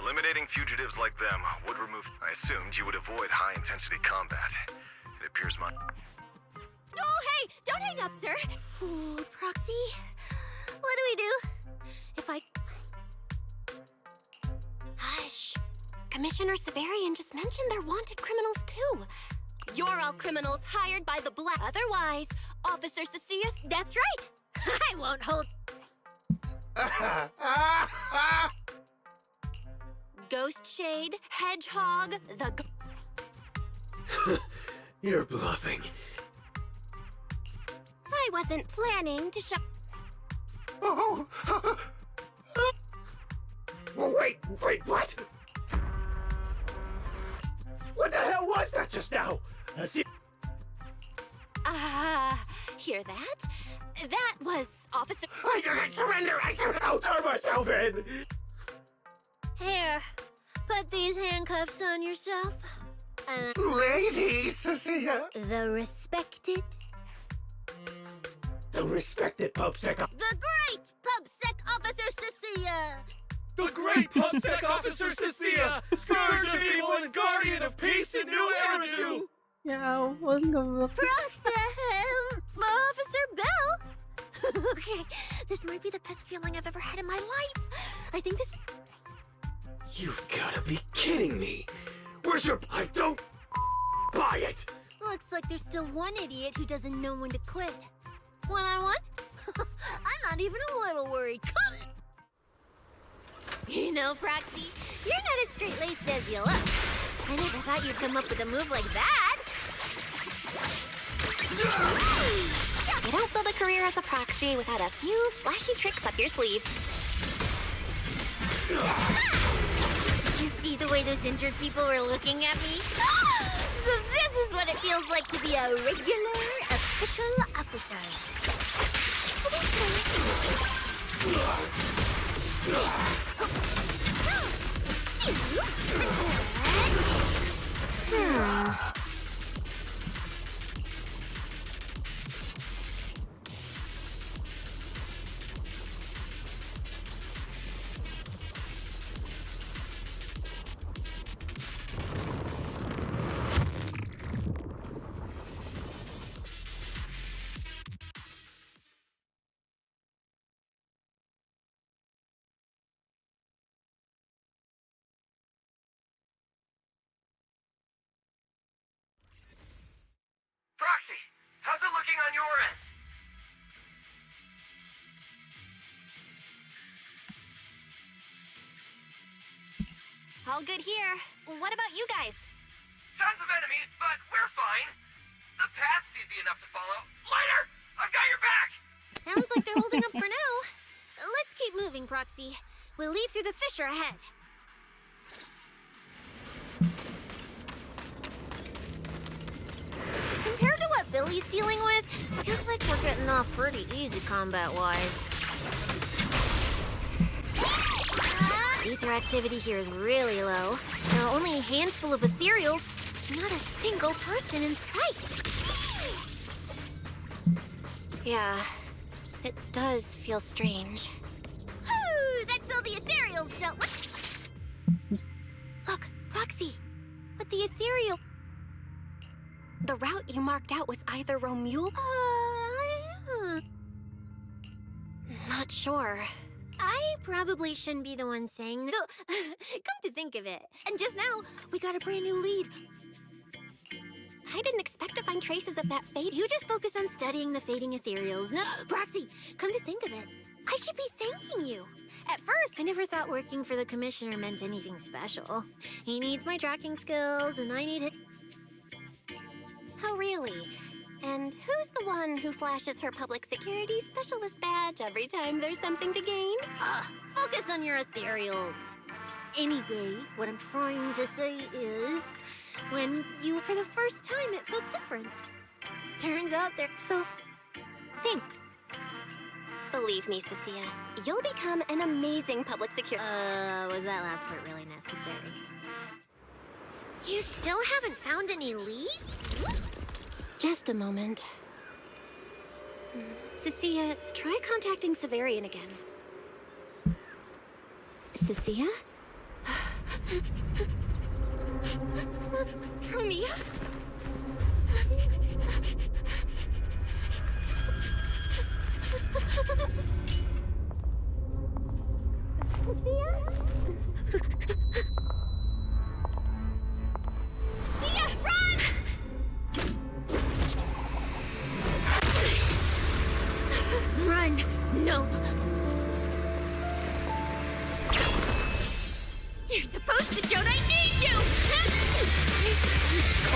Eliminating fugitives like them would remove... I assumed you would avoid high-intensity combat. It appears my... Oh, hey! Don't hang up, sir! Ooh, Proxy, what do we do? If I... Hush. Commissioner Severian just mentioned they're wanted criminals, too. You're all criminals hired by the Black. Otherwise, Officer Cecius... That's right! I won't hold... Ghost Shade, Hedgehog, You're bluffing. I wasn't planning to show... Oh, wait, what? What the hell was that just now? Hear that? That was Officer... I didn't surrender! I'll turn myself in! Here, put these handcuffs on yourself. Lady Cecilia! The respected... The respected PubSec... The great PubSec Officer Cecilia! The great PubSec Officer Cecilia! Scourge of evil and guardian of peace in New Eridan! Yeah, wonderful. Officer Bell! Okay, this might be the best feeling I've ever had in my life. I think this... You've gotta be kidding me! Where's your... I don't... buy it! Looks like there's still one idiot who doesn't know when to quit. One-on-one? I'm not even a little worried. Come! You know, Proxy, you're not as straight-laced as you look. I never thought you'd come up with a move like that. You don't build a career as a proxy without a few flashy tricks up your sleeve. Did you see the way those injured people were looking at me? So this is what it feels like to be a regular, official officer. Proxy, how's it looking on your end? All good here. What about you guys? Tons of enemies, but we're fine. The path's easy enough to follow. Later! I've got your back! Sounds like they're holding up for now. Let's keep moving, Proxy. We'll leave through the fissure ahead. Compared to what Billy's dealing with, feels like we're getting off pretty easy combat-wise. Ether activity here is really low. There are only a handful of ethereals, not a single person in sight. Yeah, it does feel strange. Whew, that's all the ethereals dealt with. Look, Proxy, with the ethereal... The route you marked out was either Romule... Not sure. I probably shouldn't be the one saying though. Come to think of it. And just now, we got a brand new lead. I didn't expect to find traces of that fate. You just focus on studying the fading ethereals. No, Proxy, come to think of it, I should be thanking you. At first, I never thought working for the Commissioner meant anything special. He needs my tracking skills, and I need it. Oh, really? And who's the one who flashes her public security specialist badge every time there's something to gain? Focus on your ethereals. Anyway, what I'm trying to say is, when you, for the first time, it felt different. Turns out they're so... Think. Believe me, Cecilia, you'll become an amazing public security... Was that last part really necessary? You still haven't found any leads? Just a moment. Cecilia, try contacting Severian again. Cecilia? Romeo? Sia, run! Run! No! You're supposed to show that I need you!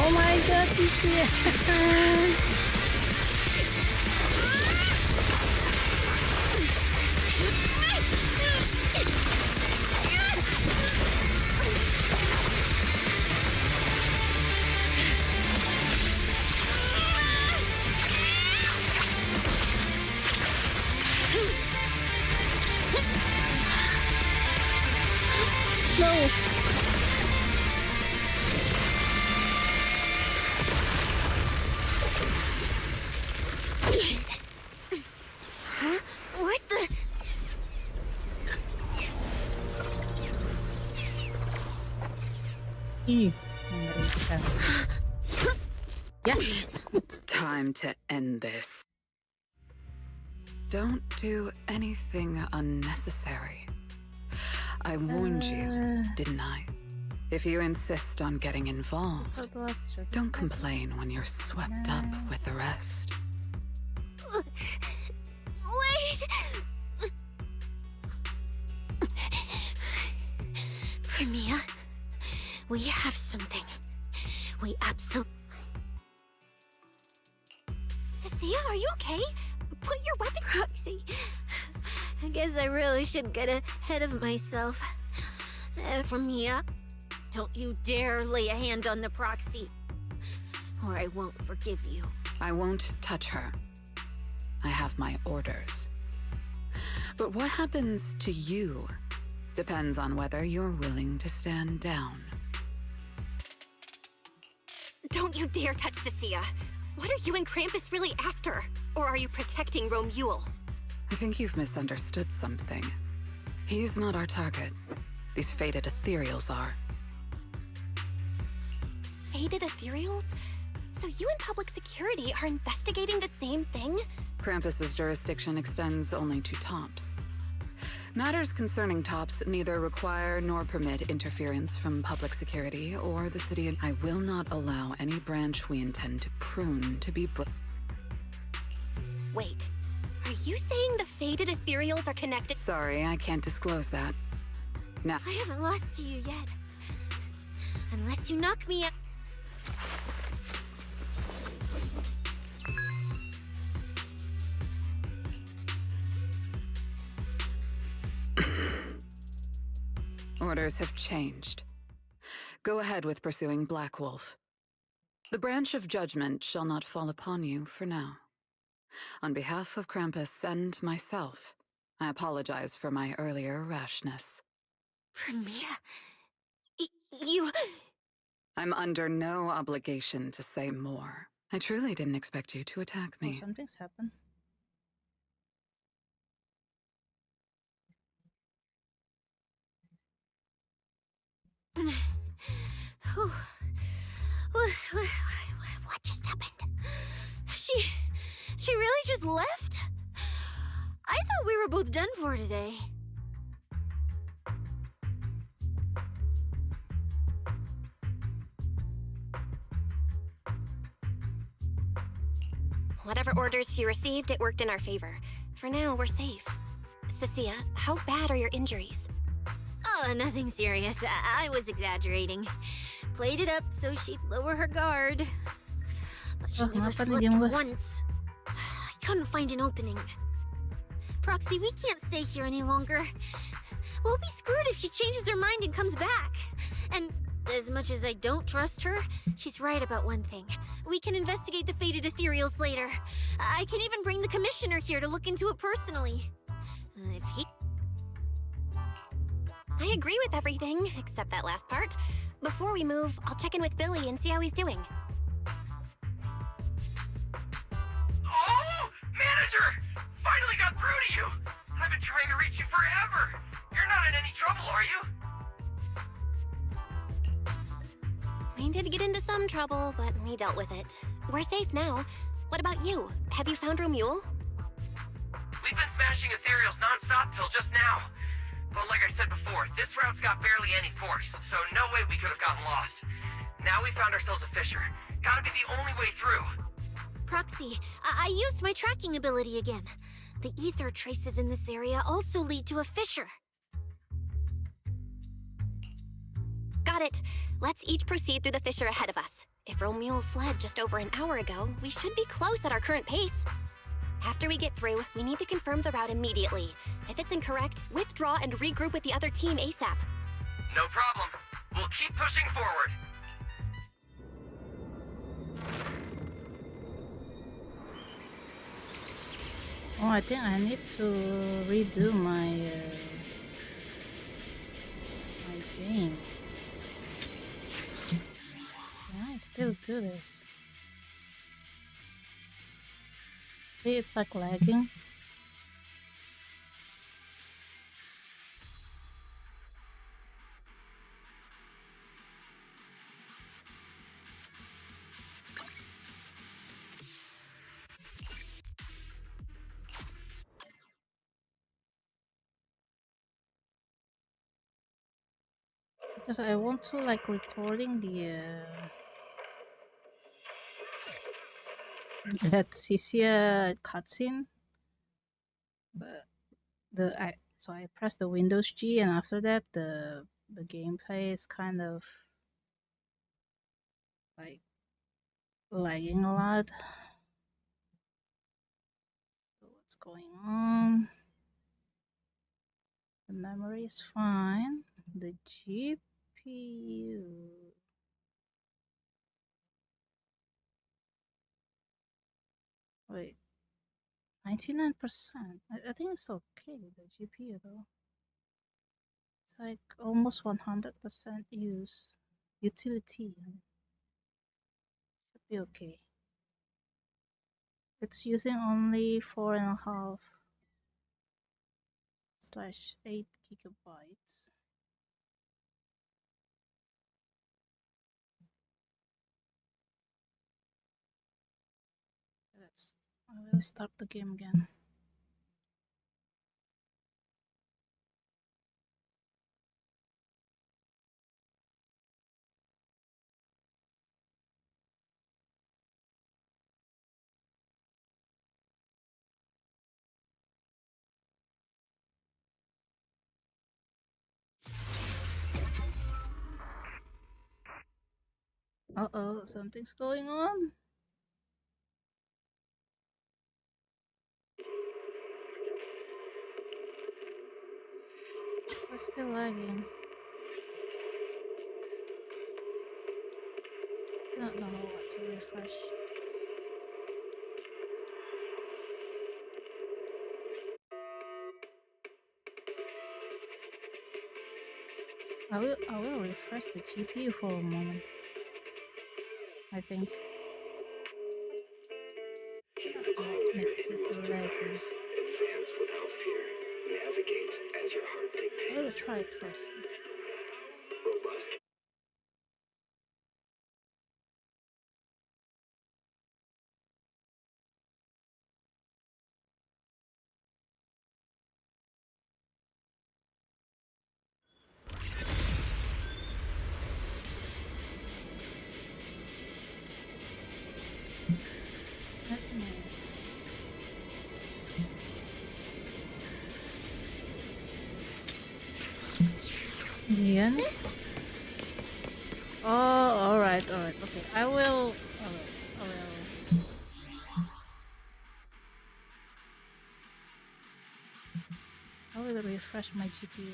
Oh my god, Sia! No! Huh? What the? Yeah. Time to end this. Don't do anything unnecessary. I warned you, didn't I? If you insist on getting involved, don't complain when you're swept up with the rest. Wait! Premia, we have something. We absolutely... Sia, are you okay? Put your weapon... Proxy. I guess I really should get ahead of myself. Premia, don't you dare lay a hand on the proxy, or I won't forgive you. I won't touch her. I have my orders. But what happens to you depends on whether you're willing to stand down. Don't you dare touch Sia. What are you and Krampus really after? Or are you protecting Romuald? I think you've misunderstood something. He's not our target. These fated ethereals are. Fated ethereals? So you and public security are investigating the same thing? Krampus's jurisdiction extends only to tops. Matters concerning tops neither require nor permit interference from public security or the city. I will not allow any branch we intend to prune to be Wait, are you saying the fated ethereals are connected? Sorry, I can't disclose that. Now, I haven't lost to you yet. Unless you knock me out. orders have changed. Go ahead with pursuing Black Wolf. The branch of judgment shall not fall upon you for now. On behalf of Krampus and myself, I apologize for my earlier rashness. Premiere? You... I'm under no obligation to say more. I truly didn't expect you to attack me. Oh, something's happened. What just happened? She really just left? I thought we were both done for today. Whatever orders she received, it worked in our favor. For now, we're safe. Cecilia, how bad are your injuries? Oh, nothing serious. I was exaggerating. Played it up so she'd lower her guard. But she never slipped once. I couldn't find an opening. Proxy, we can't stay here any longer. We'll be screwed if she changes her mind and comes back. And as much as I don't trust her, she's right about one thing. We can investigate the fated ethereals later. I can even bring the commissioner here to look into it personally. If he... I agree with everything, except that last part. Before we move, I'll check in with Billy and see how he's doing. Oh! Manager! Finally got through to you! I've been trying to reach you forever! You're not in any trouble, are you? We did get into some trouble, but we dealt with it. We're safe now. What about you? Have you found Romule? We've been smashing ethereals non-stop till just now. But like I said before, this route's got barely any forks, so no way we could have gotten lost. Now we found ourselves a fissure. Gotta be the only way through. Proxy, I used my tracking ability again. The ether traces in this area also lead to a fissure. Got it. Let's each proceed through the fissure ahead of us. If Romule fled just over an hour ago, we should be close at our current pace. After we get through, we need to confirm the route immediately. If it's incorrect, withdraw and regroup with the other team ASAP. No problem. We'll keep pushing forward. Oh, I think I need to redo my game. Can I still do this? See, it's like lagging. Because I want to like recording the that Cisia cutscene, but so I press the Windows G, and after that the gameplay is kind of like lagging a lot. So what's going on? The memory is fine. The GPU. Wait, 99%. I think it's okay, the GPU though. It's like almost 100% use. Utility. Should be okay. It's using only 4.5/8 gigabytes. I will start the game again. Uh-oh, something's going on. It's still lagging. I don't know what to refresh. I will refresh the GPU for a moment. I think. What makes it laggy? Advance without fear. Navigate as your heart dictates. I will try it first. Robust. Ian? Oh, alright, okay. I will refresh my GPU.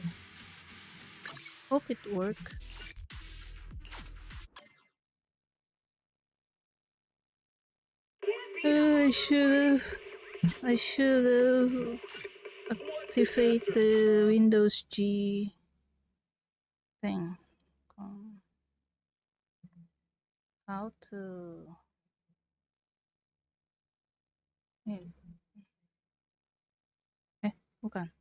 Hope it works. I should have activate the Windows G thing. How to bukan.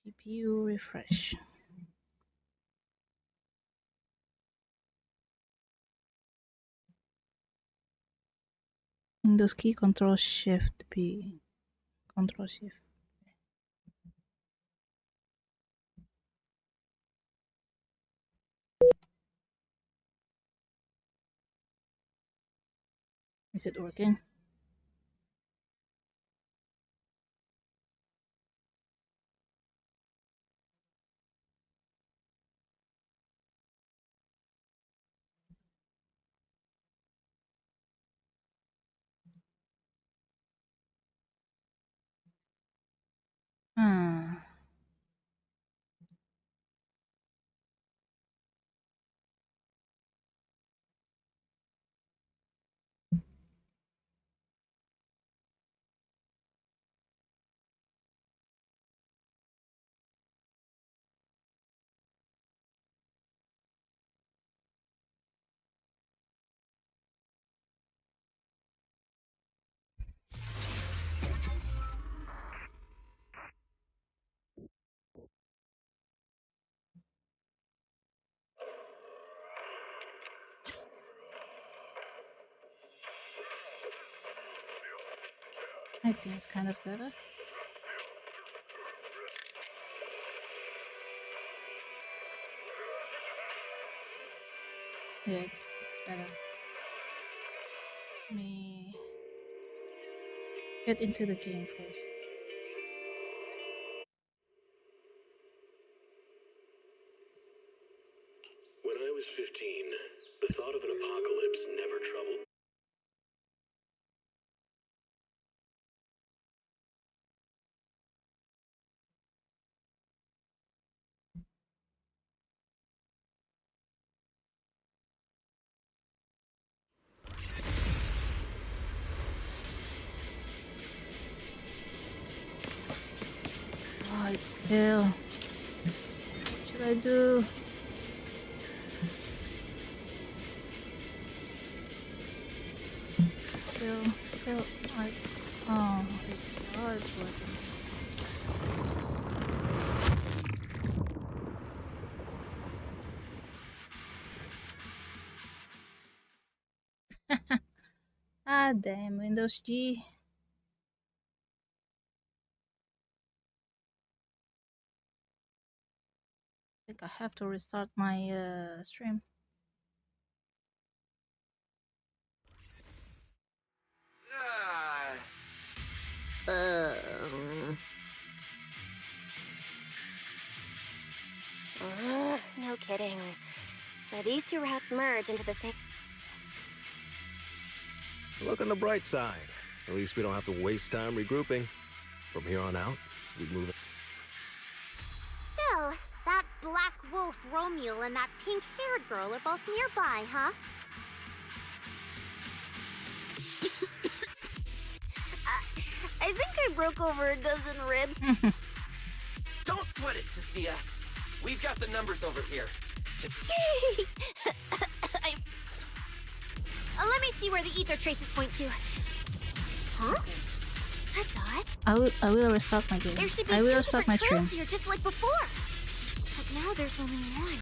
GPU refresh. Windows key, Control Shift P. Control Shift. Is it working? I think it's kind of better. Yeah, it's better. Let me get into the game first. When I was 15, the thought of an apocalypse never troubled. Oh, it's still. What should I do? Still like. Oh, it's working. Ah, damn, Windows G. I think I have to restart my stream. No kidding. So these two routes merge into the same... Look on the bright side. At least we don't have to waste time regrouping. From here on out, we move it. So, that Black Wolf Romeo and that pink-haired girl are both nearby, huh? I think I broke over a dozen ribs. Don't sweat it, Cecilia. We've got the numbers over here. Let me see where the ether traces point to. Huh? That's odd. I will restart my game. There should be I will two restart my different stream. trails here, just like before. But now there's only one.